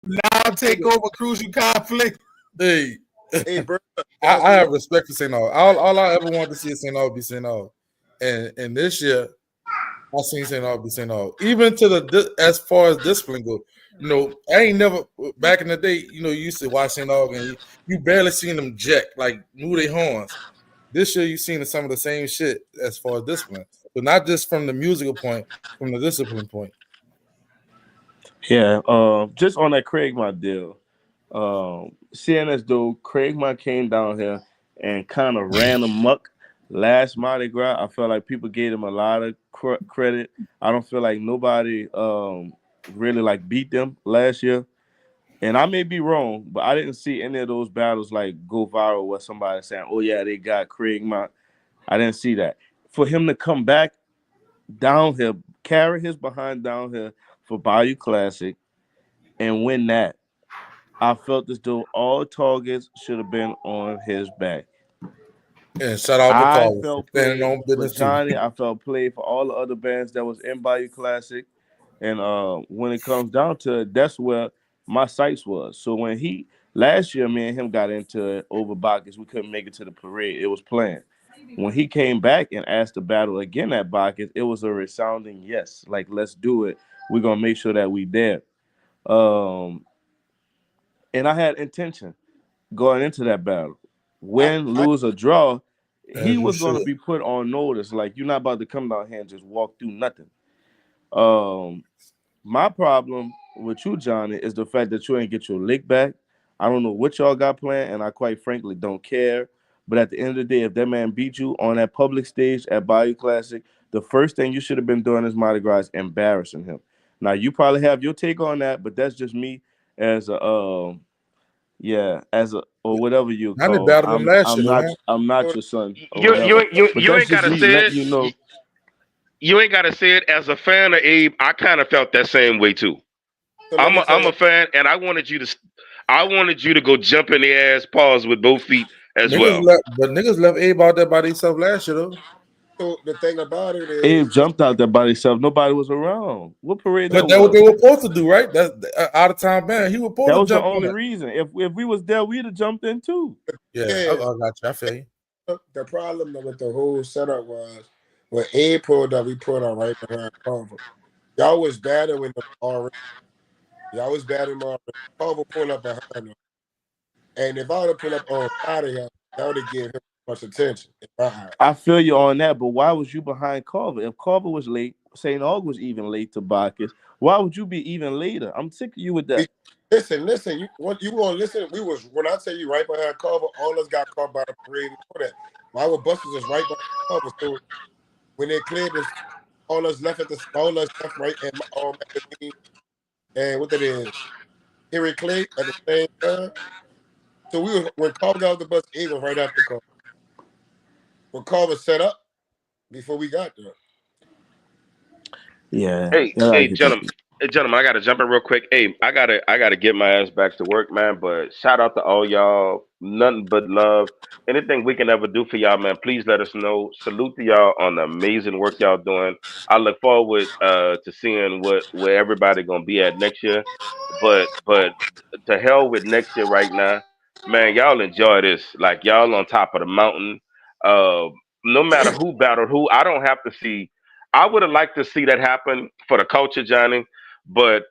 now take over Crucial Conflict. Hey, hey, Bert, can I I say have one? respect for St. Aug. All I ever wanted to see is St. Aug be St. Aug. And this year, I seen St. Aug be St. Aug. Even to as far as discipline go, I ain't never back in the day. You used to watch St. Aug and you barely seen them jack like move their horns. This year, you seen some of the same shit as far as discipline, but not just from the musical point, from the discipline point. Yeah. Just on that Craigmont deal. Seeing as though Craigmont came down here and kind of ran amok last Mardi Gras, I felt like people gave him a lot of credit. I don't feel like nobody really like beat them last year. And I may be wrong, but I didn't see any of those battles like go viral where somebody saying, "Oh yeah, they got Craigmont." I didn't see that. For him to come back down here, carry his behind down here for Bayou Classic and win that, I felt as though all targets should have been on his back. And shout out to I Carlos for felt standing played on for business too. Johnny. I felt played for all the other bands that was in Bayou Classic. And when it comes down to it, that's where my sights was. So when he last year, me and him got into it over Bacchus. We couldn't make it to the parade. It was planned. When he came back and asked to battle again at Bacchus, it was a resounding yes. Like, let's do it. We're gonna make sure that we there. Um, and I had intention going into that battle. win, lose, or draw, he As you was going to should. be put on notice. Like, you're not about to come down here and just walk through nothing. My problem with you, Johnny, is the fact that you ain't get your lick back. I don't know what y'all got planned, and I quite frankly don't care. But at the end of the day, if that man beat you on that public stage at Bayou Classic, the first thing you should have been doing as Mardi Gras is embarrassing him. Now you probably have your take on that, but that's just me as a as a or whatever you Johnny call. battled him last year, though, man. I'm not your son or You whatever. you you But you that's ain't just gotta me say letting it. you know. You ain't gotta say it. As a fan of Abe, I kind of felt that same way too. So let I'm me a, tell I'm you. a fan, and I wanted you to go jump in the ass, pause with both feet as Niggas well. left, but niggas left Abe out there by themselves last year, though. So the thing about it Abe is, jumped out there by himself. Nobody was around. What parade that But that's what was? they were supposed to do, right? That's out of town band. He was supposed That to was the jump on only it. reason. If we was there, we'd have jumped in too. Yeah, I yeah, got you. I feel you. the problem with the whole setup was when A pulled up, we pulled up right behind Carver. Y'all was battling them already. Y'all was battling them already. Carver pulled up behind them. And if I would have pulled up on side of him, that would have given him much attention in my eyes. I feel you on that, but why was you behind Carver? If Carver was late, St. Aug was even late to Bacchus. Why would you be even later? I'm sick of you with that. Listen. You gonna listen? We was when I tell you right behind Carver, all us got caught by the parade before that. Why were buses just right behind Carver? So when they cleared this, all us left right and magazine and what that is, Harry Clay at the same time. So we were when Carver got off the bus, it was right after Carver. When Carver set up before we got there. Yeah, Hey, yeah, I hey, get that. gentlemen, I gotta jump in real quick. Hey, I gotta get my ass back to work, man. But shout out to all y'all. Nothing but love. Anything we can ever do for y'all, man, please let us know. Salute to y'all on the amazing work y'all doing. I look forward to seeing where everybody gonna be at next year. But to hell with next year right now, man. Y'all enjoy this. Like y'all on top of the mountain. Uh, no matter who battled who, I don't have to see. I would have liked to see that happen for the culture, Johnny, but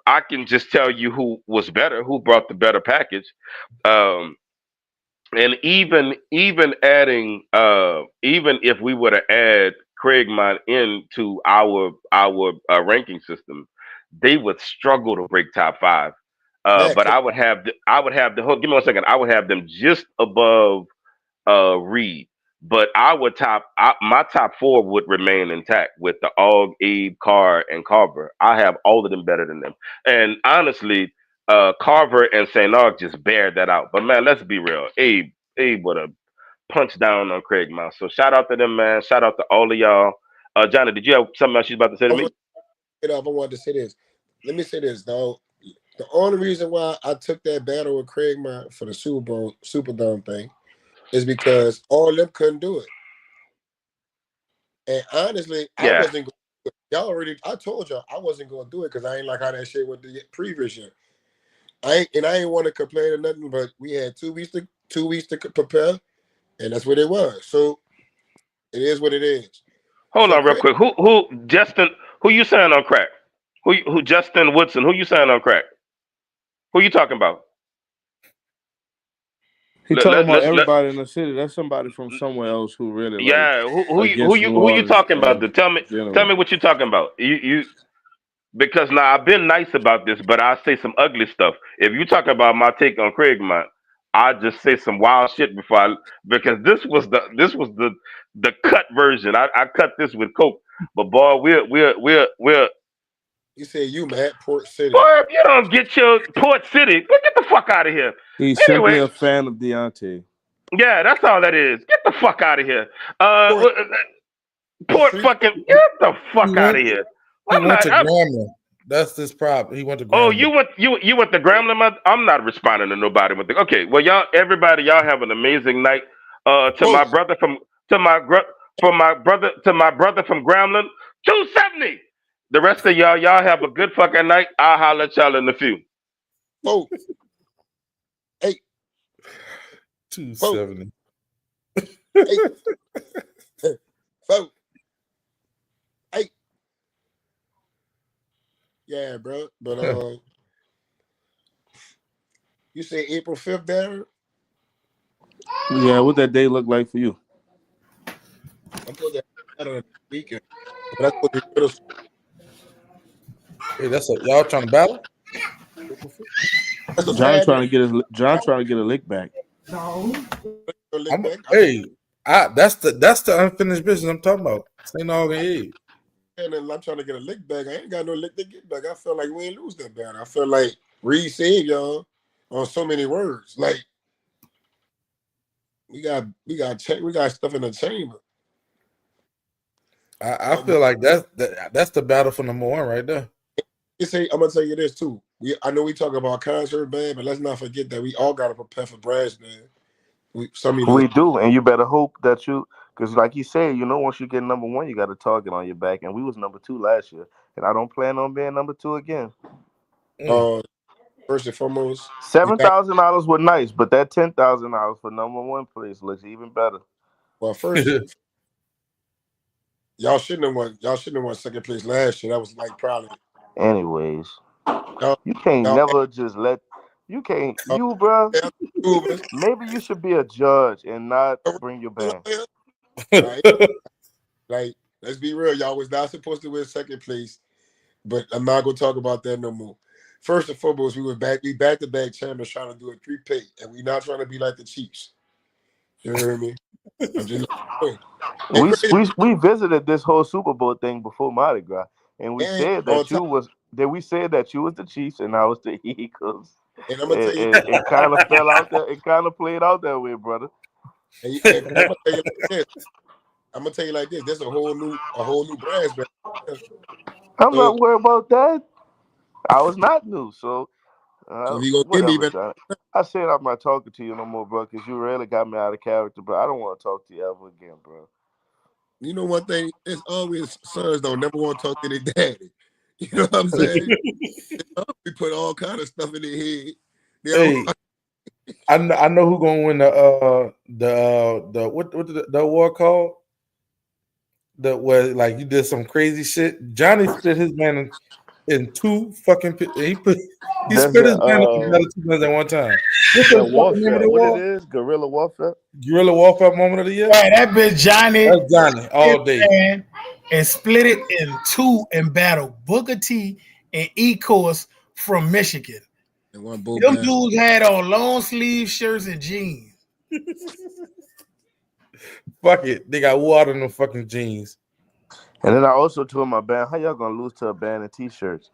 I can just tell you who was better, who brought the better package. Um, and even adding, even if we were to add Craigmont into our ranking system, they would struggle to break top five. Man, But I would have the give me 1 second. I would have them just above Reed. But my top four would remain intact with the Og, Abe, Carr, and Carver. I have all of them better than them. And honestly, Carver and St. Og just bared that out. But man, let's be real. Abe would have punched down on Craig Mouse. So shout out to them, man. Shout out to all of y'all. Johnny, did you have something else you was about to say to me? I wanted to say this. Let me say this, dog. The only reason why I took that battle with Craig for the Superdome thing is because all of them couldn't do it. And honestly, I Yeah. wasn't going I told y'all I wasn't gonna do it because I ain't like how that shit went the previous year. I ain't want to complain or nothing, but we had 2 weeks to prepare, and that's what it was. So it is what it is. Hold So on real Craig, quick. Who Justin, who you saying on crack? Who Justin Woodson, who you saying on crack? Who you talking about? He Let, talking let, about let, let, everybody in the city. That's somebody from somewhere else who really like yeah, against New who you Orleans talking about? in Tell general. me what you talking about. You because now I've been nice about this, but I say some ugly stuff. If you talking about my take on Craigmont, I just say some wild shit because this was the cut version. I cut this with Coke, but boy, we're you said you mad Port City. boy, if you don't get your Port City, get the fuck out of here. He's simply Anyway, a fan of Deontay. yeah, that's all that is. Get the fuck out of here. Port the Port street. fucking get the He fuck out went. of here. He I'm went not. to Grambling. That's this problem. He went to Oh, Grambling. you went to Grambling? I'm not responding to nobody with the. Okay, well, everybody, y'all have an amazing night. To my Folks, brother to my gr- from my brother to my brother from Grambling, 270. The rest of y'all have a good fucking night. I'll holler at y'all in a few. folks, hey, folks, 270. hey, folks, hey, yeah, bro. But you say April 5th, Darren? Yeah, what that day look like for you? I'm supposed to have battle this weekend, but that's supposed to be middle school. Hey, that's y'all trying to battle? That's a John Saturday. Trying to get a lick back. Lick back. That's the unfinished business I'm talking about. St. Aug and Egg. I'm trying to get a lick back. I ain't got no lick to get back. I feel like we ain't lose that battle. I feel like Reed saved y'all on so many words. Like we got stuff in the chamber. I feel like that's the battle for number one right there. I'm gonna tell you this too. I know we talk about concert band, but let's not forget that we all gotta prepare for brass band. We do, and you better hope that because like you said, once you get number one, you got a target on your back, and we was number 2 last year, and I don't plan on being number 2 again. First and foremost, $7,000 was nice, but that $10,000 for number one place looks even better. Well, first, y'all shouldn't have won. Y'all shouldn't have won second place last year. That was like probably. Anyways, you can't never just let. You can't. You, bro. Maybe you should be a judge and not bring your band. Like, let's be real. Y'all was not supposed to win second place, but I'm not gonna talk about that no more. First and foremost, we back to back champions trying to do a 3-pay, and we're not trying to be like the Chiefs. You hear me? I'm just we visited this whole Super Bowl thing before Mardi Gras, and we said that you was the Chiefs and I was the Eagles. And I'm gonna tell you, it kind of fell out there. It kind of played out that way, brother. And I'm gonna tell you like this. There's a whole new brass band. I'm not worried about that. I was not new, so whatever. I said I'm not talking to you no more, bro, because you really got me out of character, bro. I don't want to talk to you ever again, bro. You know one thing? It's always sons don't never want to talk to their daddy. You know what I'm saying? We put all kind of stuff in their head. Hey, I know who gonna win the what the award called? Where like you did some crazy shit. Johnny split his man in 2 fucking. He split his man up in 2 minutes at one time. What's the fucking name of the award? What it is? Guerrilla Warfare. Guerrilla Warfare Moment of the Year. Right, that bitch Johnny. That's Johnny all day. And split it in 2 and battle Booker T and E-Course from Michigan. Them dudes had on long sleeve shirts and jeans. Fuck it. They got water in them fucking jeans. And then I also told my band, how y'all gonna lose to a band in t-shirts?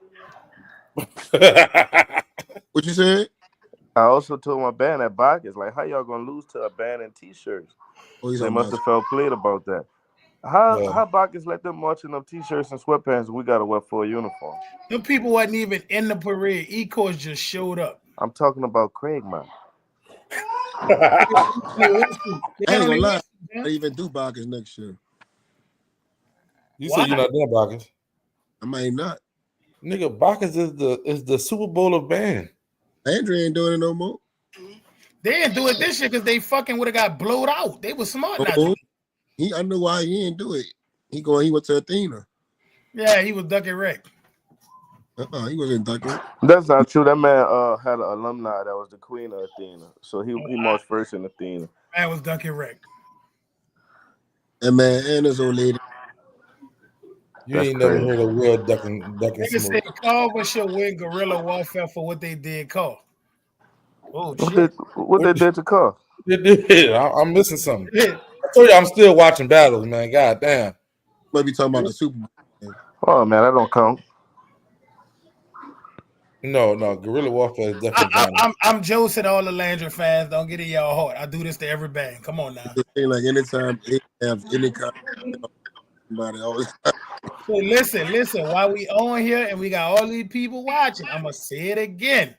What you said? I also told my band at Bacchus, like, how y'all gonna lose to a band in t-shirts? They must have felt played about that. How Bacchus let them march in them t-shirts and sweatpants and we gotta wear full uniform? Them people wasn't even in the parade. E-Course just showed up. I'm talking about Craig, man. I ain't gonna lie. I even do Bacchus next year. You said you're not doing Bacchus. I might not. Nigga, Bacchus is the Super Bowl of band. Andrew ain't doing it no more. They didn't do it this year because they fucking would have got blowed out. They were smart not to. I know why he didn't do it. He went to Athena. Yeah, he was ducking Rick. He wasn't ducking. That's not true. That man had an alumni that was the queen of Athena. So he marched first in Athena. Man was ducking Rick. And man, and his old lady. You ain't never heard of Will ducking Nigga said Carver should win Guerrilla Warfare for what they did Carl. Oh shit. What they did to Carl? They did. I'm missing something. I told you I'm still watching battles, man. God damn. Might be talking about the Super Bowl. Oh man, that don't count. No, Guerrilla Warfare is definitely. I'm Joce and all the Landry fans. Don't get in y'all heart. I do this to every band. Come on now. Like anytime they have any kind of somebody always. So listen. While we on here and we got all these people watching, I'm gonna say it again.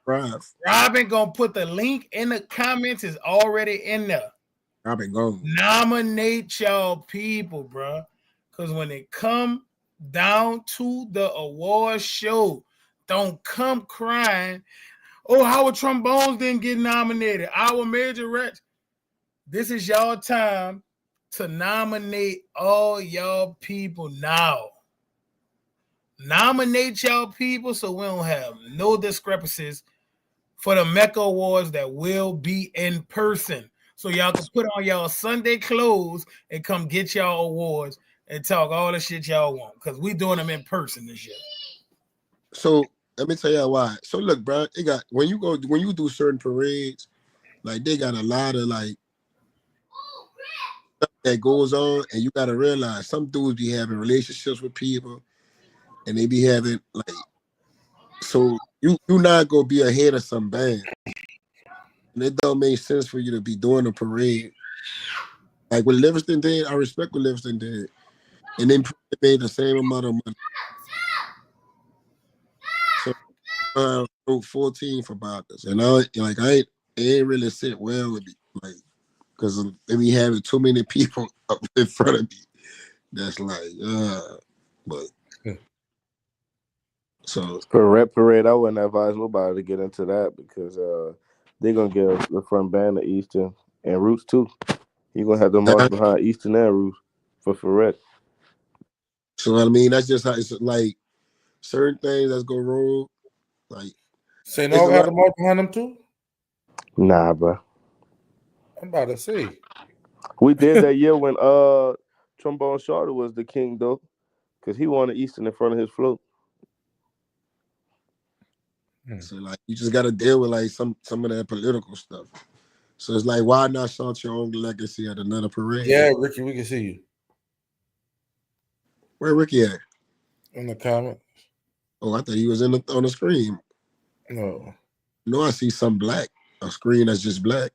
Robin gonna put the link in the comments. Is already in there. Robin go nominate y'all people, bro. Because when it come down to the award show, don't come crying. Oh, Howard Trombones didn't get nominated. Our major Rex. This is y'all time to nominate all y'all people now. Nominate y'all people so we don't have no discrepancies for the MECCA Awards that will be in person. so y'all can put on y'all Sunday clothes and come get y'all awards and talk all the shit y'all want. Because we doing them in person this year. So let me tell y'all why. So look, bro, they got when you do certain parades, like they got a lot of like stuff that goes on, and you gotta realize some dudes be having relationships with people, and they be having like so you not gonna be ahead of some band, and it don't make sense for you to be doing a parade like what Livingston did. I respect what Livingston did, and then made the same amount of money. So wrote 14 for Bobcats, and it ain't really sit well with me, like because they be having too many people up in front of me. That's like, but so For Rep Parade, I wouldn't advise nobody to get into that because they're gonna give the front band of Eastern and Roots too. You're gonna have to march behind Eastern and Roots for Rep. so I mean that's just how it's like certain things that's go wrong. Like St. it's a Aug had lot. to march behind them too? Nah, bro. I'm about to say. We did that year when Trombone Shorter was the king though, because he wanted Eastern in front of his float. So like you just got to deal with like some of that political stuff. So it's like why not shout your own legacy at another parade? Yeah, Ricky, we can see you Where Ricky at? in the comments. Oh, I thought he was on the screen. No. No, I see some black. A screen that's just black.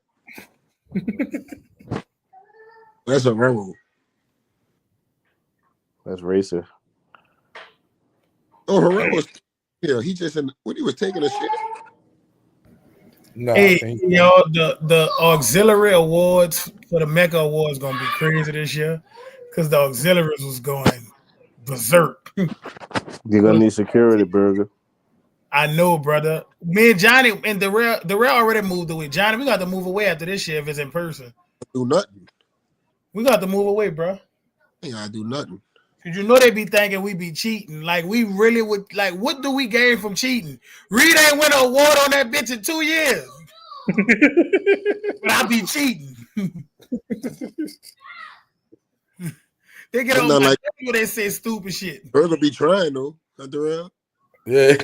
That's a rebel. That's racist. Oh, Herrera was here. He just when he was taking a shit. No, Hey, y'all, the auxiliary awards for the MECCA Awards gonna be crazy this year because the auxiliaries was going berserk. You're gonna need security, Burger. I know, brother. Me and Johnny and the rail already moved away. Johnny, we got to move away after this year if it's in person. Do nothing. We got to move away, bro. Yeah, I do nothing. Cause you know they be thinking we be cheating. Like we really would. Like what do we gain from cheating? Reed ain't win an award on that bitch in 2 years. But I be cheating. They get It's on not my like when they say stupid shit. Burger be trying though. Not the real. Yeah.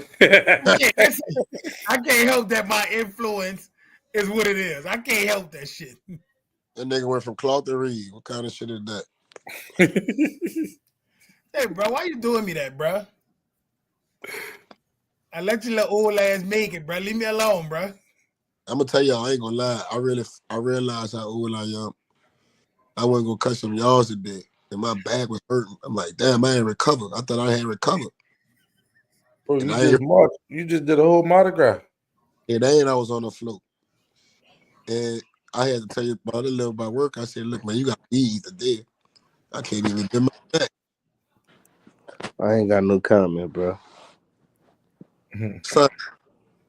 I can't help that my influence is what it is. I can't help that shit. That nigga went from cloth to Reed. What kind of shit is that? Hey, bro, why you doing me that, bro? I let your little old ass make it, bro. Leave me alone, bro. I'm gonna tell y'all, I ain't gonna lie. I realized how old I am. I wasn't gonna cut some yards today, and my back was hurting. I'm like, damn, I ain't recovered. I thought I had recovered. Bro, And you just did a whole monograph. It ain't. I was on the float, and I had to tell you about a little about work. I said, look, man, you got to eat today. I can't even bend my back. I ain't got no comment, bro. Son,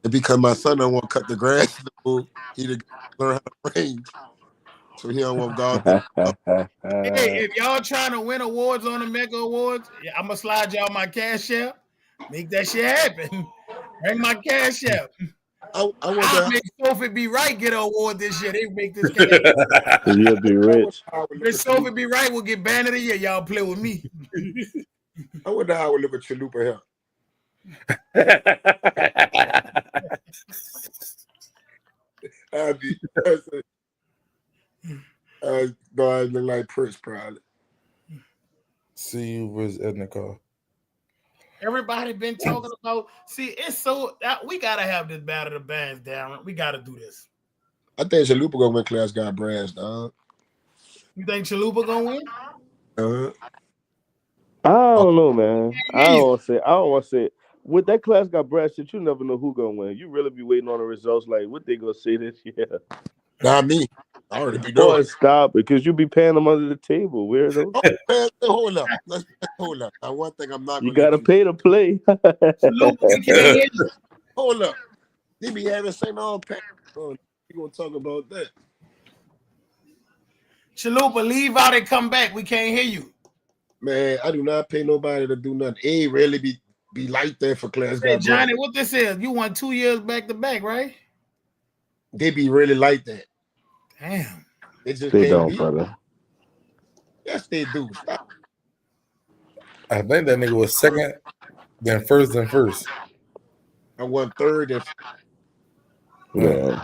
it because my son don't want to cut the grass. He to learn how to range, so he don't want God. Hey, if y'all trying to win awards on the MECCA Awards, I'm gonna slide y'all my cash app. Make that shit happen. Bring my cash app. I I'll wonder. make Sophie Be Right get an award this year. They make this cash. You'll be rich. Miss Sophie Be Right will get banned of the year. Y'all play with me. I wonder how I would look at Chalupa here. No, I look like Prince probably. See you was in the car. Everybody been talking about. See, it's so we gotta have this battle of the bands, Darren. We gotta do this. I think Chalupa gonna win Class Guy Brass, dog. You think Chalupa gonna win? I don't know, man. I don't want to say it. With that class got brass shit, you never know who gonna win. You really be waiting on the results, like what they gonna say this year. Not me. I already be Boy, doing. stop because you be paying them under the table, weirdo. Oh, man, hold up. Hold up. Now, one thing I'm not You gonna gotta do. pay to play. Chalupa, we can't hear you. Hold up. They be having St. All pack. Oh, we gonna talk about that. Chalupa, leave out and come back. We can't hear you. Man, I do not pay nobody to do nothing. It really be like that for Class Guy Hey, Brass. Johnny, what this is? You won 2 years back to back, right? They be really like that. Damn. They just They can't don't, beat. brother. Yes, they do. Stop. I think that nigga was second, then first, then first. I won third and Yeah,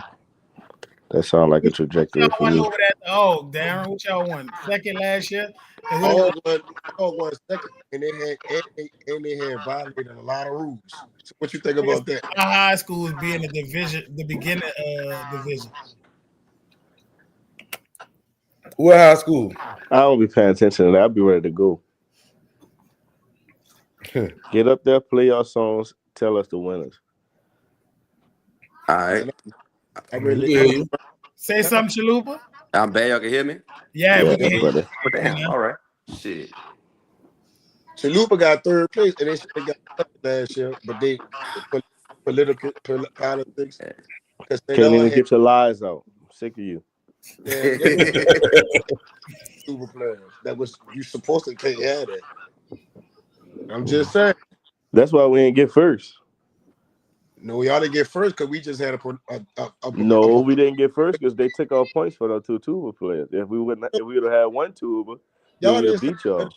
that sounds like a What y'all trajectory for won me. over that? Oh, Darren, what y'all won? Second last year? And what it was? all won second, and they had violated a lot of rules. So what you think about that? Our high schools being the division, the beginning division. What high school? I don't be paying attention to that. I'll be ready to go. Get up there, play your songs, tell us the winners. All right. Man, I We really, hear you. Say something, Chalupa. I'm bad. Y'all can hear me? Yeah, we can Yes, hear brother. But damn. you. All right. Shit. Chalupa got third place, and they should have got second last year, but they politics because they Can't all even had get your lies out. I'm sick of you. man, they super players. That was you supposed to can't have that. I'm just saying. That's why we ain't get first. No, we ought to get first because we just had No, we didn't get first because they took our points for the two tuba players. If we would have had one tuba, then y'all we'd have didn't beat y'all.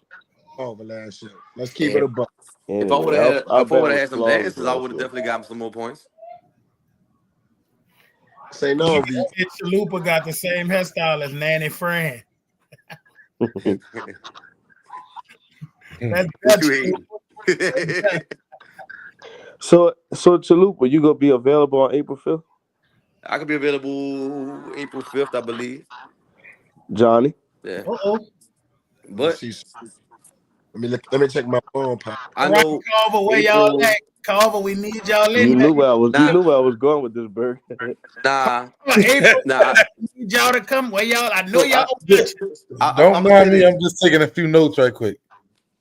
over last year. Let's keep it if a buck. I Anyway, would have had, our if I would band have was had some flawless dances, I last would have year. definitely gotten some more points. Say no, V. Chalupa got the same hairstyle as Nanny Fran. That's What you hating? So Chalupa, you gonna be available on April 5th? I could be available April 5th, I believe. Johnny? Yeah. Uh-oh. But Let me check my phone, pop. I All right, know Carver, where y'all April. at? Carver, we need y'all You in knew where I was you Nah, knew where I was going with this, Berg. nah, April, nah. we need y'all to come. Where y'all? I know So y'all Yeah. watching. Don't I'm gonna say mind me. this. I'm just taking a few notes right quick.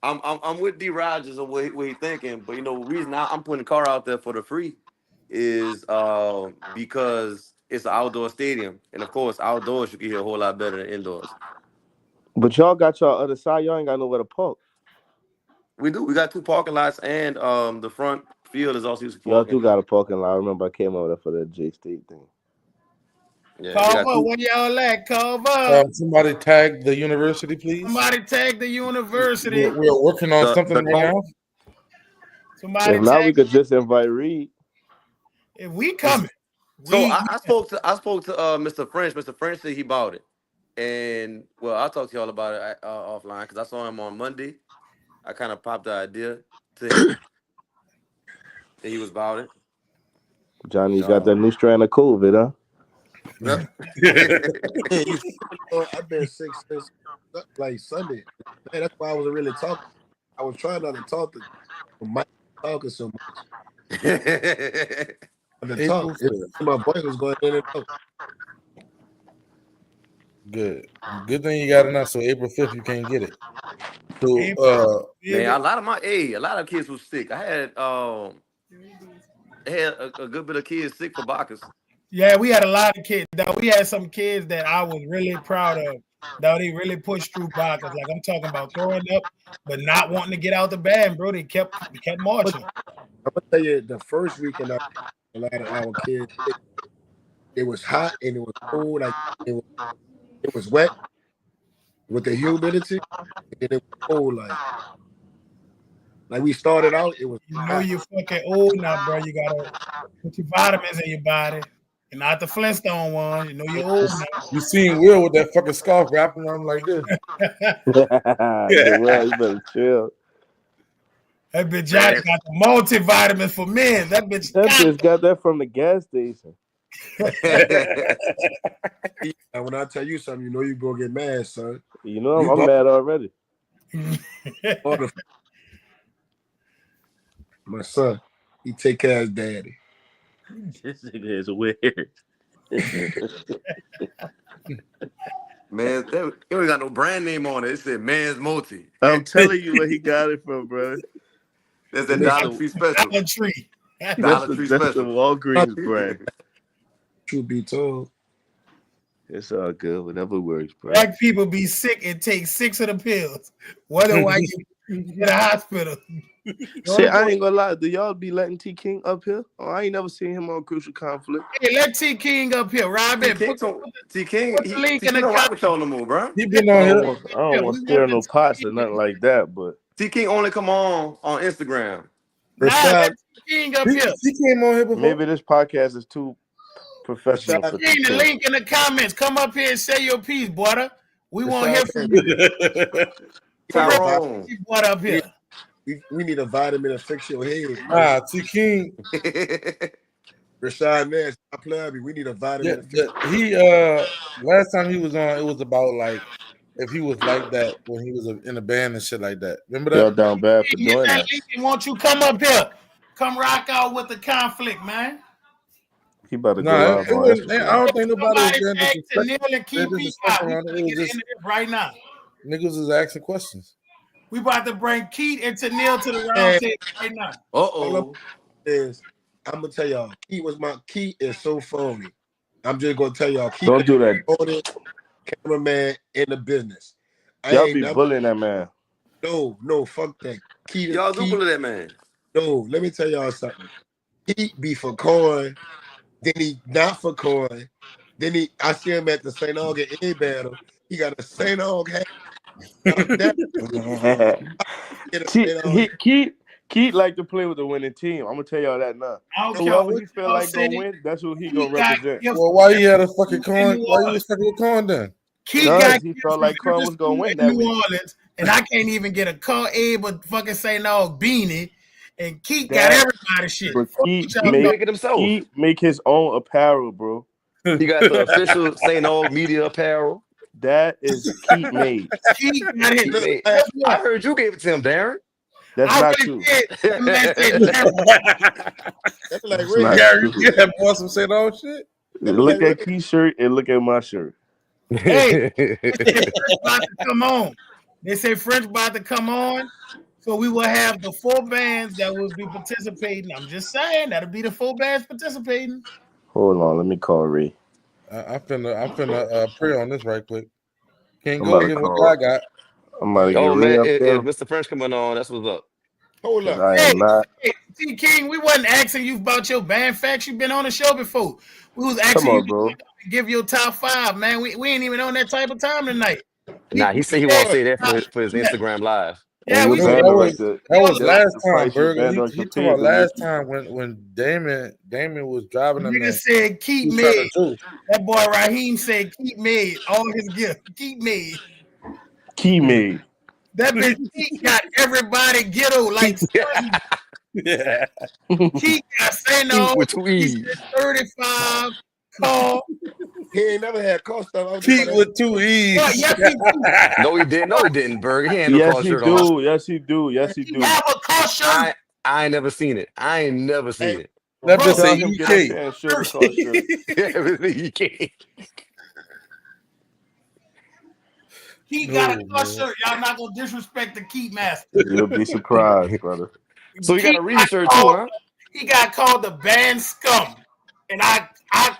I'm with D. Rogers on what he thinking, but you know, the reason I'm putting the car out there for the free is because it's an outdoor stadium, and of course, outdoors you can hear a whole lot better than indoors. But y'all got y'all other side, y'all ain't got nowhere to park. We do. We got two parking lots, and the front field is also used for Y'all parking. do got a parking lot. I remember I came over there for that J State thing. Yeah, they got Carver, two. where y'all at? Carver. Somebody tag the university, please. Somebody tag the university. We're working on The something right now. Somebody If not, we tag. could just invite Reed. If we coming, So we I spoke to Mr. French. Mr. French said he bought it, and well, I'll talk to y'all about it offline because I saw him on Monday. I kind of popped the idea to him that he was about it. Johnny, you got that So new strand of COVID, huh? I've been sick since like Sunday. Man, that's why I wasn't really talking. I was trying not to talk to Mike talking so much. The talk. April 5th. My voice was going in and out. Good. Good thing you got enough. So April 5th, you can't get it. So Man, a lot of kids was sick. I had a good bit of kids sick for Bacchus. Yeah, we had a lot of kids. Though we had some kids that I was really proud of. Though they really pushed through Bacchus. Like I'm talking about throwing up, but not wanting to get out the band, bro. They kept marching. I'm gonna tell you, the first weekend, a lot of our kids, it was hot and it was cold, like it was wet with the humidity, and it was cold, like we started out, it was You know hot. you're fucking old now, bro. You gotta put your vitamins in your body. And not the Flintstone ones. You know you're old now. you seen Will with that fucking scarf wrapping around like this. Yeah, well, you better chill. That bitch Johnny Man, got the multivitamins for men. That bitch That got bitch got that from the gas station. And when I tell you something, you know you gonna get mad, son. You know, You I'm mad already. My son, he take care of his daddy. This nigga is weird. man, it ain't got no brand name on it. It said Man's Multi. I'm telling you where he got it from, bro. That's a That's Dollar the Tree special. Dollar Tree. Dollar Tree that's the special. Walgreens brand. Truth be told, It's all good. Whatever works, bro. Black people be sick and take 6 of the pills. Wonder why in the hospital. Shit, I ain't gonna lie. Do y'all be letting T King up here? Oh, I ain't never seen him on Crucial Conflict. Hey, let T King up here, Robin. T Put King, the link T in the King don't rock comment. with y'all no more, bro. He been I on don't here. want to stir no pots or nothing like that, but T King only come on Instagram. Nah, let Rashad, T King up here. He came on here before. maybe this podcast is too professional Rashad, for King, T the King. link in the comments. Come up here and say your piece, brother. We want to hear Rashad, from man, you. Put your Tyrone. piece, brother, up here. we need a vitamin to fix your head. Nah, T King. Rashad Nash, I play me. We need a Yeah, vitamin to fix. he last time he was on, it was about like if he was like that when he was in a band and shit like that. Remember Y'all that? down bad for Hit doing that that. link and won't you come up here? Come rock out with the conflict, man. He about to go Nah, live it on wasn't. I Instagram. don't think nobody was Somebody being tag to disrespectful. Neil and They're keep me out. disrespectful We on about it. to It was get just into this right now. niggas was asking questions. We about to bring Keith and Neil to the round And table right now. all I'm Uh-oh. is, I'm gonna tell y'all, Key is so phony. I'm just gonna tell y'all, Key Don't do that. phony cameraman in the business. I Y'all ain't be never. bullying that man. No, fuck that. Y'all do bully that man. No, let me tell y'all something. He be for coin, then he not for coin. Then I see him at the St. Augustine A battle. He got a St. Augustine hat. Keith like to play with the winning team. I'm gonna tell y'all that now. I don't care Whoever what he feel y'all like say. gonna win, that's who he Keith gonna got represent. gifts Well, why he had a from fucking in coin? New Why you Orleans. was fucking with coin then? Keith Cause got he gifts felt from like Quan every was gonna school win in that New week. Orleans, and I can't even get a Car Abe or fucking St. Aug beanie. And Keith got That everybody shit. but Fuck Keith what y'all He talking. make make it himself. Keith make his own apparel, bro. He got the official St. Aug media apparel. That is Keith made. Keith got his. He Look, made. Guess I what? heard you gave it to him, Darren. That's I not really true. did. That man said that's like That's Ray. not Gary, true. yeah, boy, some shit on shit. That look Look like at Ray. Keith's shirt and look at my shirt. hey, they say French about to come on. They say French about to come on. So we will have the 4 bands that will be participating. I'm just saying that'll be the 4 bands participating. Hold on, let me call Ray. I'm finna pray on this right quick. Can't I'm go about to against what call. God got. I'm about to get Oh Ray man, up if there Mr. French coming on, that's what's up. Hold because up. I Hey, am not. hey, T King, we wasn't asking you about your band facts. You've been on the show before. We was Come asking you on, to bro. give your top 5, man. We ain't even on that type of time tonight. Nah, he We said he want to said, say that for his yeah, Instagram live. And yeah, your we No, said banner like the that your was top. the, last the time, price your Burger. banner on He your talking about page and last Mickey. time when Damon was driving them Nigga there. said He keep was trying made. to do. That boy Raheem said keep made. All his gifts. Keep made. Key made. That bitch Keith got everybody ghetto like Slim. Yeah. Keith got say Eat no. with 2 He E's. said 35 call. He ain't never had cost stuff. I was just Pete about to with 2 What? E's. Yes, he do. No, he didn't. No, he didn't, Berg. He had no Yes, call he shirt on. do. Yes, he do. Yes, he He do. have a car shirt, I ain't never seen it. I ain't never hey, seen it. That bro. bitch say Tell him get up EK. here and show the car shirt. Everything he can. He got a No, car man. shirt. Y'all not gonna disrespect the Keith master. You'll be surprised, brother. So he got Keith a Reed got shirt too, called. huh? He got called the band scum, and I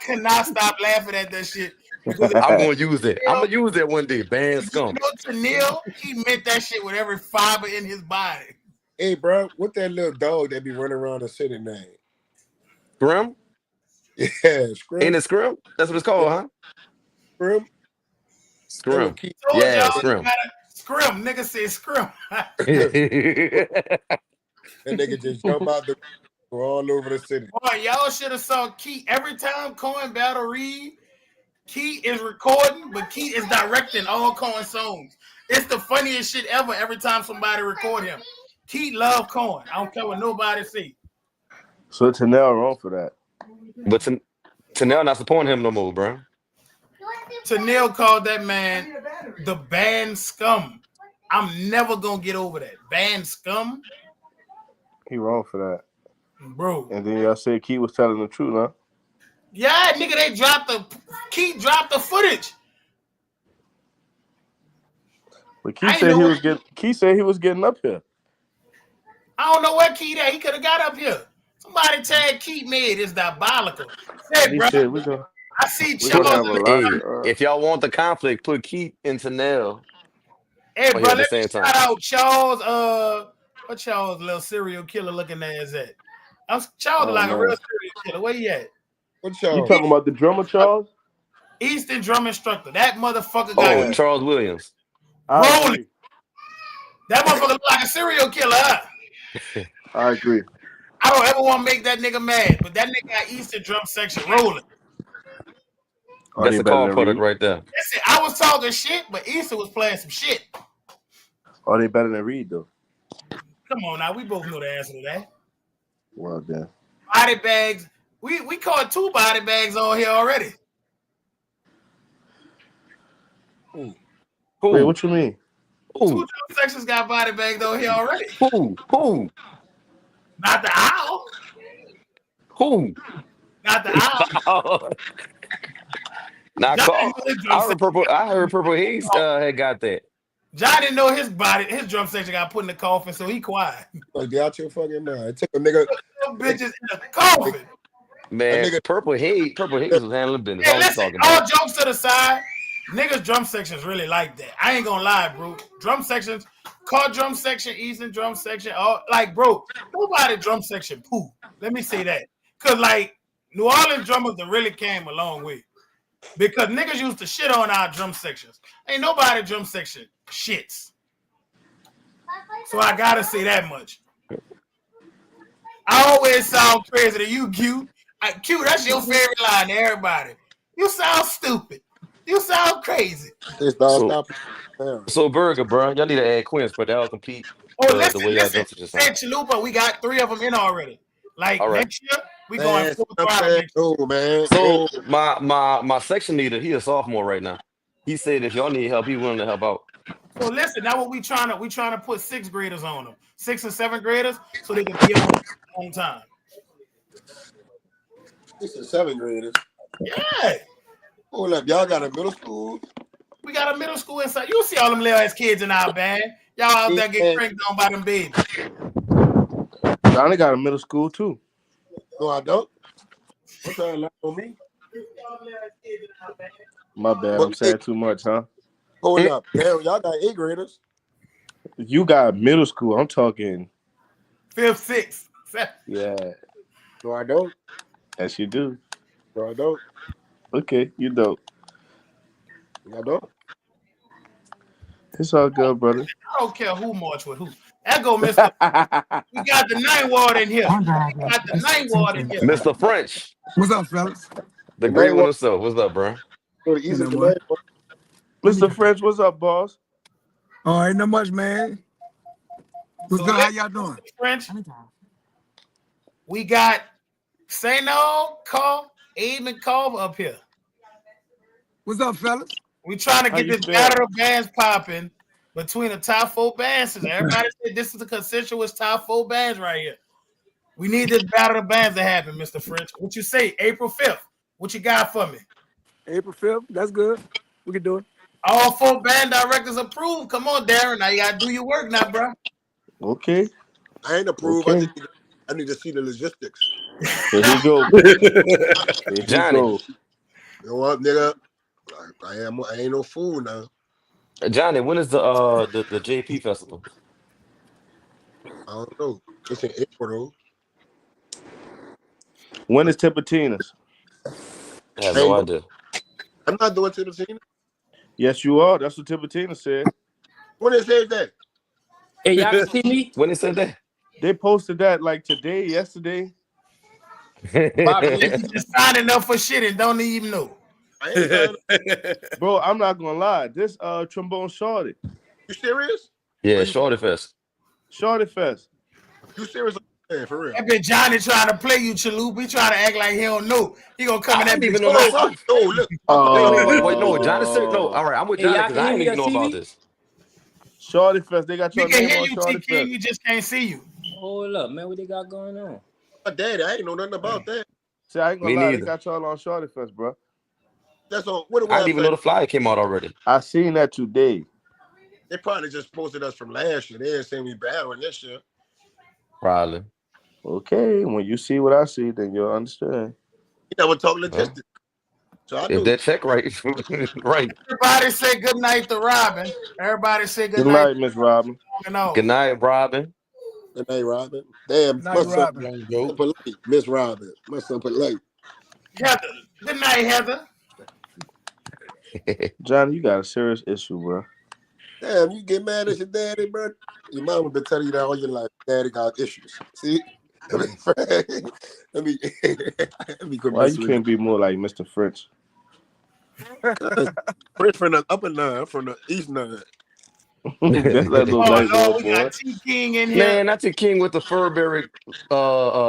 cannot stop laughing at that shit because I'm gonna use that. I'm Neil, gonna use that one day. Band if you scum. know to Neil, he meant that shit with every fiber in his body. hey, bro, what that little dog that be running around the city name? Scrim? Yeah, Ain't Scrim. it Scrim? That's what it's called, huh? Scrim. That what Scrim. Keith. Told Yeah, y'all you Scrim. gotta scrim. Nigga said scrim. That nigga just jump out the go all over the city. Boy, y'all should have saw Keith every time Cohen battle Reed. Keith is recording, but Keith is directing all Cohen songs. It's the funniest shit ever. Every time somebody record him, Keith love Cohen. I don't care what nobody say. So Tanel wrong for that. But Tanel not supporting him no more, bro. Tanil called that man the band scum. I'm never gonna get over that. Band scum, He wrong for that. bro. And then y'all say Key was telling the truth, huh? Yeah, nigga, they dropped Keith dropped the footage. But Key I ain't said know he what was getting up here. I don't know where Keith at. He could have got up here. Somebody tag Keith made is diabolical. Say, He bro, said I see we're gonna Charles have in a the lot Hey, of if y'all want the conflict, put Keith and Tanel Hey, Oh, bro, yeah, let at the me same time. shout out Charles. What Charles little serial killer looking ass at? Charles Oh like a real man, serial killer. Where he at? What you y'all? talking about the drummer Charles? Eastern drum instructor. That motherfucker got Oh, Yeah, East Charles Williams. I rolling. agree. That motherfucker look like a serial killer. Huh? I agree. I don't ever want to make that nigga mad, but that nigga got Eastern drum section rolling. Are That's they a better call than product Reed? right there. Listen, I was talking shit, but Eastern was playing some shit. Are they better than Reed though? Come on now, we both know the answer to that. Well then, Body bags. We caught 2 body bags on here already. Ooh. wait, Who? what you mean? 2 Who? drum sections got body bags on here already. Who? Not the owl. Who? Not the owl. Not John didn't call. know his drum section. I heard Purple Haze had got that. John didn't know his drum section got put in the coffin, so he quiet. Like, get out your fucking mind. It took a nigga. Them bitches in the coffin. That Man, nigga. Purple Haze was handling business. I Hey, don't know what listen, you talking all about. jokes to the side. Niggas drum sections really like that. I ain't gonna lie, bro. Drum sections, car drum section, Eastern drum section, all like, bro, nobody drum section poo. Let me say that. Cause like New Orleans drummers that really came a long way. Because niggas used to shit on our drum sections. Ain't nobody drum section shits. So I gotta say that much. I always sound crazy to you, Q. Q, that's your favorite line to everybody. You sound stupid. You sound crazy. It's So nonstop. Damn. so Burger, bro, y'all need to add Quince, but that'll complete Oh, the way y'all listen. jump to just Say sound. Chalupa, we got 3 of them in already. Like All right. next year, we going Man, see full what I'm throttle saying? next year. No, man. So No. my section leader, he a sophomore right now. He said if y'all need help, he willing to help out. So listen, now what we trying to put 6th graders on them, 6th and 7th graders, so they can be on time. 6th and 7th graders. Yeah. Hold up. Y'all got a middle school? We got a middle school inside. You see all them little ass kids in our band. Y'all out there get Man, cranked on by them babies. Johnny got a middle school too. no, I don't. Don't try to lie on me. My bad, But I'm hey, saying too much, huh? hold up. Damn, y'all got 8th graders. You got middle school. I'm talking. 5th, 6th, 7th. Yeah, No, I don't. yes you do. No, I don't. Okay, you dope. I don't. It's all good, brother. I don't care who march with who. That go, Mr. We got the 9th ward in here. We got the 9th ward in here. Mr. French, What's up, fellas? the The great night one one, himself. What's up, bro? so the You East know is the what? night one. Mr. French, what's up, boss? Oh, ain't no much, man. What's So good? How listen, y'all doing? French, we got St. Call, Abe and Culver up here. What's up, fellas? We trying to How get you this feeling? battle of bands popping between the top 4 bands. Everybody said this is the consensuous top 4 bands right here. We need this battle of bands to happen, Mr. French. What you say, April 5th? What you got for me? April 5th. That's good. We can do it. All 4 band directors approved. Come on, Darren. Now you gotta do your work now, bro. Okay, I ain't approved. okay. I need to see the logistics. Here he go. Here he Johnny, go. You know what, nigga? I ain't no fool now. Johnny, when is the JP festival? I don't know. It's in April When though. is Tipitina's? I have I no ain't go, idea. I'm not doing to the scene. Yes, you are. That's what Tipitina said. When it says that, Hey, y'all can see me? When they said that? They posted that like today, yesterday. Bobby Lee. You just signing up for shit and don't even know. I ain't signed. Bro, I'm not gonna lie. This trombone shorty. You serious? Yeah, Or you Shorty Fest. Shorty Fest. you serious? Man, for real. That bitch Johnny trying to play you, Chalupa. He trying to act like he don't know. He gonna come in I that didn't even bitch. know No, myself. no. Look, Wait, no, Johnny said no. All right, I'm with Hey, Johnny y'all because can I hear didn't me? even Y'all know see about me? this. Shorty Fest. They got We your can name hear on you, Shorty T King. Fest. We just can't see you. Hold up, man. What they got going on? my daddy. I ain't know nothing about that. See, I ain't Me gonna lie. They neither. got y'all on Shorty Fest, bro. That's on what the I didn't even know website. the flyer came out already. I seen that today. They probably just posted us from last year. They ain't saying we battling this year. Probably. Okay, when you see what I see, then you'll understand. You never talk Huh? logistics. So I If knew. that check right, right. Everybody say good night to Robin. Everybody say good Good night night, Miss Robin. to Good night, Robin. Good night, Robin. Damn, Night, my son Robin. Young goat. polite. Miss Robin. My son polite. Heather. Good night, Heather. Johnny, you got a serious issue, bro. Damn, you get mad at your daddy, bro. Your mama been telling you that all your life. Daddy got issues. See? let me let me quit Why you messing with can't be more like Mr. French? you. We're from the upper nine, I'm from the east nine. That's that little Oh nice Lord, little we boy. got T King in here. Man, not your king with the Furberry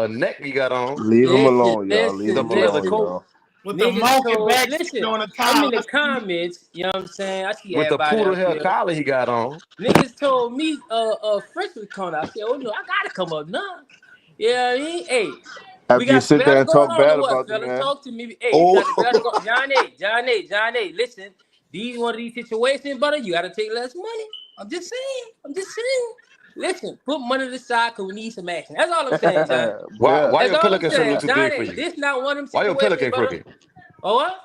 neck he got on. Leave him Listen, alone, y'all. Leave The listen, him leather alone, listen. coat y'all. With the Niggas monkey told, back listen, on the I'm in collar. the comments, you know what I'm saying? I see with the everybody poodle up hair here. collar he got on. Niggas told me French was coming. I said, oh no, I gotta come up now. Yeah, I mean, hey, we After you got the sit there battle and going talk on or bad what, about the fella? man, Talk to me. Hey, we Oh, got the battle going. Johnny, listen. These one of these situations, brother, you gotta take less money. I'm just saying. Listen, put money to the side because we need some action. That's all I'm saying, John. yeah. Why That's your all I'm pelican shirt saying. look too big for Johnny, you? this not one of them Why your situations, pelican brother. crooked? Oh what?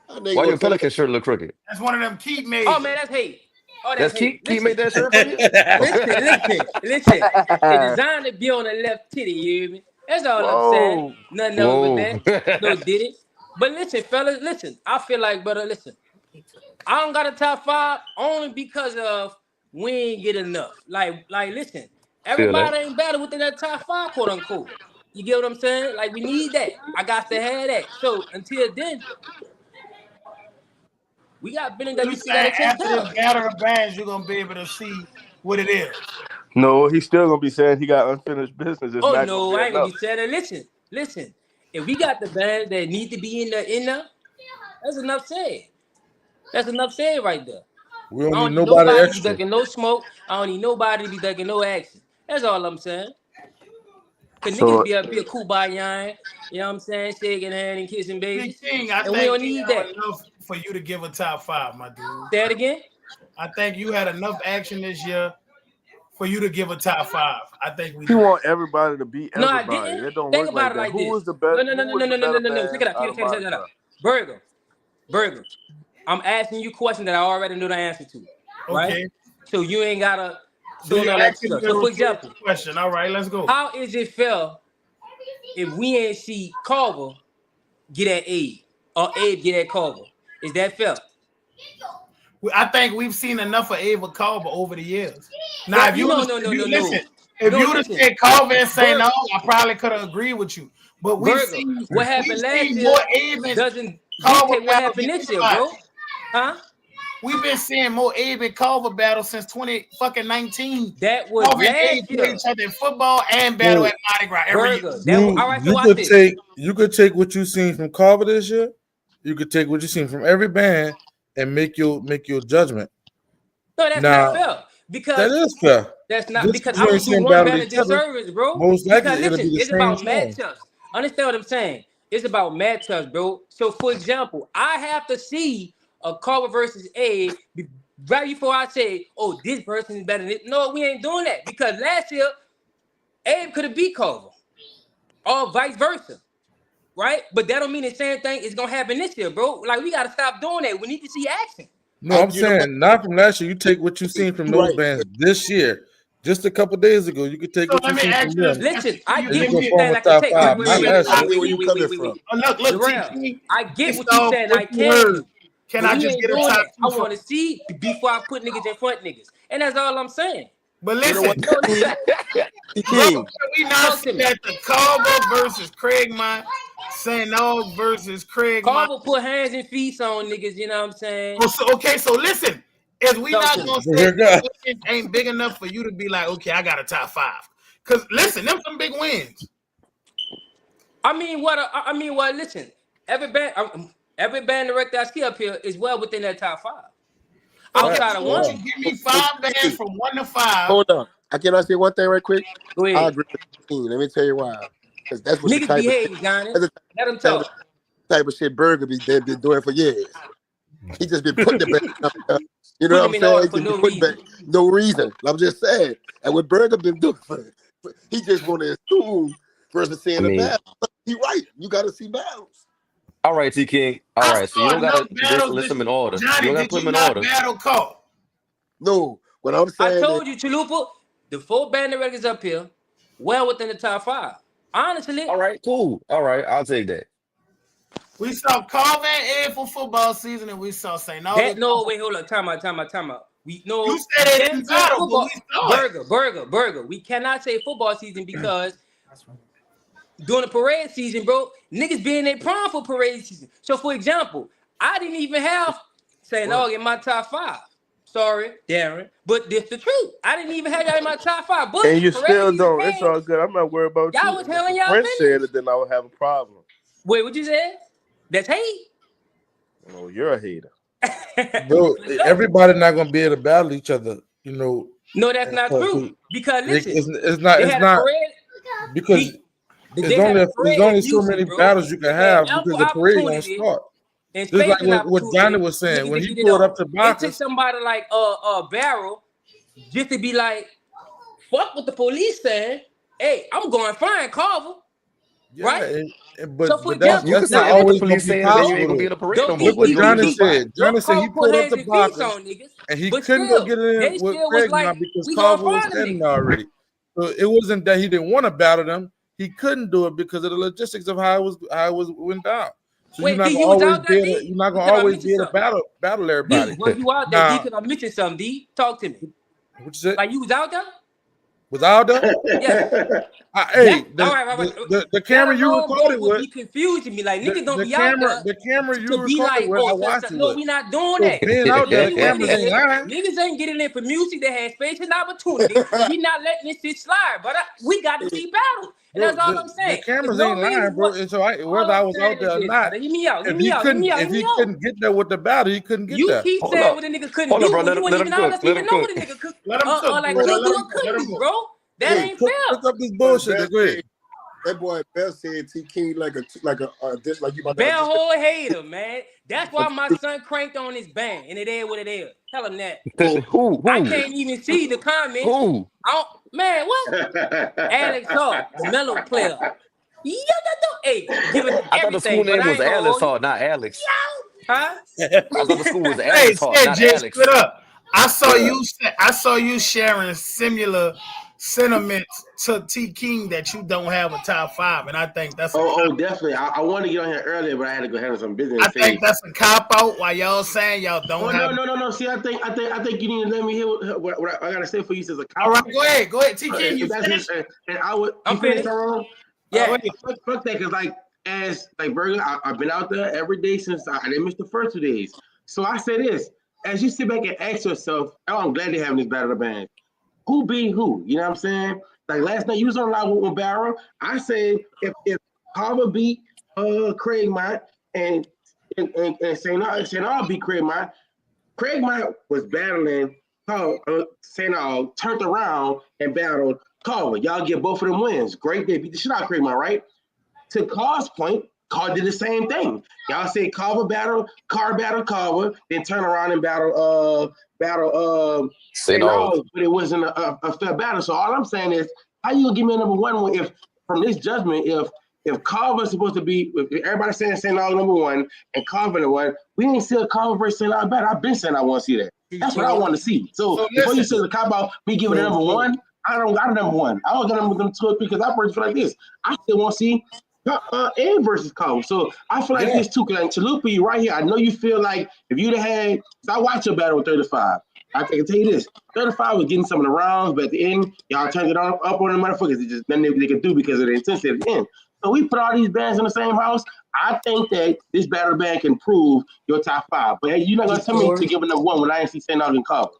that nigga Why gonna your tell you. pelican shirt look crooked? That's one of them keep Oh made. man, that's hate. Oh, That's that's hate. Keith made that shirt for you? Listen. The designer be on the left titty, you hear me? That's all I'm saying. Whoa. Nothing else but Whoa. that. No did it. But listen, fellas, listen. I feel like, brother, listen. I don't got a top five only because of we ain't get enough. Listen, Feel that? everybody ain't battle within that top five, quote unquote. You get what I'm saying? Like we need that. I got to have that. So until then, we got Benny So you WC saying gotta take after care this of. battle of bands, you're gonna be able to see what it is. No, he's still gonna be saying he got unfinished business. It's Oh not gonna no, be I ain't gonna enough. be sad. And listen. If we got the band that need to be in there, that's enough said. That's enough said right there. We don't I need don't need nobody nobody to be extra. ducking no smoke. I don't need nobody to be ducking no action. That's all I'm saying. Cause niggas So be up here cool by yon, you know what I'm saying, shaking hand and kissing T babies, King, I and we think don't you need have that. enough for you to give a top five, my dude. Say it again. I think you had enough action this year for you to give a top five. I think we he do. want everybody to beat No, I everybody. didn't. It don't Think work about like it that. like this. No, no, no, Who no, was no, the no, no, better no, no. Check band it out. out of Check it out. Monica? Burger. I'm asking you questions that I already know the answer to, right? Okay. So you ain't gotta So doing you're all that asking me stuff. to So for repeat example, the question. All right, let's go. how is it fair if we ain't see Carver get at Abe or Abe get at Carver? Is that fair? I think we've seen enough of Ava Culver over the years. Now, But if you would no. listen, if No, you would have listen. said Culver and St. Burger, I probably could have agreed with you. But Burger. What we've happened last seen year more Ava and doesn't Culver dictate what battles happened than this year, anybody. bro. Huh? We've been seeing more Ava and Culver battles since 2019. That was Culver and Abe last play year. each other in football and battle So at Mardi Gras every year. Burger. All right. So you watch could this. take what you seen from Carver this year. You could take what you seen from every band and make your judgment. No, that's not Now fair because that is fair. that's not Just because because I you ain't would do seen one battle band a each other, disservice, bro. most Because likely it'll listen, be the it's same about song. matchups. Understand what I'm saying? It's about matchups, bro. So for example, I have to see a Carver versus A right before I say, oh, this person is better than it. No, we ain't doing that because last year Abe could have beat Carver or vice versa. Right? But that don't mean the same thing is gonna happen this year, bro. Like we gotta stop doing that. We need to see action. No, I'm You know what? saying not from last year. You take what you seen from You those right. bands this year. Just a couple days ago, you could take So what let you me seen ask from you this them, question. Listen, Can I you and you get give what can me you form saying a I can top take. I five. Wait. Not get last year. where you coming from. Oh, look, Jarrell, TT. I get Based what you off saying what I you can heard, do. can But I we just ain't get a doing top that. I two from want to see before I put niggas in front niggas. And that's all I'm saying. But You know what, listen, No, King? listen. bro, King. can we not Talk see to me. that the Culver versus Craigmont, St. Aug versus Craigmont? Carver put hands and feet on niggas, you know what I'm saying? Oh, so listen, is we Talk not to me. gonna But say here them go. wins ain't big enough for you to be like, okay, I got a top five? Cause listen, them some big wins. Listen, every band director I see up here is well within that top five. Okay, Outside Facts, of so they would are. one, you give So, me so, five bands King, from 1 to 5? hold on. Can I say one thing right quick? go I ahead. agree with King. Let me tell you why. Because that's what the Niggas type be of shit. hating, Johnny. That's the Let them type of, talk. type of shit Burger been doing for years. He just been putting the back up there. You know Put what them I'm in the saying? order He for just been no putting back reason. no reason. I'm just saying. And what Burger been doing he just want to assume versus I seeing a mean, battle. He right. You got to see battles. All right, T King. All I right, so you saw don't enough gotta battles. list them in order. You Johnny, don't gotta did put them you in not order. battle Carl? No, what I'm I saying is, told you, Chalupa, the 4 bandit records up here, well within the top 5. Honestly, All right, cool. All right, I'll take that. We saw Carl Van Ed for football season, and we saw St. Augustine. no, wait, hold on, time out. We You no, said we they can't didn't say battle, but we football. saw it. Burger. We cannot say football season because during the parade season, bro, niggas be in their prime for parade season. So, for example, I didn't even have St. Aug in my top 5. Sorry, Darren, but this the truth. I didn't even have y'all in my top 5. But And you parade still season don't. It's came, all good. I'm not worried about y'all you. was If handling the y'all Prince said business. it, then I would have a problem. Wait, what you said? That's hate. Oh, you're a hater. Bro, everybody not gonna be able to battle each other, you know. No, that's not true. Because listen, It's they had a not parade. because They had a there's parade only in so Houston, many bro. battles you can They had have ample because the parade gonna opportunity start. and Just space like and what Johnny opportunity was for saying niggas when to he get it pulled on. up to It took Bacchus. somebody like Barrel just to be like, fuck what the police saying. Hey, I'm going find Carver, right? So for But that's You example, can not say now if what the always gonna police be saying, and then you ain't gonna possible be though. in the parade though no more. Look he What are what you he gonna Johnny do? said. Johnny said he Carver put pulled up hands to and feet Bacchus on niggas, and he but couldn't go still, get it in they with still was Craig now like, because we gonna Carver was find them standing niggas. already. So it wasn't that he didn't want to battle them. He couldn't do it because of the logistics of how it was went down. So Wait, D, you was out there, D? you're not gonna Because I always be mentioned able to something. battle everybody. D, was you out there, D? Now, Because I mentioned something, D. Talk to me. what you said? Like you was out there? Was Alda? Yes. Hey, All right. the That camera you alone, bro, recorded would with be confusing me. Like niggas don't the be out there camera you to be recorded like, with, I oh, watched it no, with. we not doing So that. being out there, the Literally what he cameras ain't said, lying. niggas ain't getting in for music that has space and opportunity, and we not letting this shit slide. But we got to see battles, and Bro, that's all I'm the saying. There's cameras no ain't reason lying, bro. what. And so All whether I I'm was saying out is there or this, not, brother. Hear me out. Hear me out. if he couldn't get there with the battle, he couldn't get You there. keep Hold saying up. what a nigga couldn't Hold up, do bro. when you Let wouldn't him even cook. honestly Let even him know cook. what a nigga could, Let him cook, like bro. could Let do him or let couldn't him do, cook. bro. That hey, ain't fair. Cook up this but bullshit. Bell Go ahead. said, that boy Bell said T King like like you about to Bell audition. hole hater, man. That's why my son cranked on his band, and it is what it is. Tell him that. Oh, I Who? can't even see the comments. Who? I don't, man, what? Alex Hall, the mellow player. Yeah, hey, giving I thought the school everything, but name I was ain't gonna Alice hold you. Hall, not Alex. Huh? I thought the school was Hey, Alice Hall, say not Jay, Alex. split up. I yeah. saw you sharing similar sentiments to T King that you don't have a top 5, and I think that's Definitely. I wanted to get on here earlier, but I had to go handle some business. a cop out. Why y'all saying y'all don't Oh have? no. See, I think you need to let me hear what I gotta say for you as a All cop right, out. go ahead. T King, If you that's finished? and I would. I'm You finished, finished. Tyrone? Yeah. Fuck that, because like Burger, I've been out there every day since I didn't miss the first 2 days. So I say this: as you sit back and ask yourself, oh, I'm glad they're having this battle of the band. Who beat who? You know what I'm saying? Like last night, you was on live with Barrow. I said if Carver beat Craig Mott and St. Aug beat Craig Mott. Craig Mott was battling St. Aug, turned around and battled Carver. Y'all get both of them wins. Great, they beat the shit out of Craig Mott, right? To Carr's point, Carr did the same thing. Y'all say Carver battle, Carr battle Carver, then turn around and battle St. St. Aug. Aug, but it wasn't a fair battle. So all I'm saying is, how you gonna give me a number one if from this judgment, if Carver's supposed to be, if everybody's saying St. Aug number one and Carver number one, we ain't see a Carver versus St. Aug battle. I've been saying I want to see that. That's what I want to see. So before you say the cop out, me giving it number one, I don't got a number one. I don't got number 2 or 3 because I personally feel like this. I still want to see and versus Carver. So I feel like this too. Because Chalupa, you right here. I know you feel like if you'd have had, I watched your battle with 35. I can tell you this: 35 was getting some of the rounds, but at the end, y'all turned it up on the motherfuckers. It's just nothing they could do because of the intensity at the end. So we put all these bands in the same house. I think that this battle band can prove your top 5. But hey, you're not gonna tell me to give it number 1 when I ain't see St. Aug and Carver.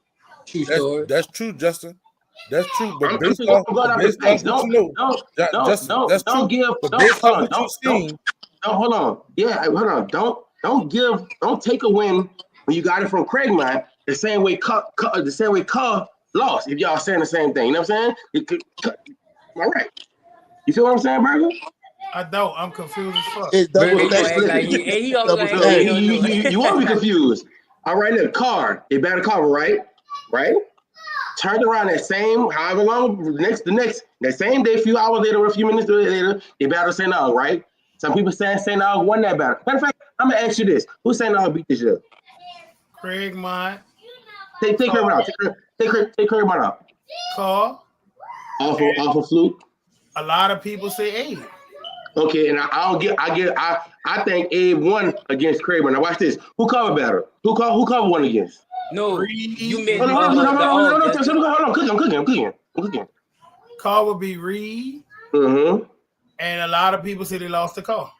True story. That's true, Justin. That's true. But I'm based just off going off the facts. what you know, Justin, that's true. But based off what you've seen, hold on. Yeah, hold on. Don't take a win when you got it from Craig Mott the same way Carr lost. If y'all saying the same thing, you know what I'm saying? All right. You feel what I'm saying, Burger? I don't. I'm confused as fuck. It's double Burger, he gonna facts. act like he always gonna act So like he don't know. you won't be confused. All right, look, Carr, they battle Carver, right? Right? Turned around that same, however long, the next, that same day, a few hours later, or a few minutes later, they battled St. Aug, right? Some people saying St. Aug won that battle. Matter of fact, I'm gonna ask you this: who St. Aug beat this year? Craig Mott. Take Craig out. Take Craig out. Call. Off of Fluke. A lot of people say Abe. Okay, and I think Abe won against Craig. Now watch this. Who covered better? Who covered one against? No, you meant Hold on. I'm cooking. Call would be Reed. Mm-hmm. And a lot of people say they lost the call.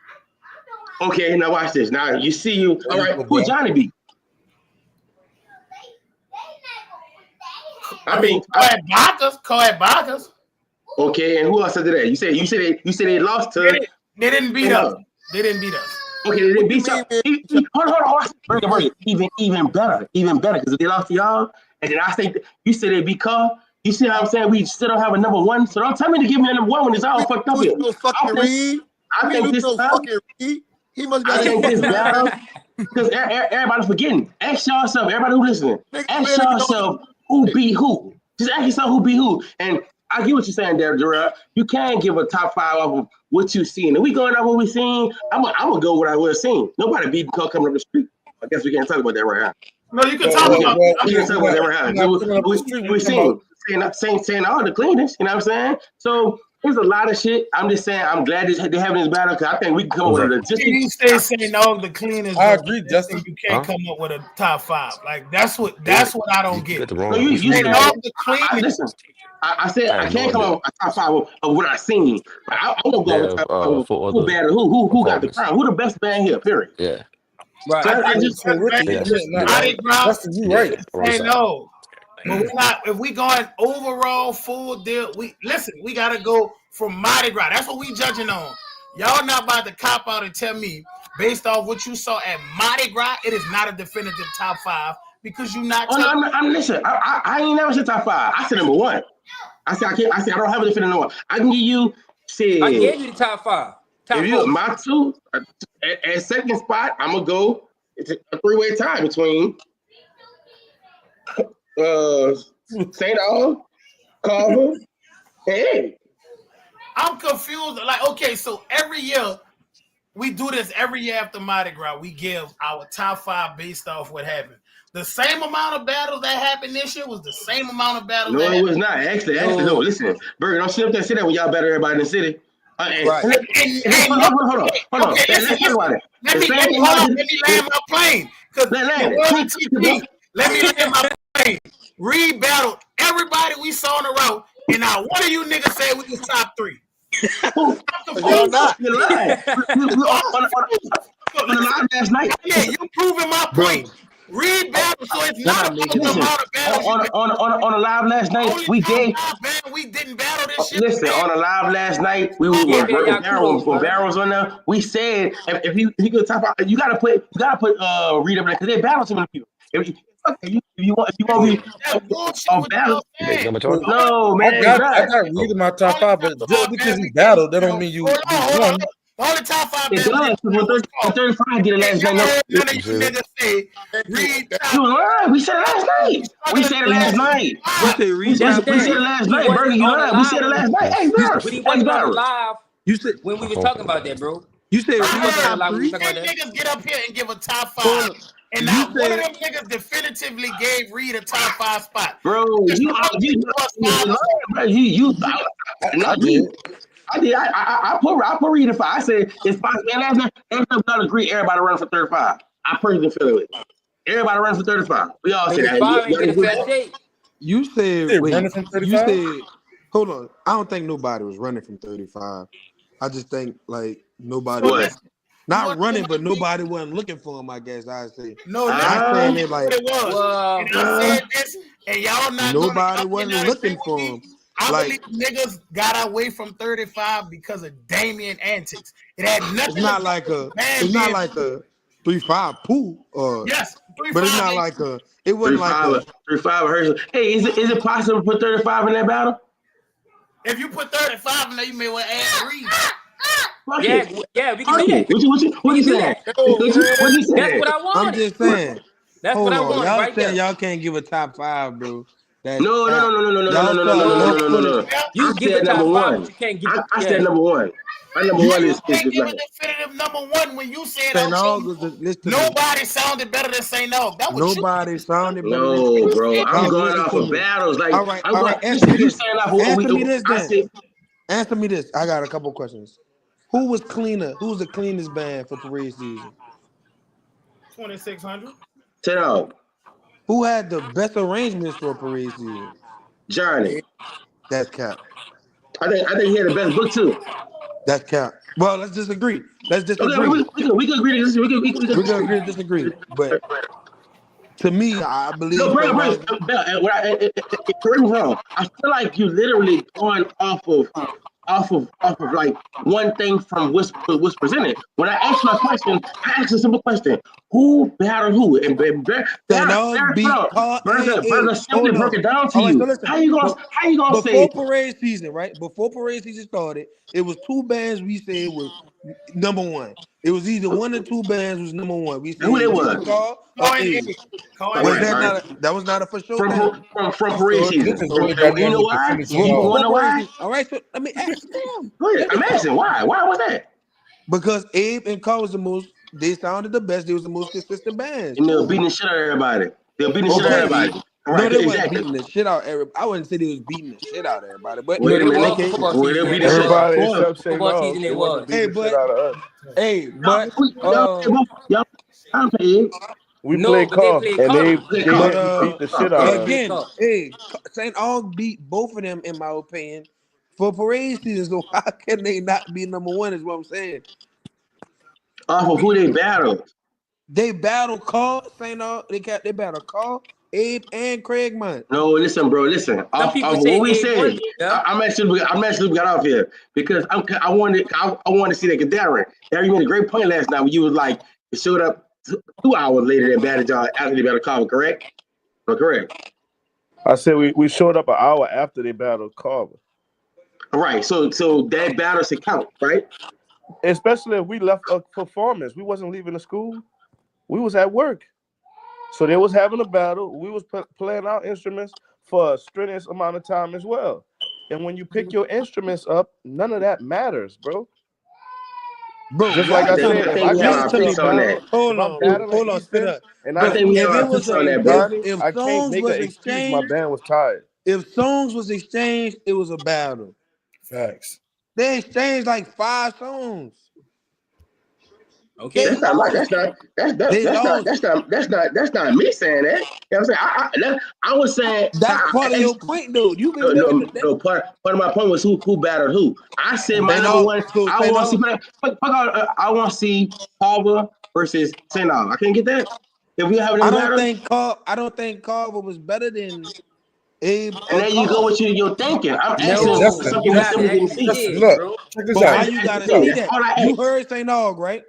Okay, now watch this. Now you see you. All right, who Johnny beat? Call at Bacchus. Okay, and who else said that? You said they lost to. They didn't beat us. They didn't beat us. Okay, they didn't beat us. Hold on. Even better, because they lost to y'all, and then I think you said they beat Carl. You see how I'm saying? We still don't have a number one, so don't tell me to give me a number one when it's all fucked up here. I think this Reed. He must be. I think this battle, because everybody's forgetting. Ask yourself, everybody who listening, ask yourself who beat who. Just ask yourself who beat who. And I get what you're saying there, Jarrell. You can't give a top five off of what you've seen. If we going off what we seen, I'm gonna go what I would have seen. Nobody beat Carl coming up the street. I guess we can't talk about that right now. No, you can talk about that. We can't talk about that right now. We seen saying all the cleanest, you know what I'm saying? So there's a lot of shit. I'm just saying I'm glad they're having this battle because I think we can come up with a logistic. You stay saying all the cleanest. I agree, Justin. You can't come up with a top five. Like that's what I don't get. No, you said all the cleanest. Listen, I said I can't come up with a top five of what I seen. But I won't go with top five who better, who got the crown, who the best band here. Period. Yeah. Right. So I just Justin, you right. Hey, no. But we're not. If we going overall full deal, we gotta go from Mardi Gras. That's what we judging on. Y'all not about to cop out and tell me based off what you saw at Mardi Gras, it is not a definitive top five because you're not. I'm listen. I ain't never said top five. I said number one. I said I don't have a definitive number one. I can give you. I gave you the top five. If you my two at second spot, I'm gonna go. It's a three-way tie between. St. Aug, Carver, hey. I'm confused. Like, okay, so every year we do this every year after Mardi Gras. We give our top five based off what happened. The same amount of battles that happened this year was the same amount of battles. No, it was not. Actually, no. Listen, Burger, don't sit up there and say that when y'all better everybody in the city. Right. Hold on. Let me land my plane. Let me land my plane. Reed battled everybody we saw in a row, and now one of you niggas said we was top three. You're not. You're lying. On the live last night. Yeah, you proving my point. Reed battle, so it's not about the amount of battles. On a live last night, we gave. We didn't battle this shit. Listen, on a live last night, we were barrels on there. We said if you go top out, you gotta put Reed up there because they battle too many people. If you want me on battle, no man. I got Reed in my top five, but just because you battled, that don't mean you won. All the top five. It does. 35 did it last night. None of you niggas say Reed. We said it last night. We said it last night. We said it last night. Bernie, you lied. We said it last night. Hey, bro. Live. You said when we were talking about that, bro. You said niggas get up here and give a top five. And now one of them niggas definitively gave Reed a top five spot. Bro, I put Reed in five. I said it's five. Man, last night we all agree everybody running for 35. I personally feel it. Everybody running for 35. We all said that. You said running from 35? You said hold on. I don't think nobody was running from 35. I just think like nobody was not running, but nobody wasn't looking for him. I guess I say. No, I'm saying it like it was. And I said this, and y'all not. Nobody wasn't looking for him. I believe niggas got away from 35 because of Damian antics. It had nothing. It's not like a 3-5 pool. Yes, 3-5. But it's not like a. It wasn't like a 3-5 rehearsal. Hey, is it possible to put 35 in that battle? If you put 35 in there, you may well add Reed. Yeah, we can do that. What you saying? That's what I want. I'm just saying. That's what I want. Y'all right saying there. y'all can't give a top five, bro. No. You give the top five, but you can't give. I said number one. My number You one is can't this give man. a definitive number one when you said, St. okay, Augustine, listen to me. nobody sounded better than St. Aug. That was you. Nobody sounded better than No, St. bro. I'm Cause going listen off to of me. battles. Like All right, I'm all going. right. Answer Listen, me you this. saying off of what Answer me we? this I then. said, Answer me this. I got a couple questions. Who was cleaner? Who was the cleanest band for parade season? 2600. St. Aug, Who had the best arrangements for a parade season? Johnny. That's cap. I think he had the best book too. That's cap. Well, let's disagree. Let's Okay, disagree. we can agree to this. We can We're gonna disagree. agree to disagree. But to me, I No, believe bro, St. bro. Augustine. Correct me wrong. I feel like you literally going off of like one thing from what's presented. When I asked my question, I asked a simple question: Who battled who? And St. Aug beat Carl. Burger simply Hold broke on. it down to All right, so you. listen. How you gonna Before say? parade season, right? Before parade season started, it was two bands we said was number one. It was either one or two bands was number one. We said Who they it was either was? Carl or Call and Abe. eight. Call All and Was eight. right, that all right. not? That was not a for sure thing. From parade So season. this is really And you know dynamic to why? finish Well, it You off. wanna before know parade why? season. All right, so let me ask them. Go ahead. I'm asking why. Why was that? Because Abe and Carl was the most. They sounded the best. They was the most consistent bands. And they were Cool. beating the shit out of everybody. They were beating the shit out of Okay. everybody. All No, right, they weren't exactly. beating the shit out of everybody. I wouldn't say they was beating the shit out of everybody, but Wait No, a they minute. was for okay. football Wait, season. they Yeah, beat the they shit. was Everybody Hold except St. football Aug, season. they They wasn't was. beating Hey, the shit but out of us. Y'all pay. We No, played but they Carl, played and Carter. Okay, they but call. beat the shit They out of us. played again, Carter. hey, St. Aug beat both of them in my opinion for parade season. So how can they not be number one? Is what I'm saying. Off of who they battled. They battled Carl St. Aug. They battled Carl, Abe, and Craig Mine. No, listen, bro. Listen. Some Off people of say what we Abe won. said. Yeah. I'm actually got off here because I wanted to see that. Cause Darren, you made a great point last night when you was like, it showed up 2 hours later than battled y'all after they battled Carl. Correct? No, correct. I said we showed up an hour after they battled Carver. All right. So that battle should count, right? Especially if we left a performance. We wasn't leaving the school. We was at work. So they was having a battle. We was playing our instruments for a strenuous amount of time as well. And when you pick your instruments up, none of that matters, bro. Bro, Just like y'all I trying said, to if think I we have come listen our to into a me, piece on bro. that. battle, if Hold I'm on, battling hold on, spit Ethan up, and I I bro. think need we to have If our it get was piece a on between that, bro. Johnny, if I can't songs make was an excuse. My exchanged, band was tired. if songs was exchanged, it was a battle. Facts. They exchanged like 5 songs. Okay. They That's not my. lost. They lost. That's not me saying that. You know what I'm saying? I was saying. That's part of your point, though. You No, been making no, that. no. Part of my point was who battled who. I said my St. number Aug. one. So I St. want to Aug. see. I want to see Carver versus St. Aug. I can't get that. If we have I another don't battle, think Carver was better than Abe and or there you go Carl. with your thinking. I'm asking No. Justin, something You we have to simply didn't actually see. see Justin, it, look, bro. check this But why out. you gotta Check see That's that? all I You asked. heard St. Aug, right?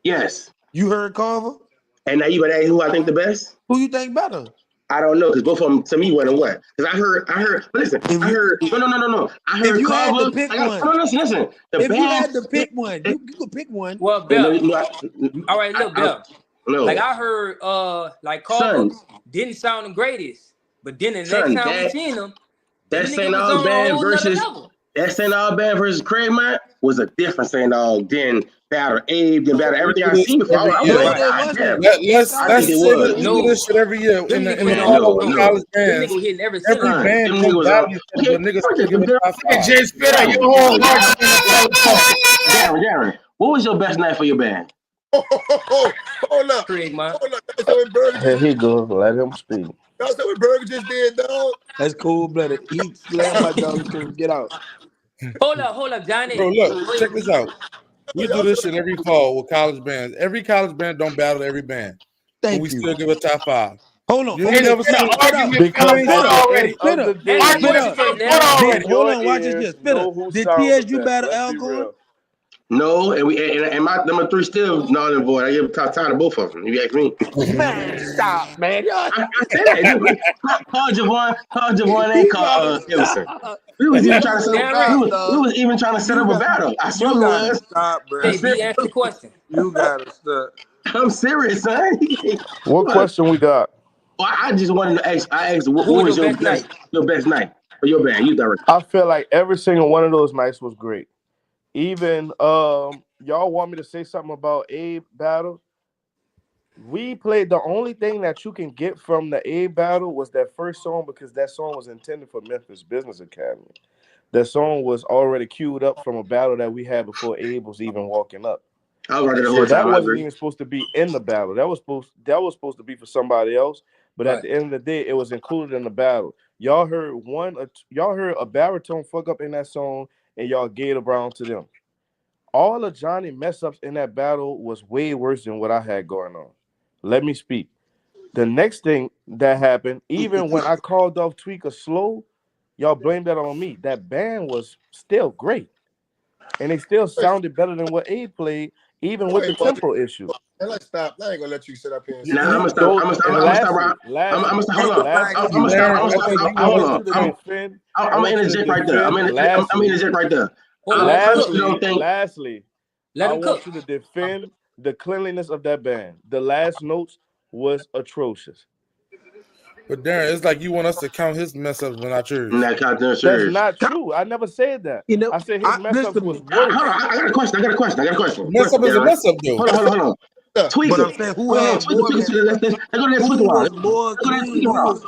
Yes. You heard Carver? And now you gonna ask who I think the best? Who you think better? I don't know because both of them to me wasn't what. Because I heard. Listen, If I you heard. No. I if heard you had to Carver. pick I got. one, No, listen. The if you band. had to pick one, you could pick one. Well, No, Bell. All right, look, I, Bell. Like no. I heard, like Carver Son, didn't sound the greatest, but then the next son, time we seen him, that them St. nigga was Aug on a band whole nother versus level. Craig Mott was a different St. Aug than battle Abe, than battle We everything do I this seen before. every I was year. like, No, Right. it God damn. wasn't. They Let's I sounded think let's it say that was. we do No, this shit every year them in the niggas Man, on. Hall of No, College them niggas bands. hitting every Every cylinder. band them don't niggas battle on. each other, Okay, but niggas still give a top Look at five. Jay Spitter. Your whole heart in the college talk. Darren, what was your best night for your band? Hold up. Craig, man. Hold up. Y'all said what Burger Here just he go. Let him speak. y'all said what Burger just did, dog. That's cold blooded. He slammed my dog to get out. Hold up, Bro, Johnny. look, check this out. We do Y'all this said shit every fall with college bands. Every college band don't battle every band, but we Thank you. still give a top five. Hold on. You ain't Okay, never It's spit an seen up, spit up. argument for Because the Spit at vote up. the end already. of the Spitter, Answer the day, Argument spit question for up. the first, vote Darren. Did already. hold your on, watch this ears shit. Spitter. know who Did sound the TSU best. battle Let's be Alcorn? real. No, and my number 3 still null and void. I give top time to both of them. If you ask me, Man, stop, man. I said that. Call Javon ain't You call gotta Emerson. stop. We was You even trying to gotta set up. Darren, We stop, was, we dog. was even trying to set You up a got battle. I swear you we gotta was. stop, I'm bro. say serious. B, answer the question. You gotta stop. I'm serious, son. What Look, question we got? I just wanted to ask. I asked, what Who was was your best night? your best night for your band? You direct. I feel like every single one of those nights was great. Even y'all want me to say something about Abe battle? We played the only thing that you can get from the Abe battle was that first song because that song was intended for Memphis Business Academy. That song was already queued up from a battle that we had before Abe was even walking up. I was right the So whole that time. I wasn't agree. even supposed to be in the battle. That was supposed to be for somebody else. But at Right. the end of the day, it was included in the battle. Y'all heard y'all heard a baritone fuck up in that song, and y'all gave it around to them. All of Johnny mess ups in that battle was way worse than what I had going on. Let me speak. The next thing that happened, even when I called off Tweaker slow, y'all blamed that on me. That band was still great. And they still sounded better than what Abe played, even with the tempo issue. And let's stop. I ain't gonna let you sit up here and Now say I'm that. gonna stop. Those I'm and gonna stop. lastly, Hold on. I'm gonna stop. Darren, I'm I gonna think stop. you Hold want want us on. you to to count. defend. I I'm gonna want you to interject right there. I'm defend. gonna interject right there. Hold on, I let him cook. personally don't think. Lastly, Let I him cook. want you to defend the cleanliness of that band. The last notes was atrocious. But Darren, it's like you want us to count his mess ups, but not yours. Not counting That's serious. not true. I never said that. You know, I said his I mess ups listen to was me. Hold on. worse. I got a question. I got a question. Mess up is a Darren. mess up, though. Hold on. But I'm Tweaker. saying who Hold on. had more Tweaker. mess Let's up? go to that Tweaker Who route. was Let's more go to that clean? Tweaker Who route. was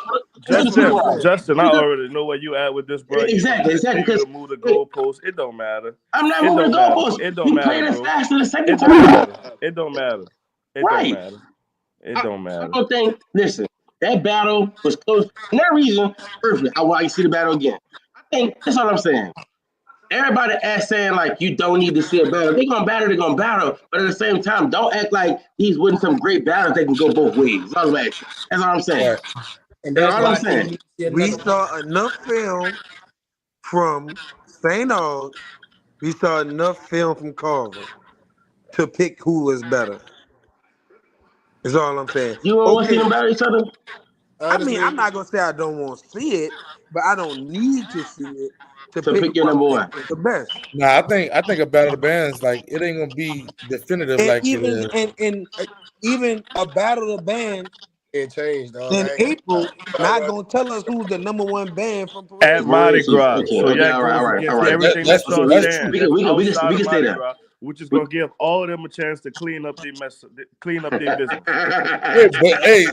Let's go to Tweaker route. Justin, I Tweaker. already know where you at with this, bro. You want to Exactly. continue Because to move the goalpost. It don't matter. I'm not It moving don't the matter. goalposts. It don't We matter, played it bro. faster the second It don't time. matter. It don't matter. It don't Right. matter. It don't I matter. don't think. Listen, that battle was close. And that reason, perfect. I want to see the battle again. I think that's all I'm saying. Everybody ass saying like you don't need to see a battle. They're gonna battle, But at the same time, don't act like he's winning some great battles that can go both ways. That's all I'm asking. That's all I'm saying. Right. And That's that's all why I'm I say you saying. need to see we another one. saw enough film from St. Aug. We saw enough film from Carver to pick who was better. Is all I'm saying. You don't want to see Okay, them battle each other I mean, I'm Honestly, not gonna say I don't want to see it, but I don't need to see it to to pick pick your who I number think one. is the best. Nah, I think a battle of the bands, like, it ain't gonna be definitive And like it even is. and even a battle of bands it changed, dog. in I ain't gonna April lie. not gonna tell us who's the number one band from At Parade Mardi season. Versus. Gras. So Okay. yeah, it All right. goes against Yeah, everything that's Okay. on that's stand true. that's We outside of can say Mardi that. Gras, which is gonna give all of them a chance to clean up their business. Yeah, but hey,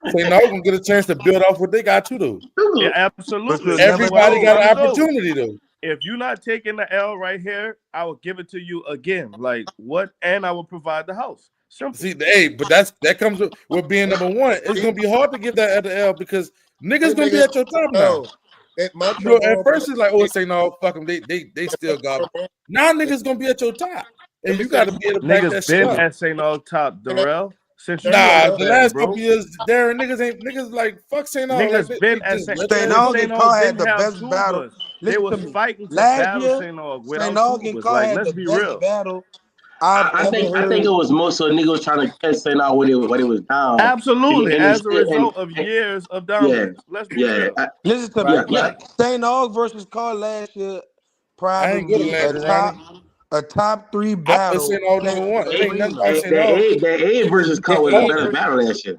St. Aug gonna get a chance to build off what they got too, though. Yeah, But absolutely. you'll That's never what I'm Everybody got know. trying to an do. opportunity, though. If you're not taking the L right here, I will give it to you again. Like what? And I will provide the house. Simple. See, hey, but that comes with being number one. It's gonna be hard to get that at the L because Hey, niggas gonna be nigga, at your top now. no. That my You know, at trombone player. first it's like, oh, say no, fuck them. They still got them. Trombone, Now niggas gonna be at your top, let and me you say got this. to be able to back Niggas that shit been up. at St. Aug top, Can I, Darrell, since can you I know say Nah, that something? the band, last couple bro. years, Darren, niggas like fuck St. Aug, like Niggas they been at just St. let St. that Aug St. and Carr Aug had didn't the have best battle. tubas. They Listen to was me. fighting to Last battle year, St. Aug St. without Aug and tubas. Carr Like, had let's the be best real. battle I've ever I think it heard. was more so niggas trying to catch St. Out when it was down. Absolutely, as a And result of years of yeah, dominance. Let's be yeah, real. Listen to me. yeah, yeah. St. Aug versus Carr last year, I ain't good at probably Landry Ronnie. a top three I put battle St. Aug since number one. It ain't nothing Arena. about St. Aug. That A versus The Cole was a A better versus battle that shit.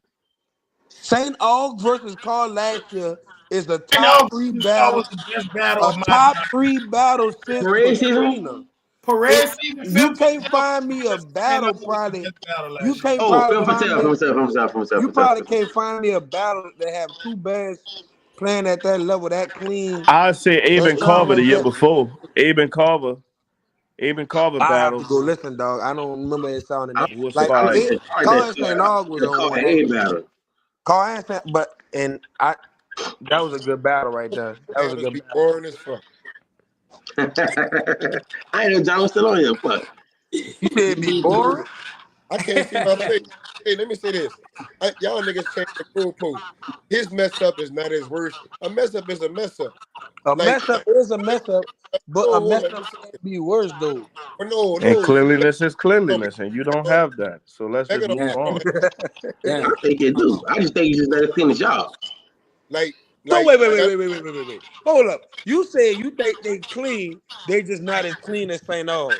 St. Aug versus Carr last year is a I top know three that battle, was the best battle a of my top three battle since Parade season. Arena. parade It, season. you Phil can't Patel find me a battle was the probably. best battle You last year. can't Oh, probably find me. from You myself. probably can't find me a battle that have two bands playing at that level, that clean, I say Abe that and sound Carver the like year that. before. Abe and Carver I have to battle go listen, dog. I don't remember it sounding that was I like like fire. it. that. I like Carl and St. Aug was that on Cole one and A actually. battle. Carl and St. But and I that was a good battle right there. That was a Battles good be battle. boring as fuck. I ain't know John was still on here, but You said it'd be boring. I can't see my face. Hey, let me say this. Y'all niggas change the goalpost. His mess up is not his worst. A mess up is a mess up. A Like, mess up is a mess up, but a no, mess let me up say can't be worse though. it. No, And no. See, cleanliness is don't be cleanliness, and you don't have that. So let's just begging move damn, on on. that. damn. I think it do. I just think you just let it finish y'all. Like, So like, that, wait. Hold up. You said you think they clean, they just not as clean as St. Aug.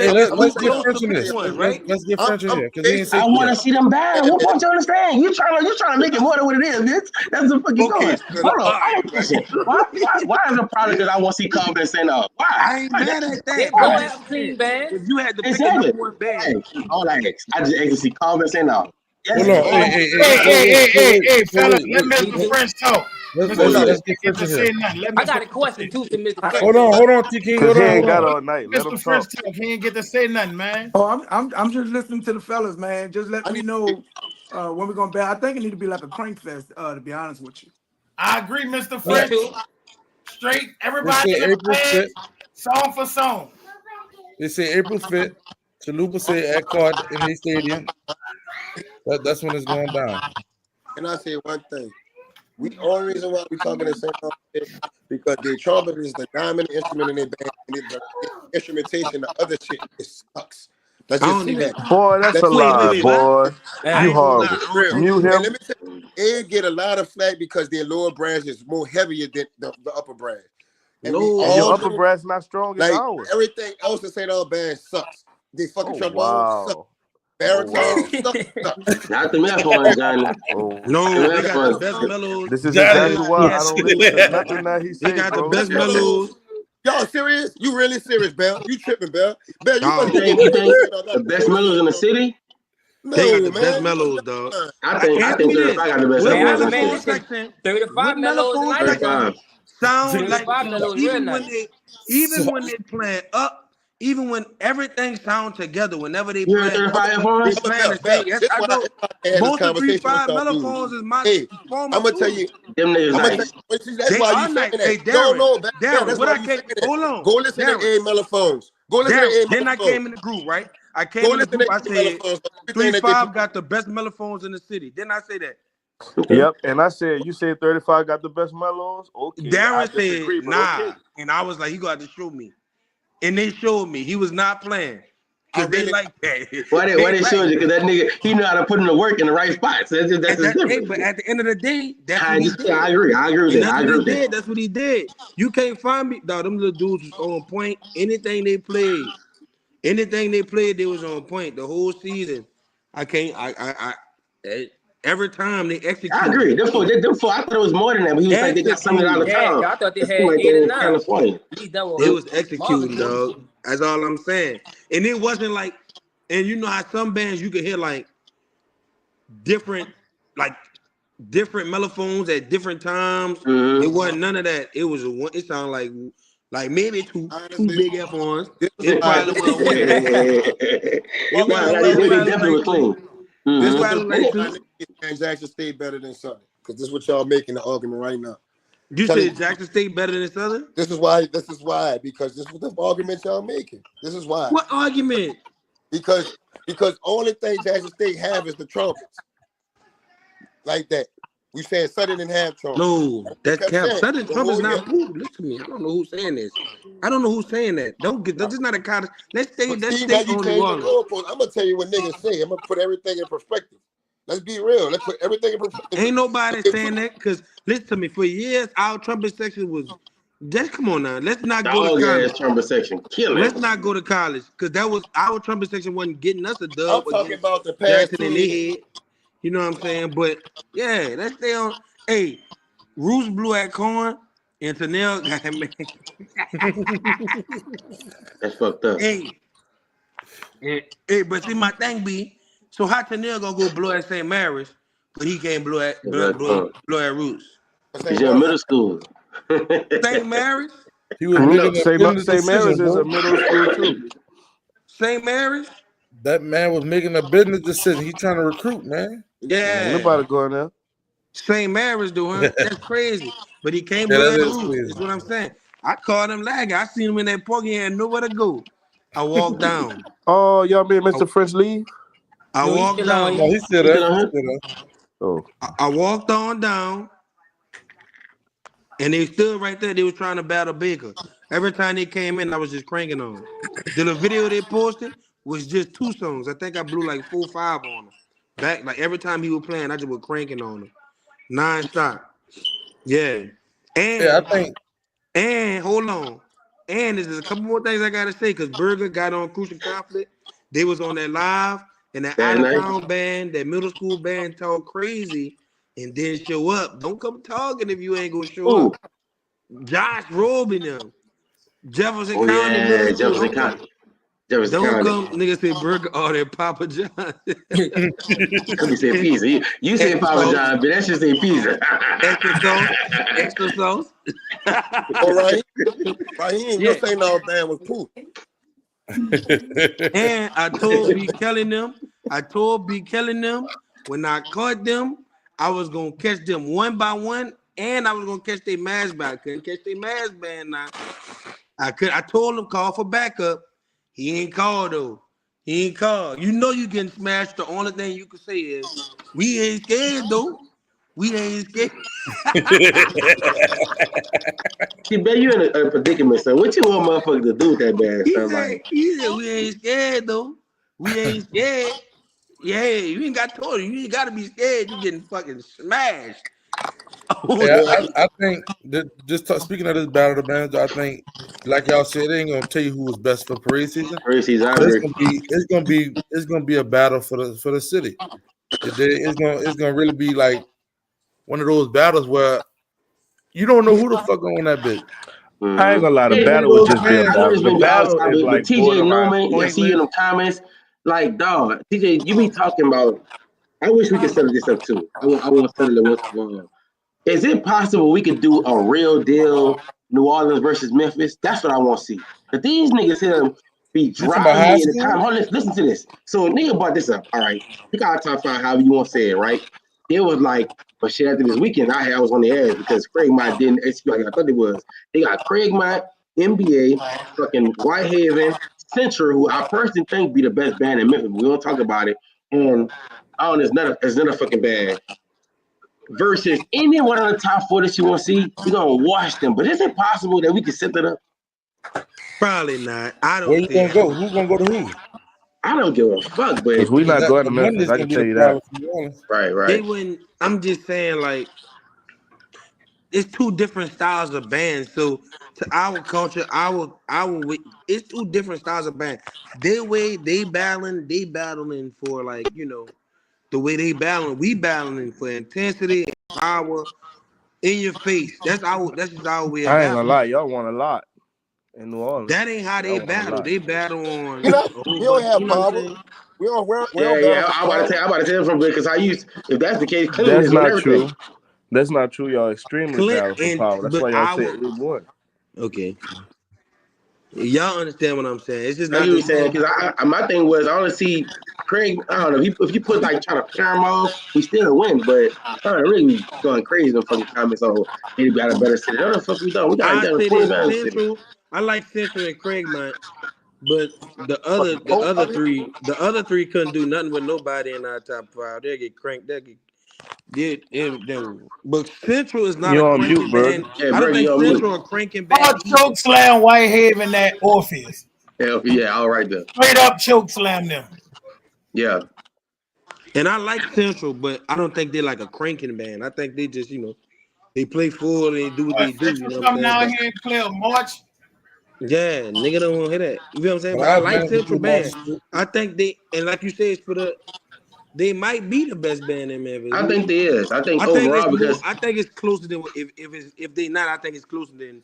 said let's get close French to in pick this. one, right? Let's get French in here because he ain't I say want yet. to see them battle. What don't you understand? You trying to make it more than what it is, bitch. That's the fucking going. So Hold on. all I right, have a question. Why is it a problem because I want to see Carver and St. Why? I ain't mad at They that. I'm both Why? just have saying clean bands. if you had to pick a Exactly. number one band, Hey, all I ask. I just asked to see Carver and St. Yes. Hold on. All Hey, I'm Hey, wait, fellas, wait, let wait. Mr. French talk. Let's get French in here. I got a question too to Mr. French. Hold on, TK. Cause he ain't Hold got on. all night. Let him Mr. French talk. talk. He ain't get to say nothing, man. Oh, I'm just listening to the fellas, man. Just let me know when we're gonna bet. I think it need to be like a crank fest, to be honest with you. I agree, Mr. Me French. too. Straight, They everybody say in the April band, 5th. song for song. They say April 5th. Chalupa say at Card in the stadium. That's when it's going down. And I say one thing. The only reason why we talking the same shit because the trumpet is the dominant instrument in their band, and the instrumentation, the other shit, it sucks. Let's I just don't see even. that. Boy, that's a lie, Wait, what? boy. I You ain't gonna lie. horrible. I don't Mute And him. let me tell you, they get a lot of flack because their lower branch is more heavier than the upper branch. And we And your all upper know, brass not strong as like, ours. everything else in St. Albans sucks. They fucking Oh trombones suck. wow. Baritone Oh suck. Not the math one, Johnny. wow. No, The they math got the one. best mellows. This is Johnny, exactly They why I got don't listen to nothing that he they say, got the bro. best mellows. Y'all serious? You really serious, Bell? You tripping, Bell? Bell, you must You be Dog. think getting you paid. think I got the a best radio mellows in the show. city? They got No, the best man. mellows, dog. I think Answer me this: 35 got the best what Man, I mellows in the man, city. mellophone listen, section? 35 What mellows mellophone nice though. section 35. sound like 35 mellows real nice. even when they playing up, even when everything sound together, whenever they You heard playing up, 35 they F1s? playing the Bell, same. Yes, this I why know. I had this Most of conversation with 3-5 y'all dudes. mellophones is my Hey, former I'm gonna tell too. you. Them niggas I'm gonna tell nice. you. See, that's They why are you saying nice. that. Hey, No, Darren, no, Bell, Darren, that's what why I you can't saying that. hold on, Go listen to Darren. A mellophones. Go listen to Darren, A then I mellophones. came in the group, right? I Go came in the listen to group. I A said mellophones. Everything that they play. 3-5 got the best mellophones in the city. Didn't I say that? Okay. Yep. And I said, you said 35 got the best mellows? Okay. I Darren said, disagree, but nah. okay. And I was like, you got to show me. And they showed me. He was not playing. I Because they really. like that. Why they showed you? Because that nigga, he know how to put in the work in the right spots. That's his Hey, difference. but at the end of the day, that's what I he just, I did. agree. I agree with And that. that's I what agree he with that. did. That's what he did. You can't find me. Dog, them little dudes was on point. Anything they played, they was on point the whole season. I can't. Every time they I executed. agree. Therefore, I thought it was more than that, but he was like, they got something out Executing. of Yeah, town. I thought they It seemed had like they 8 or in 9. California. At least that They was was Marvin executing, too. dog. That's all I'm saying. And it wasn't like, and you know how some bands you could hear like different, like different mellophones at different times. It Mm-hmm. wasn't none of that. It was a one. It sounded like maybe two Honestly, big F1s. this is It why. probably wasn't one. It Walk wasn't. around Nah, around It they probably niggas. looked definitely like were two. clean. It This Mm-hmm. is probably the looked And like it, why two. niggas saying Jackson State better than Southern. Because this is what y'all making the argument right now. You Telling you, said Jackson State better than Southern? this is why. This is why. Because this is the argument y'all making. This is why. What argument? Because only thing Jackson State have is the trumpets. Like that. We saying Southern didn't have trumpets. No, That's what we that's kept cap. saying Southern the Trump is whole year. not. Ooh, listen to me. I don't know who's saying this. I don't know who's saying that. Don't get. This is not a college. Let's stay. But Let's see, now stay you on New change the Orleans. goalpost. I'm gonna tell you what niggas say. I'm gonna put everything in perspective. Let's be real. Let's put everything in perspective. Ain't nobody saying that because listen to me. For years, our trumpet section was. Just come on now. Let's not go to dog college. ass trumpet section. Killing. Let's not go to college because that was our trumpet section wasn't getting us a I'm dub talking against about the past Jackson 2 and they years. head. You know what I'm saying? But yeah, let's stay on. Hey, Roos blew at corn and Tanel got him. That's fucked up. Hey, but see my thing be so how Tanel gonna go blow at St. Mary's, but he can't blow at Roots. Because you're in middle school. St. Mary's? He was I know. making a business St. decision, Mary's is a bro. middle school too. St. Mary's? That man was making a business decision. He trying to recruit, man. Ain't Yeah. nobody going there. St. Mary's doing that's crazy. But he can't Yeah, blow that at is Roots. crazy. That's what I'm saying. I called him lagger. I seen him in that park. He had nowhere to go. I walked down. Oh, y'all made Mr. French leave? I No, he's walked still on down. No, here. he's still You there. still on He's here? still there. Oh. I walked on down. And they stood right there. They was trying to battle Baker. Every time they came in, I was just cranking on them. The video they posted was just 2 songs. I think I blew like 4 or 5 on them. Back like every time he was playing, I just was cranking on him. Non-stop. Yeah. Yeah, I think And hold on. And there's a couple more things I gotta say because Burger got on Crucial Conflict. They was on that live and that That out of night? town band, that middle school band talk crazy and didn't show up. Don't come talking if you ain't gonna show Ooh. up. Josh Robin them. Jefferson Oh, County Middle yeah. School. Jefferson Don't come. County. Jefferson Don't County. come, nigga say burger order at Papa John. Let me say pizza. You say Extra Papa sauce, John, but that should say pizza. extra sauce, extra sauce. All right. Raheem, your Yeah. St. Band was poof. And I told B. Kelly them, when I caught them, I was gonna catch them one by one, and I was gonna catch their mask band. I couldn't catch their mask band now. I told him call for backup. He ain't called though. He ain't called. You know you getting smashed. The only thing you can say is we ain't scared though. We ain't scared. See, man, you in a predicament, son. What you want motherfucker to do with that band, son? Like, He said we ain't scared though. We ain't scared. Yeah, you ain't got told you ain't gotta be scared. You getting fucking smashed. Yeah, I think that speaking of this battle of the bands, I think, like y'all said, they ain't gonna tell you who was best for parade season. first season, I But agree. it's gonna be a battle for the city. It's gonna really be like one of those battles where you don't know who the fuck on that bitch. I ain't gonna lie, the Hey, battle would just be a I know battle. this The may be battle outside, is but like TJ borderline Newman, I see you in pointless. the comments. Like, dog, TJ, you be talking about. I wish we could settle this up too. I want to settle it once for all. Is it possible we could do a real deal New Orleans versus Memphis? That's what I want to see. But these niggas here be You talking about dropping high me in the school? comment. Hold on, listen to this. So a nigga brought this up. All right. Pick our top five, however you want to say it, right? It was like, but shit, after this weekend, I was on the edge because Craig Mott didn't execute like I thought it was. They got Craig Mott, NBA, fucking Whitehaven, Central, who I personally think be the best band in Memphis. We don't talk about it. And oh, it's not a fucking band versus any one of the top four that you want to see, we're gonna watch them. But is it possible that we can set that up? Probably not. I Where don't you see gonna it go? happening. Who's gonna go to who? I don't give a fuck, but Because we Because not going to the Memphis, Monday's I gonna can be tell the you that. problem for New Orleans. right. They wouldn't. I'm just saying, like, it's two different styles of bands. So to our culture, it's two different styles of band. Their way they battling for like, the way they battling, we battling for intensity and power in your face. That's just our way of I ain't gonna battling. lie, y'all want a lot in New Orleans. That ain't how they Y'all want a battle. lot. They battle on You know, a whole we don't bunch. have You know what I'm power. saying? We don't battle Yeah. for I'm power. about to tell from because I used if that's the case, That's cleanliness on not everything. true. That's not true. Y'all extremely Clint battle for power. That's but why y'all say it won. okay. Y'all understand what I'm saying? It's just I get not what the you're saying same. because my thing was I want to see Craig. I don't know if you put like try to pair them off, we still win. But I don't really be going crazy in the fucking comments. Oh, they got a better city. No, the fuck we don't. We I got say 20 this better city. Central. I like Central and Craigmont, but the other Fucking the coke other out here. three the other three couldn't do nothing with nobody in our top five. They'll get cranked. But Central is not a You on cranking mute, Berg. band. Yeah, I don't Burger, think you on mute. Central a cranking Oh, band either. choke slam Whitehaven at Orpheus. Hell yeah, all right there. Straight up choke slam them. Yeah. And I like Central, but I don't think they're like a cranking band. I think they just, they play full and they do what they do, you Central know what I'm come saying? down But here and play a march. yeah, nigga don't want to hear that. You know what I'm saying? But But I I like man, Central people march band. too. I think and like you said, they might be the best band in Memphis. I think there is. I think I think it's overall more. because I think it's closer than if they not. I think it's closer than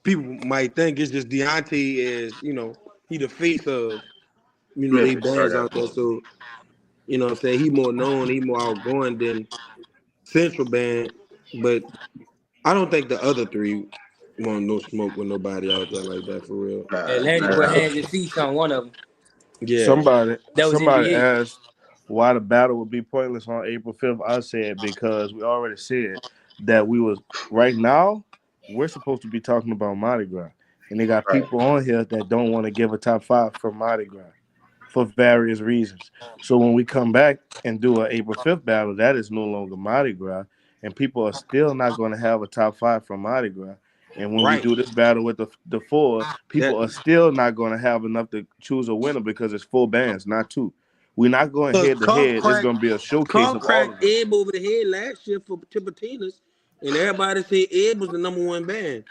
people might think. It's just Deontay is he the face of they Memphis, bands okay. out there. So what I'm saying, he more known, he more outgoing than Central Band. But I don't think the other three want no smoke with nobody out there like that for real. Atlanta put hands and feet on one of them. Yeah, That was Somebody NBA. asked why the battle would be pointless on April 5th. I said because we already said that we was right now we're supposed to be talking about Mardi Gras. And they got Right. people on here that don't want to give a top 5 for Mardi Gras for various reasons. So when we come back and do an April 5th battle, that is no longer Mardi Gras, and people are still not going to have a top 5 from Mardi Gras. And when we right. do this battle with the four, That people are still not going to have enough to choose a winner because it's 4 bands, not 2. We're not going because head to head. It's going to be a showcase Carl of all of cracked them. Ebb over the head last year for Tipitinas, and everybody said Ebb was the #1 band.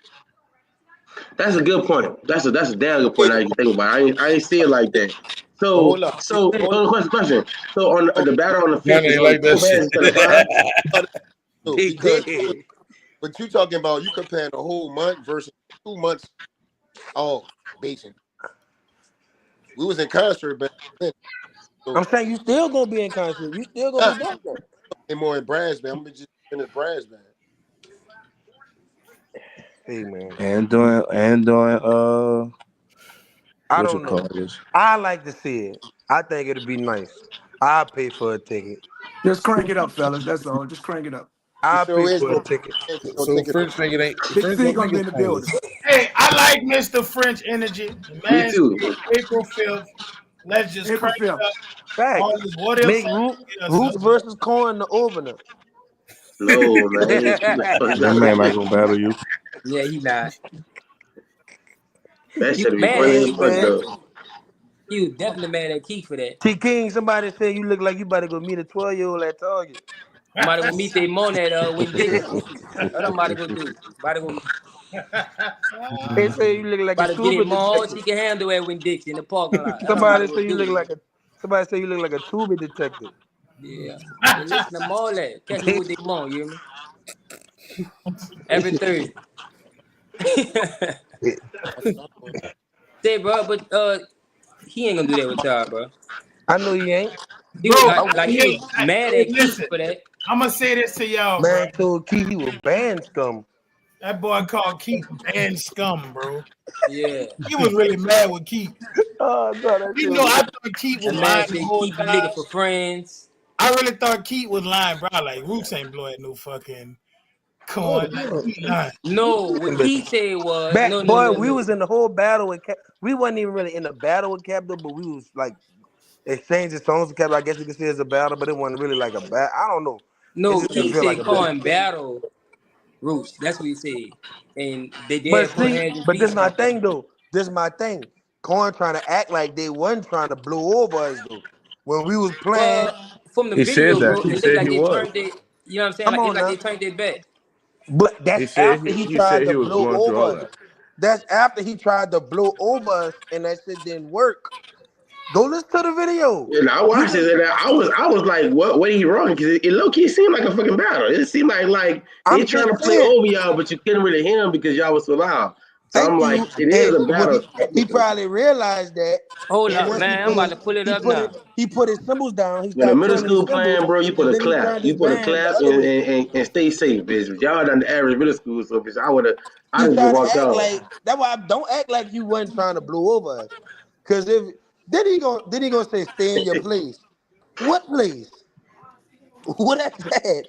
That's a good point. That's a damn good point. Now you can think about it. I ain't see it like that. But So hold up. question. So on the battle on the Johnny fifth is ain't only like that 4 shit. bands instead of 5. No, They because did. but you talking about you comparing a whole month versus 2 months off, basically. We was in concert back then. So, I'm saying you still gonna be in concert. You still gonna be doing that. and more in brass band. I'm gonna just in the brass band. Hey man, And doing I what you don't call know. this? I like to see it. I think it'd be nice. I'll pay for a ticket. Just crank it up, fellas. That's all. Just crank it up. The I'll show pay is for a gonna ticket. no So ticket. French think it ain't. Big French C don't gonna think be it's in the building. pointless. Hey, I like Mr. French energy. The Me man too. said April 5th. Let's just April crank it 5th. up. Facts. All this what if Make stuff get us Roots up. versus Corn the opener. No, man. What the fuck is That that? man not gonna battle you. Yeah, he not. That You should be mad at funny as Hey Keith for fuck, man. that? though. You definitely mad at Keith for that. T King, somebody said you look like you about to go meet a 12-year-old at Target. I'm about to go meet their mom at Win Dixie. What I'm about to go do? They say you look like a About to get tuba him all detective. she can handle at Win Dixie in the parking lot. What I'm about to Somebody go say you look do? like a somebody say you look like a tuba detective. Yeah. Hey, listen, I'm all that. Catch me with their mom, you hear me? Every Thursday. Say, bro, but he ain't gonna do that with y'all, bro. I know you ain't. He was Bro, like he was mad hey, at Keith listen, for that. I'm gonna say this to y'all, bro. Man told Key he was band scum. That boy called Keith band scum, bro. Yeah. He was really mad with Keith. Oh no, that You shit know, was I thought Keith That was man lying the said whole Keith be looking time. for friends. I really thought Keith was lying, bro. Like Roots ain't blowing no fucking corn. Like he lying. No, what Keith said was back boy, we no. was in the whole battle with Cap. We wasn't even really in the battle with Capital, but we was like exchanging songs with Capital. I guess you could say it's a battle, but it wasn't really like a battle. I don't know. It No, just didn't Keith feel like said a call battle. him battle Roots. That's what he said. And they But did put see, hands and but feet this my together. thing though. This my thing. Corn trying to act like they wasn't trying to blow over us though. When we was playing, From the He said video, that. bro, He it looked said like he they was. turned it. You know what I'm saying? come Like it's on like now. they turned it back. But He that's said after he he said tried to he was blow going through all over us. that. That's after he tried to blow over us, and that shit didn't work. Go listen to the video. And I You watched can. it, and I was like, what he wrong? Because it low key seemed like a fucking battle. It seemed like they I'm trying just to play saying. over y'all, but you couldn't really hear them because y'all was so loud. So I'm Thank like, you. it is And a battle he technically. probably realized that. Hold And up, once man. I'm about to pull it up now. he put his cymbals down. He When the started middle playing his school cymbals, playing, bro, you put and a then he clap. turned his You put a band the clap other way. and stay safe, bitch. Y'all done the average middle school, so bitch, I He just tried to walked act out. like that's why I don't act like you wasn't trying to blow over us. Cause if then he gonna say stay in your place. What place? What I said?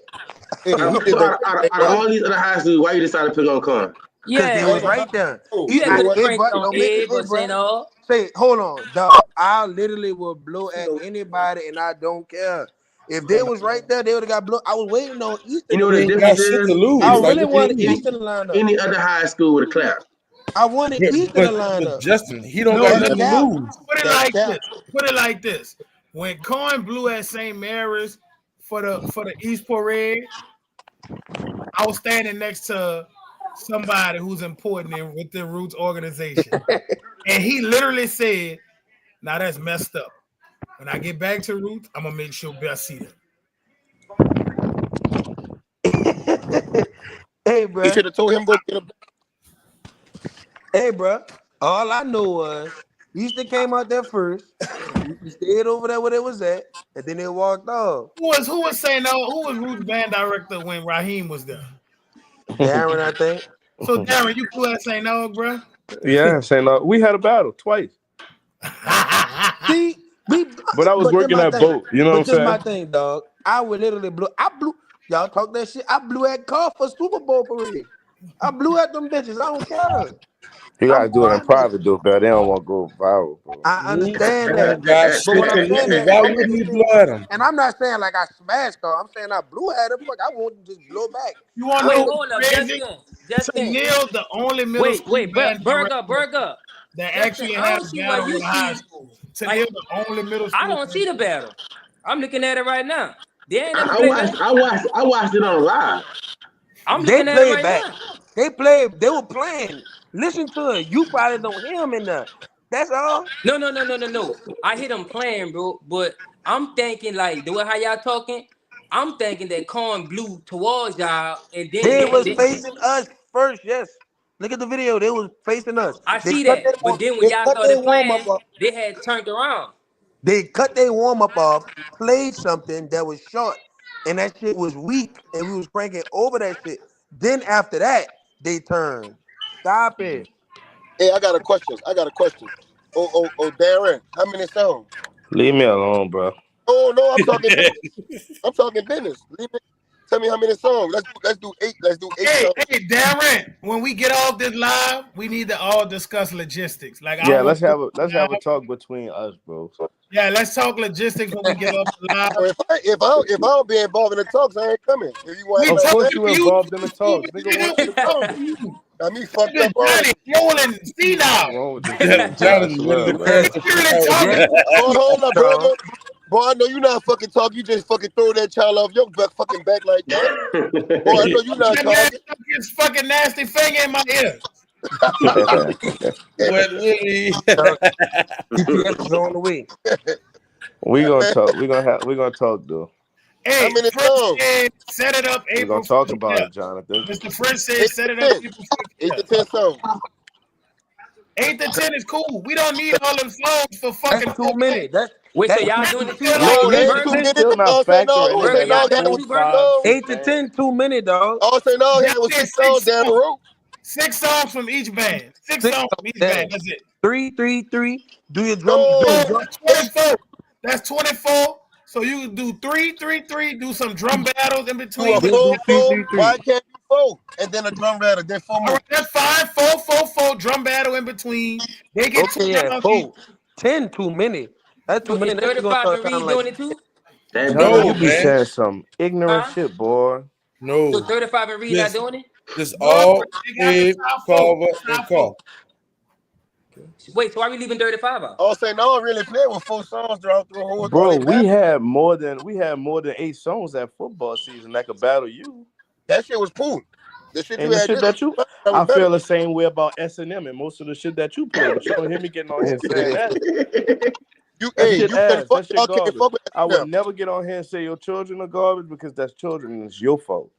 Hey, he did So the out of right. all these other high schools, why you decided to pick on Con? Cause Yeah, they Hey, was right there. you had you know could have what? Hey, cranked bro, it on don't make it. A, Hey, but bro. saying all. Say, hold on, dog. I literally will blow You at know, anybody, and I don't care. If they was right there, they would have got blown. I was waiting on You Easton know to what You the play. ain't difference got shit to is? I lose. Any Like really what you wanted any, mean? Easton to line up. any other high school with a clap. I wanted Yeah, Easton to line but up. Justin, he don't No, got That's look, nothing to cap. lose. put it That's like this. cap. Put it like this. When Coin blew at St. Mary's for the East Parade, I was standing next to somebody who's important with the Roots organization. And he literally said, now that's messed up. When I get back to Roots, I'm gonna make sure Best see them. Hey, he bro. should have told him go get a. Hey, bro. All I know was Easton came out there first. He stayed over there where they was at, and then they walked off. Who was saying no? Who was Roots band director when Raheem was there? Darren, I think. So Darren, you flew at St. No, bro? Yeah, saying we had a battle twice, See, but I was but this working my that thing. boat. You know what I'm But this my saying? thing, dog. I would literally blow. I blew. Y'all talk that shit. I blew at car for Super Bowl parade. I blew at them bitches. I don't care. You I'm gotta do it in honest. private though, bro. They don't want to go viral, bro. I Roots understand that. don't got But shit what to I'm saying lose. is, Why I'm wouldn't just he saying, blow at him? and I'm not saying like I smashed her. I'm saying I blew at her. Fuck, I won't just blow back. You want to know Wait, what's hold up, crazy? Justin. Neil, the only middle Wait, school band director Burger. that Justin, actually I had don't a see why battle you with a high see school. like Neil, the only middle I school don't see band the director. battle. I'm looking at it right now. They ain't never I played that. watched it on live. I'm They looking at it played right back. now. They played. They were playing. Listen to it. You probably don't hear them in there. That's all. No. I hear them playing, bro. But I'm thinking like the way how y'all talking. I'm thinking that Corn blew towards y'all, and then They was they facing us first. Yes. Look at the video. They was facing us. I They see cut that. But then when they y'all cut their started warm up playing, off. they had turned around. They cut their warm up off, played something that was short, and that shit was weak, and we was cranking over that shit. Then after that, they turned. Stop it. Hey, I got a question. Oh, Darren, how many songs? Leave me alone, bro. Oh no, I'm talking business. Tell me how many songs. Let's do 8. Let's do 8 songs. Hey, Darren, when we get off this live, we need to all discuss logistics. Like I Yeah, want let's have a talk between us, bro. Yeah, let's talk logistics when we get off the live. If I don't be involved in the talks, I ain't coming. If you want We Of like course that, you you involved in the talks. Nigga want you to come. got me fucked up Johnny already. rolling see What's now. wrong with this nigga, John? I Johnny's swear, ready to bro. crash Yes, the We really car. talking. yes, Boy, hold up, Charles. brother. Boy, I know you not fucking talk. You just fucking throw that child off your fucking back like that. Boy, I know you not That man talking. stuck his fucking nasty finger in my ear. Wet Willie. GPS is on the way. we gonna talk. We gonna talk, though. How Hey, many French songs? said set it up We gonna April talk 5th. about Yeah. it, Jonathan. Mr. French said 8 set to it up 10. April 5th. 8 Yeah. to 10 songs. 8 to 10 is cool. We don't need all them songs for fucking That's 2 minutes. Wait, so That's y'all 2 doing it minutes. too, feel like No, Burger? they Nigga, ain't 2 you Burger? minutes. still not All St. factoring All in Burger, St. another y'all All had doing it was too, 6 Burger? 45, songs. 6 8 to 10, bands. 2 minutes, dog. All St. All Y'all had was did 6 songs 6 down the songs. road. 6 songs from each band. 6 6 songs from each yeah. band. That's it. 3, 3, 3. Do your drum. Do No, your So drum. that's 8. 24. That's 24. So you can do 3, 3, 3. Do some drum battles in Do a between. Then do 4, 3, 4. 3, 3. Why can't you 4? And then a drum rattle, then 4 All more. right, that's fine. 4, 4, 4. Drum battle in between. They get 2 Okay, yeah, rounds each. 4. 10, 2 minutes. That's 2 So is minutes. That shit gonna 35 start and sounding Reed like doing it too? That John, you No, be man. saying some ignorant Huh? shit, boy. So No. 35 and Reed not Just doing it? just No, all they got the Abe, top 4. Carver, and Top 4. Carl. Wait, so why we leaving 35 out? All St. All really played with 4 songs throughout the whole all Bro, they battle. we had more than 8 songs that football season that could battle you. That shit was cool. The shit you And the had shit this that you, that was I better. feel the same way about S&M and most of the shit that you play, but you don't hear me getting on here saying that. That shit You couldn't ass. fuck, That shit y'all can't garbage. fuck with I would them. never get on here and say your children are garbage because that's children and it's your fault.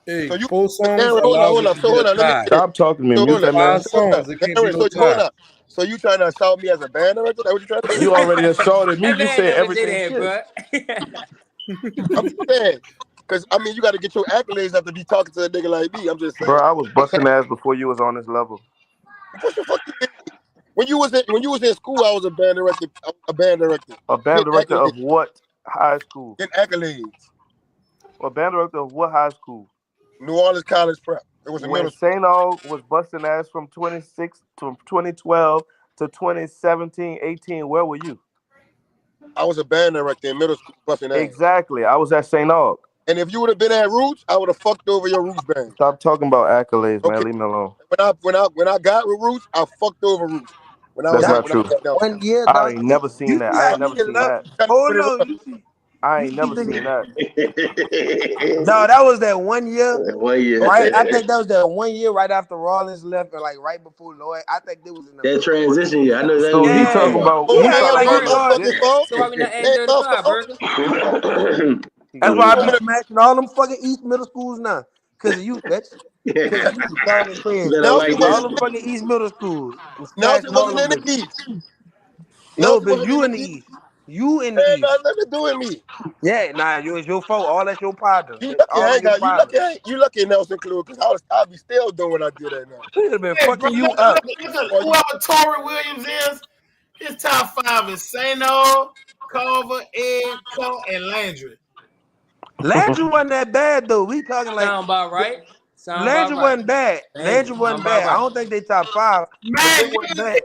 Hey, So you 4 songs Darren, allows hold it up. to So be hold a on, let me tie. get this. Stop talking to me. So Mute hold up. that man. 5 songs, it can't be Darren, no so hold tie. up. So you trying to assault me as a band director? That what you trying to do? You already assaulted me. That You man said never did everything that, shit. bro. I'm just saying. Cause I mean you gotta get your accolades after be talking to a nigga like me. I'm just saying. Bro, I was busting ass before you was on this level. What the fuck you mean? When you was in school, I was a band director. A band director. A band Getting director accolades. of what high school? Getting accolades. A band director of what high school? New Orleans College Prep. It was in When middle school. St. Aug was busting ass from 2012 to 2017, 18, where were you? I was a band director in middle school busting ass. Exactly. I was at St. Aug. And if you would have been at Roots, I would have fucked over your Roots band. Stop talking about accolades, man. Okay. Leave me alone. When I got with Roots, I fucked over Roots. When I That's was not when I true. was down. 1 year, I dog. ain't never seen You that. see I how ain't never niggas seen love. that. Hold on. You see. I You ain't see never seen niggas. that. No, that was that 1 year. 1 year. Right, I think that was that 1 year right after Rollins left, and like right before Lloyd. I think they was in the That transition year. I know exactly So what he you're talking talking yeah. about. about Oh, He he it acting ain't talking like my about he Lloyd. motherfucking legit. fault. So why we not It adding ain't my 35, fault. Burger? That's Got why I you. be smashing all them fucking East middle schools now. Cause of you, bitch. Cause of you, talking crazy. Better Nelson like All that. them fucking East middle schools. I'm Nelson smashing all wasn't them in the bitches. East. No, Nelson but wasn't in you the in the East. East. You in the Ain't East. got nothing to do with me. Yeah, nah, it's your fault. All that's your partners. You lucky All I them ain't your got partners. you lucky Nelson Clue, because I'll be still doing what I did right now. We have been Hey, bro, fucking you look, up. Boy, you whoever Tory Williams is, his top 5 is St. Aug, Carver, Ed, Cole, and Landry. Landry wasn't that bad though. We talking like Sound about right. Sound about Landry right. wasn't bad. Landry, Landry sound wasn't about bad. I right. don't think they top 5, but they Man, wasn't bad.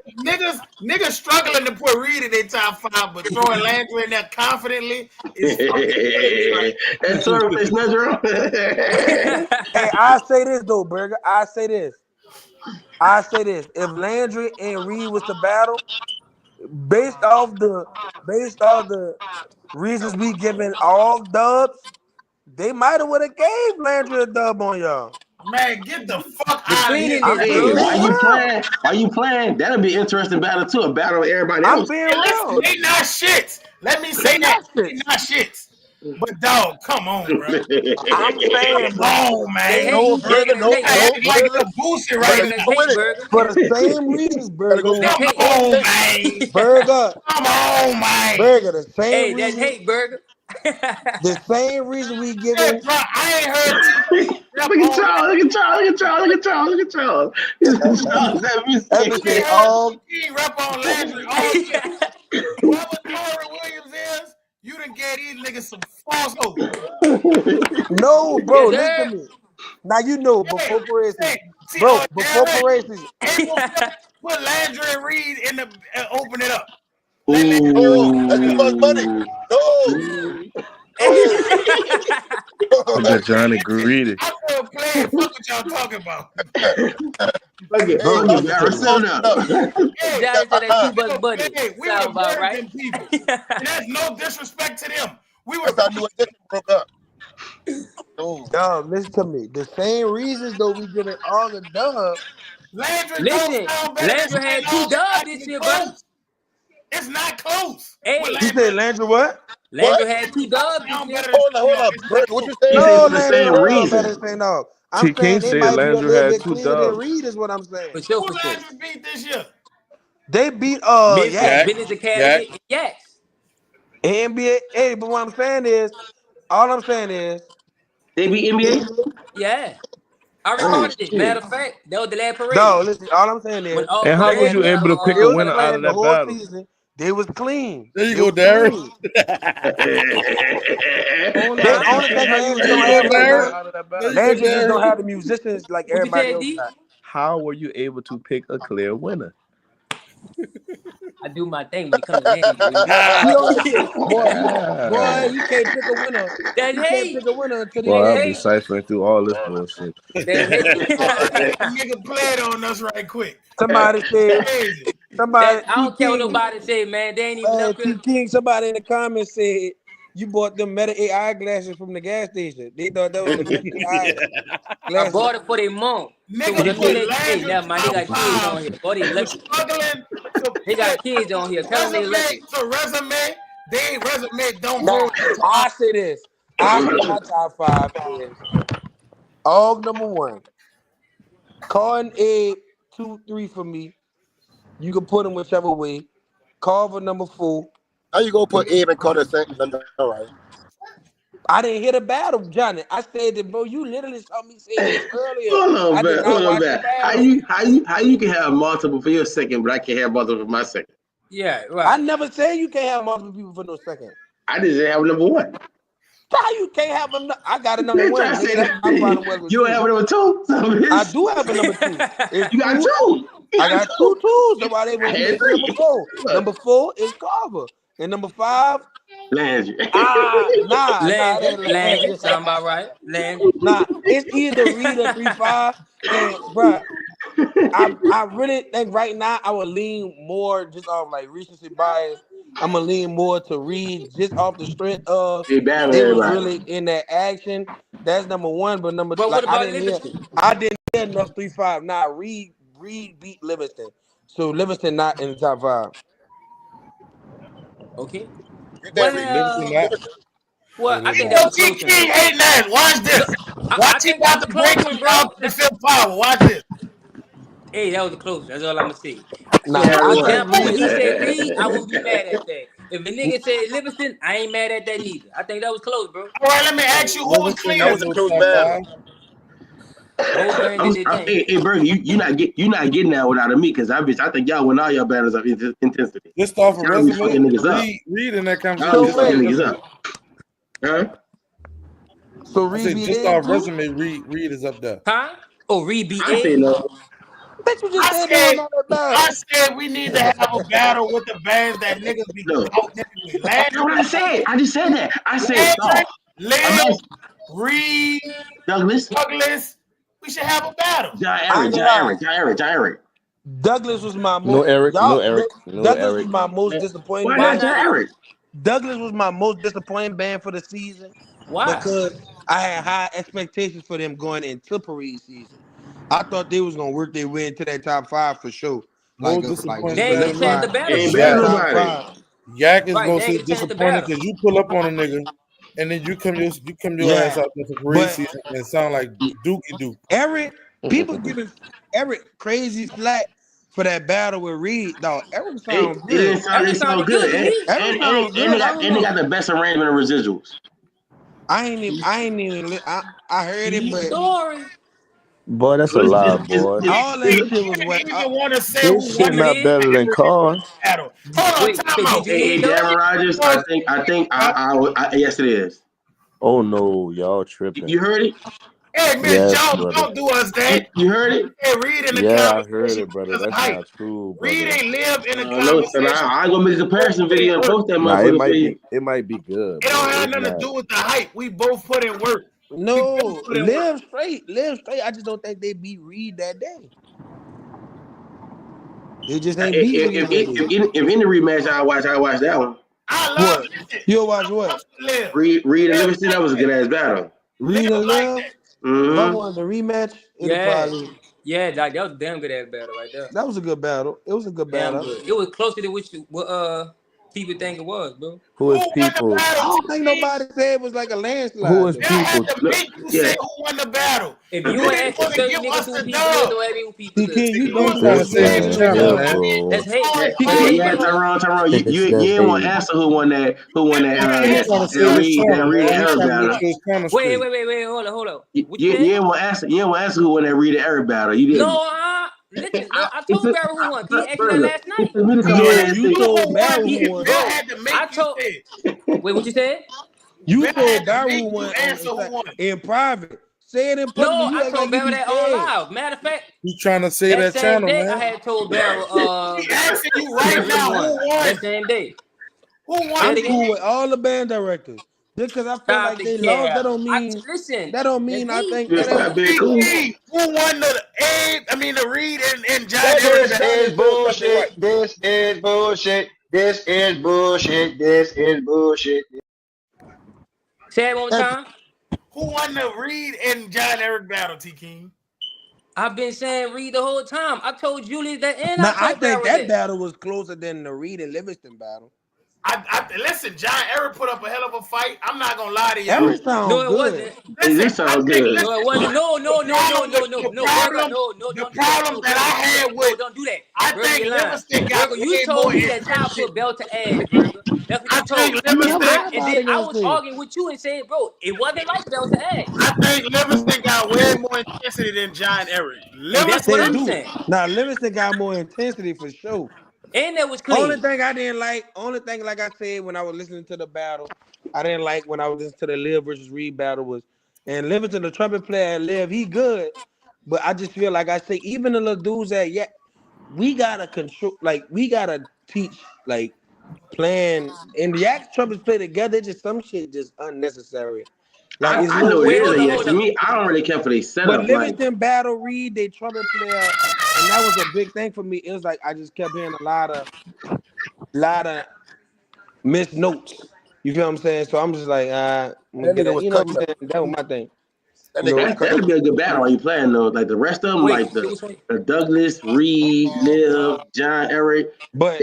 niggas struggling to put Reed in their top 5, but throwing Landry in there confidently is fucking killing me right That term face natural. Hey, I say this though, Burger. I say this. If Landry and Reed was to battle, based off the reasons we giving all dubs, they might have would have gave Landry a dub on y'all. Man, get the fuck The out of thing here, is I'm this, man. just Hey, bro. being why you real. playing? Why you playing? That'll be an interesting battle too. A battle with everybody I'm else. being Hey, listen, real. they not shits. Let me They say that. not They shit. not shits. But dog, come on, bro. I'm saying, Come bro. on, That's man. hate. No, Hey, Burger, that's no, hate, I no, had Burger. to get Burger. the boosie You right gotta now. That's go with hate, it. Burger. For the same reasons, Gotta go Burger. with That's it. Come hate. on, man. Burger. Come on, man. Burger. The same Hey, that's reason. hate, Burger. The same reason we Hey, giving. bro, I ain't heard TP rep Look at on. Charles. Look at Charles. Look at Charles. Look at Charles. Look at Charles. Charles, that That mistake. bitch I ain't say heard all. TP rep on Landry all year. Whoever Corey Williams is, you done gave these niggas some false hope. No, bro. Yes, Listen to sir. me. Now you know Hey, before parade season, hey, see, bro. Before Derek, parade season, April 5th, put Landry and Reed in the open it up. Let Landry No, go. that's too much money. Ooh. No, Ooh. no. I bet Johnny Listen, greedy. I feel playing. Fuck what y'all talking about. Fuck it. Hey, Fuck bro. it, I'm Listen to Barrel. me. Set close it up. enough. Hey, Johnny said that 2 bucks yo, buddy. hey, we was Sound about right. Bergen people. And that's no disrespect to them. We was That's how New Edition broke up. No. Dog, listen to me. The same reasons though we giving all the dub. Landry don't Listen, sound better than Landry St. had 2 Aug. It's dubs not this even year, brother. close. It's not close. With Hey, You Landry, said Landry what? What? Landry had 2 dubs this sound year. better than St. Hold Aug. up. It's not Burger, what close. you He saying? said No, for the Landry same don't sound better reason. than St. Aug. I'm T saying King they said might be a Landry little had bit two cleaner than dubs. Reed, is what I'm saying. For sure, Who for sure. Landry beat this year? They beat Memphis, Yak, Yak, Business Yak. Academy, and yes. NBA. Hey, but what I'm saying is, all I'm saying is, They beat NBA? Yeah. I Oh, recorded it. Matter shit. of fact, that was the last parade. dog, listen, all I'm saying When is all And when how the they was last you able battle to pick they a was winner out playing of the that whole battle? season. They was clean. There you They go, was Derek. clean. The I'm huh? just only saying, thing how you was Landry There able you don't to go, have pick a right winner Derek. now, out of that There battle? you go, Landry just don't Derek. have the musicians like What you everybody said, else D? got. How were you able to pick a clear winner? I do my thing when it comes to Landry, boy. You don't, boy, Ah. you can't pick a winner. That's You can't hate. pick a winner until the Boy, That's I'll end. be hate. ciphering through all this bullshit. That's hate. Nigga played on us right quick. Somebody said, Crazy. somebody, I T don't care what King, nobody say, man. They ain't even up T here. King, somebody in the comments said you bought them Meta AI glasses from the gas station. They thought that was the Meta AI I glasses. bought it for their mom. So Nigga when them put teenagers, hey, Landry never mind, they top got kids five. on here. Boy, they Was lucky. struggling to They put got kids on here. Tell them they resume lucky. to resume. They resume don't Nah, hold up to I mine. say this. I say my top five is Og number one, Carl and Abe 2, 3 for me. You can put them whichever way. Carver number 4. How you gonna put Abe and Carter Saint? All right. I didn't hear the battle, Johnny. I said that, bro. You literally saw me say this earlier. Hold on, I did man. Hold not on, watch the man. battle. How you can have multiple for your second, but I can't have multiple for my second? Yeah, I right. never said you can't have multiple people for no second. I just didn't have number one. How you can't have them? I got a number They try one, to nigga. say That's my that problem with you don't you. have number two. So I bitch, do have a number 2. It's you got 2. two. You I got got two two. twos. So why they I want me to had say number three. 4? Look, Number 4 is Carver. And number 5, Landry. nah, it Landry, ain't Landry, Landry. sound about right. Landry. Nah, it's either Reed or 3-5. And bruh, I really think right now I would lean more just off like recency bias. I'm gonna lean more to Reed just off the strength of They bad with they was everybody. really in that action. That's number one. But number But like what about Livingston? I didn't hear enough 3-5. Nah, Reed beat Livingston. So Livingston not in the top 5. Okay. You think Reed Livingston Well, that. Livingston? Yeah, well, I they think not. that Yo, was a T close one King though. 89. Watch Look, this. I Watch him think that about was a to break close you one, down bro. to the fifth power. Watch this. Hey, that was a close. That's all I'm gonna say. So, Nah, Yeah, for I what? think example, when Reed. he said Reed, I wouldn't be mad at that. If a nigga said Livingston, I ain't mad at that neither. I think that was close, bro. All right, let me ask you who was Livingston That cleaner. ain't was a no close top battle. five. Both Burns did their thing. Hey, Berger, you not getting that without me because I think y'all win all your battles of intensity. Just off a Y'all be resume, fucking niggas up. Reed in that Y'all conversation be So just off fucking wait, niggas resume. up. Huh? so I Reed said beat just Abe off too? resume, Reed is up there. Huh? Oh, Reed beat I say A? no. Bet you just I said they were said, not that I battle. said we need to have a battle with the bands that niggas be No. out anyway. That's what I said. I just said that. I said, Landry, dog. Lil, Imagine Reed, Douglas, Douglas. We should have a battle. John I Eric, ain't gonna John lie. Eric, John Eric, John Eric. Douglas was my No most Eric, no y'all. Eric, no Douglas was Eric. my most disappointing Why Why not band. John not Eric? Eric? Douglas was my most disappointing band for the season Why? because I had high expectations for them going into parade season. I thought they was gonna work their way into that top 5 for sure. Like, Most like disappointing just They ain't get a band to chance me to solidify He battle. ain't is better that Yak. than top nobody. 5. Yak is Right, gonna they ain't say get a chance to disappointed battle. because you pull up on a nigga and then you come your Yeah, ass out there for parade but season and sound like Dookie Duke. Eric, people giving Eric crazy slack for that battle with Reed. Dog, Eric sound It good. didn't sound. Every It sound sounded good good, to me. Eric sound and good. I don't they know. got the best arrangement of residuals. I ain't even. I heard it, but Story. Boy, that's a lie, boy. all that shit was I what. didn't even want to say This who shit won You the not did? better than cars. battle. Hold on, Wait, time so did out. you hear Hey, though? Darren Rogers. Yes, it is. Oh no, y'all tripping. You heard it. Hey, Miss Yes, Jones, brother. don't do us that. You heard it. Hey, read in the Yeah, I heard conversation it, brother. because of That's hype. not true, Reed brother. ain't live in the No, son, conversation. I gonna make a comparison video and post that Nah, it motherfucker for might you. be good, It but don't have it's nothing to not. do with the hype. We both put in work. We both No, put in work. live straight. I just don't think they beat Reed that day. They just ain't beat Reed that day. If any rematch, I watch that one. I love What? listen. You'll watch what? Live. Reed and Live Livingston, that was a good ass battle. Reed and like Liv? that. If I Mm-hmm. wanted a rematch, it'd Yeah. probably Yeah, that was a damn good ass battle right there. that was a good battle. It was a good Damn battle. good. It was closer to what people think it was, bro. Who Who is won the people? I battle, don't think T-King? nobody said it was like a Who landslide is though. Y'all had people? to Look, make you yeah. say who won the battle. If You you ain't didn't asking want to certain give niggas us who the people is, dub. don't ask me who people T is. King, you You know was you trying want to to This say give the us man the here, champ, dub. man. bro. That's hate. Sorry, That's T. hate Yeah, right there. Tyrone, This you that's ain't want to hate. answer who won that You didn't He answer trying to the save his that channel, Reed man. and He Eric trying to make battle. sure his channel Wait, straight. hold up. You, What you you, said? you ain't want to answer. You ain't want to answer who won that Reed and Eric battle. You No, didn't. listen, no, I, I it told took Barry who won. He asked me that further. last It night. took me to come on No, there and you say, You who told won? Barry He who Bill won. bro, had to make I you told say it. wait, what you said? You Bill told had to Barry make who you won answer who won. in private. Say it in public, but No, you I act like told you Barry be that on scared. live. Matter of fact, He trying to save that that same channel, day I man. had told Barry He asking you right who now won. who won. That same day. Who won, Say it I'm again. cool T-King? with all the band directors. Just because I feel Stop like the they lost, cap. Listen, that don't that's mean I me. think "Just that ain't stop being cool." T-King, who won the Abe? I mean the Reed and John Stop Eric saying This battle? John is ain't doing something bullshit. right. This is bullshit. This is bullshit. This is bullshit. Say it one more that. time. Who won the Reed and John Eric battle, T-King? I've been saying read the whole time. I told Julius that and I Now I told think Barry that that. battle was closer than the Reed and Livingston battle. Listen, John Eric put up a hell of a fight. I'm not gonna lie to y'all. Every sound No, it good. wasn't. Hey, Listen, this sound good. No, it wasn't. No, the no, no, no, problem, no, no, no, Burger. No, no, the don't do that. problem No, that Burger, don't do I that. had No, with, don't do that. I Burger, think you're lying. Livingston got Burger, you way more told me that Ty intensity. put belt to ass, Burger. That's what I you told think me. You never Livingston, heard And about then it I gonna was say. arguing with you and saying, bro, it wasn't like belt to ass. I think Livingston got way more intensity than John Eric. And that's what They Livingston, I'm do. saying. Now Livingston got more intensity for sure. And that was Only clean. thing I didn't like, like I said when I was listening to the battle, I didn't like when I was listening to the Liv versus Reed battle was, and Livingston, the trumpet player, Liv, he good, but I just feel like I say even the little dudes that we gotta control, like we gotta teach, like playing, and the Yak trumpets play together. Just some shit just unnecessary. Like it's I no know it Wait, is way. a yes. hold To up. me, I don't really care for their But setup. Like, Livingston battle Reed, they trumpet player, and that was a big thing for me. It was like I just kept hearing a lot of missed notes. You feel what I'm saying? So I'm just like, I'm gonna That get nigga that. was You know what cutting I'm up. saying? That was my thing. That You nigga was know, cutting that'd up. be a good battle while you playing though. Like the rest of them, Wait, like so which one? the Douglas, Reed, Liv, John Eric. but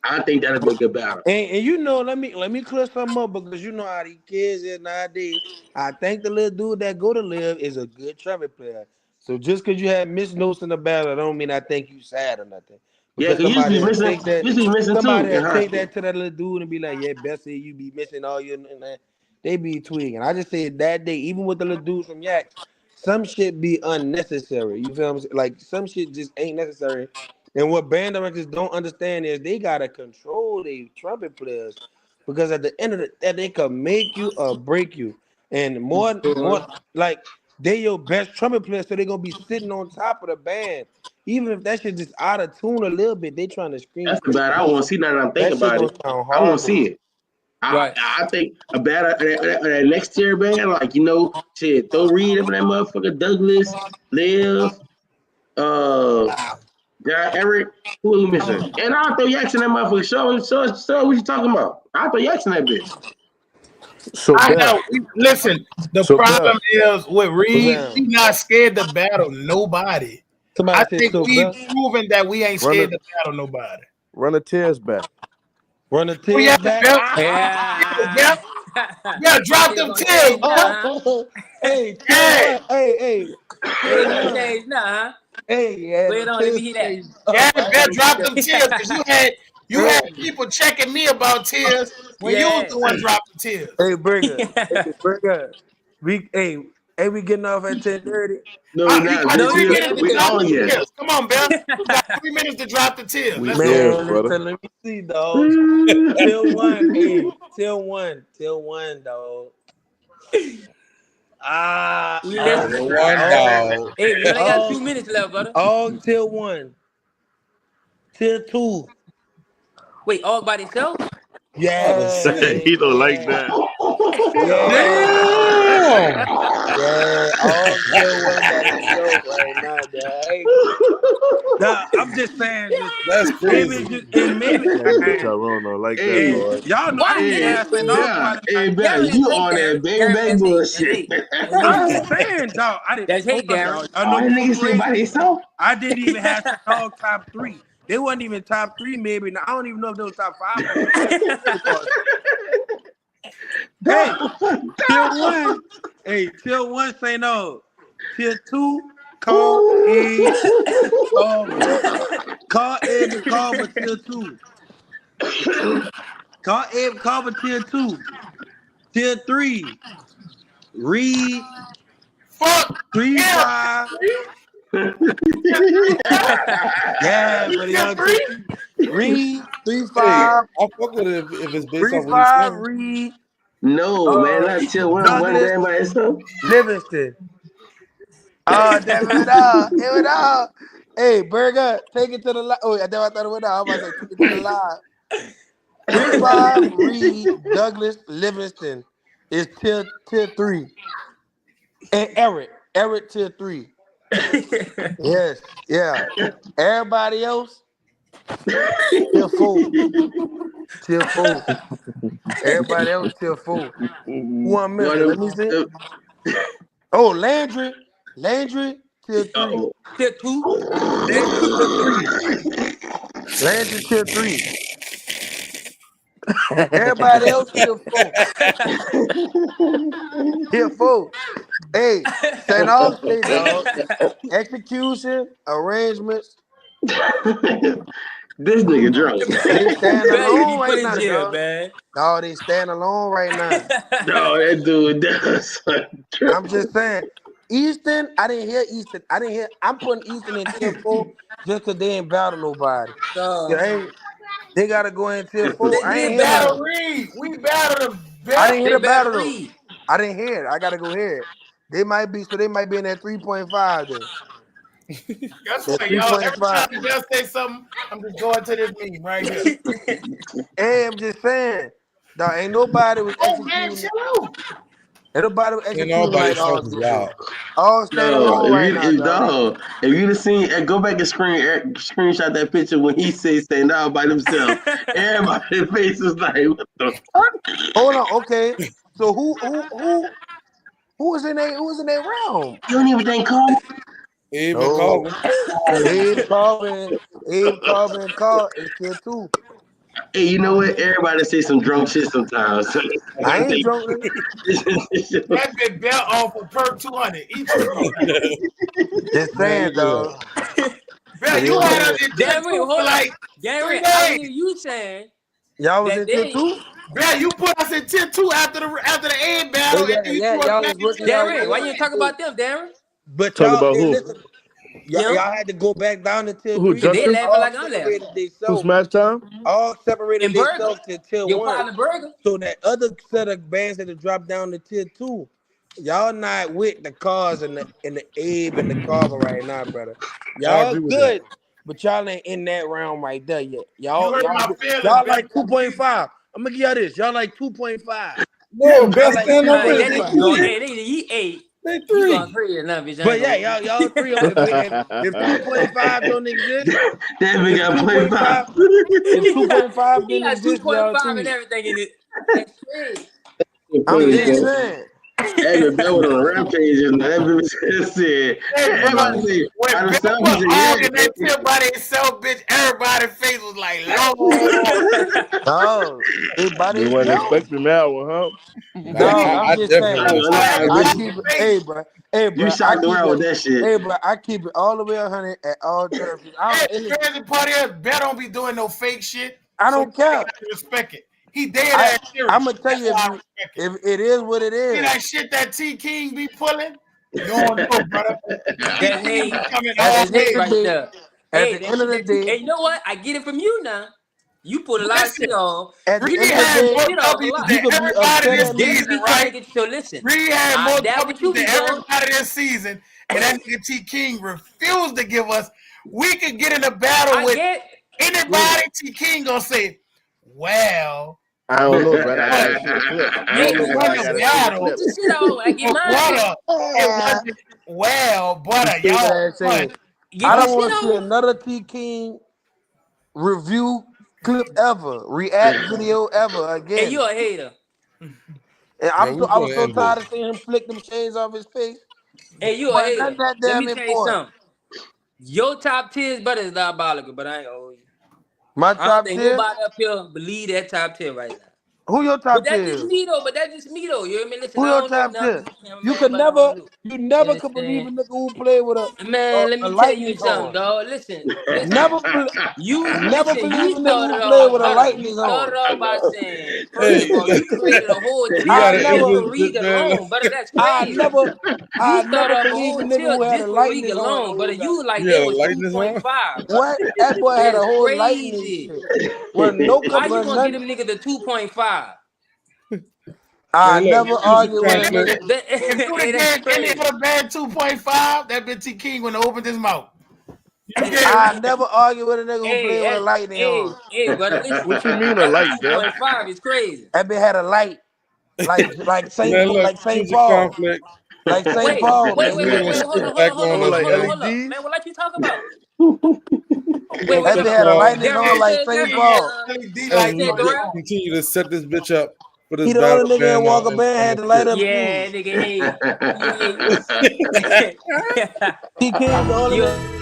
I think that'd be a good battle. and you know, let me clear something up because you know how these kids is nowadays. I think the little dude that go to live is a good trumpet player. So just because you have missed notes in the battle, I don't mean I think you sad or nothing. Yeah, Because cause somebody will take that, used to be missing too somebody in will high take school. that to that little dude and be like, yeah, Bessie, you be missing all your and that. They be tweaking. I just said that day, even with the little dudes from Yak, some shit be unnecessary. You feel what I'm saying? Like some shit just ain't necessary. And what band directors don't understand is they gotta control their trumpet players because at the end of the day, they can make you or break you. And more like they your best trumpet player, so they're gonna be sitting on top of the band. Even if that shit just out of tune a little bit, they trying to scream That's the crazy. battle I want to see. Now that I'm thinking That shit about gonna it, sound I want to horrible. see it. Right. I think a battle that next tier band, like shit, throw Reed up in that motherfucker, Douglas, Liv, John Eric. Who are we missing? And I'll throw Yaks in that motherfucker. Show what you talking about. I'll throw Yaks in that bitch. So I Bell. have listen. The So Bell. problem is with What's Reed, that? we not scared to battle nobody. I Somebody said think so, we've bro. proven that we ain't Run a scared to battle nobody. run a tears back. Run the Oh yeah, tears back. Bell. Yeah. Bell. Yeah, drop It's them gonna tears, change bro. now, huh? Oh, hey, till Yeah, what? Hey, It's till gonna one. change now, huh? Hey, yeah, Go ahead the on, let me tears hear changed yeah, up. I ain't man, gonna drop get them tears because you had hey, people checking me about tears when you was yeah. the one dropping tears. hey, Burger. We getting off at 10:30. No, we not. You got We No, we 3 still get minutes every to we drop day. on the yet. tears. Come on, Bill. You got 3 minutes to drop the tears. We Let's go. there, Man, brother. listen, let me see, dog. Till one, till one, dog. We listening. One dog. Hey, we only got All, 2 minutes left, brother. all till one, till two. Wait, all by themselves? About to Yeah, say. He don't like that. yeah, Damn. yeah. All till one by themselves right now, dog. Nah, I'm just saying this. That's Maybe crazy. just and maybe. That Tyrone don't like that Hey, part. Y'all know I Why? didn't even hey, have St. Aug Bear, part of my. hey, Bear, Darren, you that's hate, on Darren. that baby Darren, back that's hate. That's bullshit. hate. That's hate, I'm Darren. just saying, dog. I didn't. That's Hold hate, on, Darren. y'all. I know All that before nigga say parade by season, himself. I didn't even have St. Aug top three. They wasn't even top three, maybe. Now, I don't even know if they was top five or top six. Hey, till one. Hey, till one, St. Aug. Till two, call Abe Carver. Call Abe and Carver till two. Call Abe Carver till two. Till three. Reed Fuck 3-5. him. Yeah, You but he get on till three? three. Reed Hey, 3-5. I fuck with it if it's based off what he's 3-5. saying. Reed. no, man, not till one Douglas band by itself. Livingston. Oh, damn it out. It went out. Hey, Burger, take it to the live. Oh, I thought it went out. I was about to say, take it to the live. 3-5. Reed, Douglas, Livingston is tier three. And Eric tier three. Yes, yeah. Everybody else, tier four. Tier four. Everybody else tier four. Who I'm One missing? of Let me see. them. Oh, Landry. Landry tier three. Oh. Tier 2. Landry tier three. Landry tier three. Everybody else tier four. Tier four. Hey, St. Aug say, dog. Execution, arrangements. This nigga drunk. They stand Man, you alone need put right in now, jail, dog. man. Dog, they stand alone right now. No, that dude does. I'm just saying. Easton, I didn't hear Easton. I'm putting Easton in tier four just because they ain't battle nobody. So, They gotta go in tier four. they I ain't did hear battle. Battle none. Reed. We battled him, I Bill. didn't hear They the battle battle though. Reed. I didn't hear it. I gotta go hear it. They might be in that 3.5 then. That's That why y'all, every 3.5. time Bill say something, I'm just going to this meme right here. Hey, I'm just saying. Dog, ain't nobody was Oh, man, executing. chill out. Ain't nobody was And all executing by like itself all is did though. wild. All stand No, alone right now, dog. if you'd have seen, go back and screenshot that picture when he says "stay down" by himself. Everybody's face is like, what the fuck? Hold on, okay. So who was in that realm? You don't even think Carl? Abe and No. Carver. Abe Carvin and Carl is tier two. Hey, you know what? Everybody say some drunk shit sometimes. I ain't drunk. That big Bill off for per 200 each week. Just Man, saying, look at dog. that. Bill, It you is what had it us is. in tier Darren, 2 for hold on. like 3 Darren, I days. hear you saying Y'all was that in tier they. two? Bill, you put us in tier 2 after the A Oh battle, and then you yeah, threw us y'all back was in working tier y'all 3. Darren, why way you up. ain't talk about them, Darren? But Talk y'all, about hey, who? listen, Them? y'all had to go back down to tier Who, three. Cause they They Justin? laughing all like I'm laughing. separated Who, themselves. Smash Time? All separated And Burger, themselves to tier your one. partner Burger. So that other set of bands that have dropped down to tier two, y'all not with the cars and the Abe and the Carver right now, brother. I Y'all agree with that. good, but y'all ain't in that round right there yet. You Y'all hurt y'all my feelings, y'all Bill. like 2.5. I'm gonna give y'all this. Y'all like 2.5. No, Y'all best like stand up is Yeah, they 2.5. they go. three. Hey, they eight. They You going three. crazy enough, bitch? I But ain't yeah, gonna. y'all three. If 3.5 don't exist, That nigga if got 2.5 if 2.5 He didn't got exist, y'all 2.5 and three. everything in it. That's crazy. I'm funny, just bro. saying. Evan Bell went on a rampage and Evan said, everybody said, When out of Bill stuff, he was said, arguing that yeah. tip by themselves, bitch, everybody's face was like, Lord. Oh, they by They wasn't themselves. expecting that one, huh? Dog, I'm I just definitely saying. was expecting I that. keep it. Hey, bro. Hey, You bro. I shocked the keep world it. with that shit. Hey, bro. I keep it all the way 100 at all times. Hey, the crazy part is, Bill don't be doing no fake shit. I So don't you care. gotta respect it. He dead I ass I'm serious. gonna tell That's you why I respect it. if it is what it See is. that shit that T King be pulling? You don't know, brother. T That's King be hate. coming At all the That's end hate of day. the right day, there. at Hey, the that end of shit the that you. day, Hey, you know what? I get it from you now. You put a lot of shit Listen, on. at the Reed end of the had day, more Shit off a W's lot. you than could be everybody upset this at Then me. you season, be trying to right? get. So listen. Reed had more That what you W's than be doing. everybody this season, and that nigga T King refused to give us. We could get in a battle I with get. anybody. T King gonna say, "Well, I don't know, brother. I gotta see the clip. I Yeah, don't we know, cause brother. won I the gotta yeah, see the get battle, clip. your shit on. I get but mine. brother, it wasn't well, You brother. stupid Y'all ass won." saying. I Get your don't shit want to see on. another T King review clip ever, react video ever Hey, you again. a hater. And Man, we I was gonna so end this. tired of seeing him flick them shades off his face. Hey, you a But nothing hater. that Let damn me tell you important. something. Your top tier is better than diabolical, but I ain't gonna hold you. My I don't top think tier. nobody up here believe that top tier right now. Who your But top that's tier just is? me though. But that's just me though. You hear me? Listen, Who I your don't know top nothing. tier? You You cameraman, could but I don't never, know. you You never could believe understand? a nigga who play with Man, let a me tell you lightning something, horn. dog. Listen. Never, You never listen. believe You a nigga started who play off, with a brother. You lightning started horn. off by saying, first Hey, of all, you created a whole we tier I gotta end just never, for this Reed shit, man. alone, brother. That's I crazy. never, You I started never off a believe a whole nigga tier who had a just for Reed lightning horn the alone, whole brother. time. You like You they had a was lightning horn? 2.5, brother. What? That boy That had a is whole lightning crazy. shit. Well, no, How you well, gonna get none. them niggas the 2.5? I Man, look, never music argue with a conflict. nigga. If you would Hey, have that's gave any crazy. other band 2.5, that bitch T King wouldn't have opened his mouth. You get I me? never argue with a nigga who Hey, play with a that's, lightning horn. brother, listen. What you mean a That light, Def? 2.5 is crazy. That bitch had a light, Man, look, like Saint music Paul, conflict. like Saint Wait, Paul, wait, We wait, nigga. wait, gonna wait. Hold skip on, hold on, back hold on, on Oh, hold us, on, like hold on, man. hold on. LEDs? Man, what you talk about? We gonna Wait, That set bitch wait. this had a off lightning Daryl, horn you like said Saint that? Paul. LED You as like we said fucking Daryl? continue to set this bitch up for this He the only battle, nigga in man. Walker Band And had the to light skip. up Yeah, shoes. nigga, he ain't. T King the only You nigga.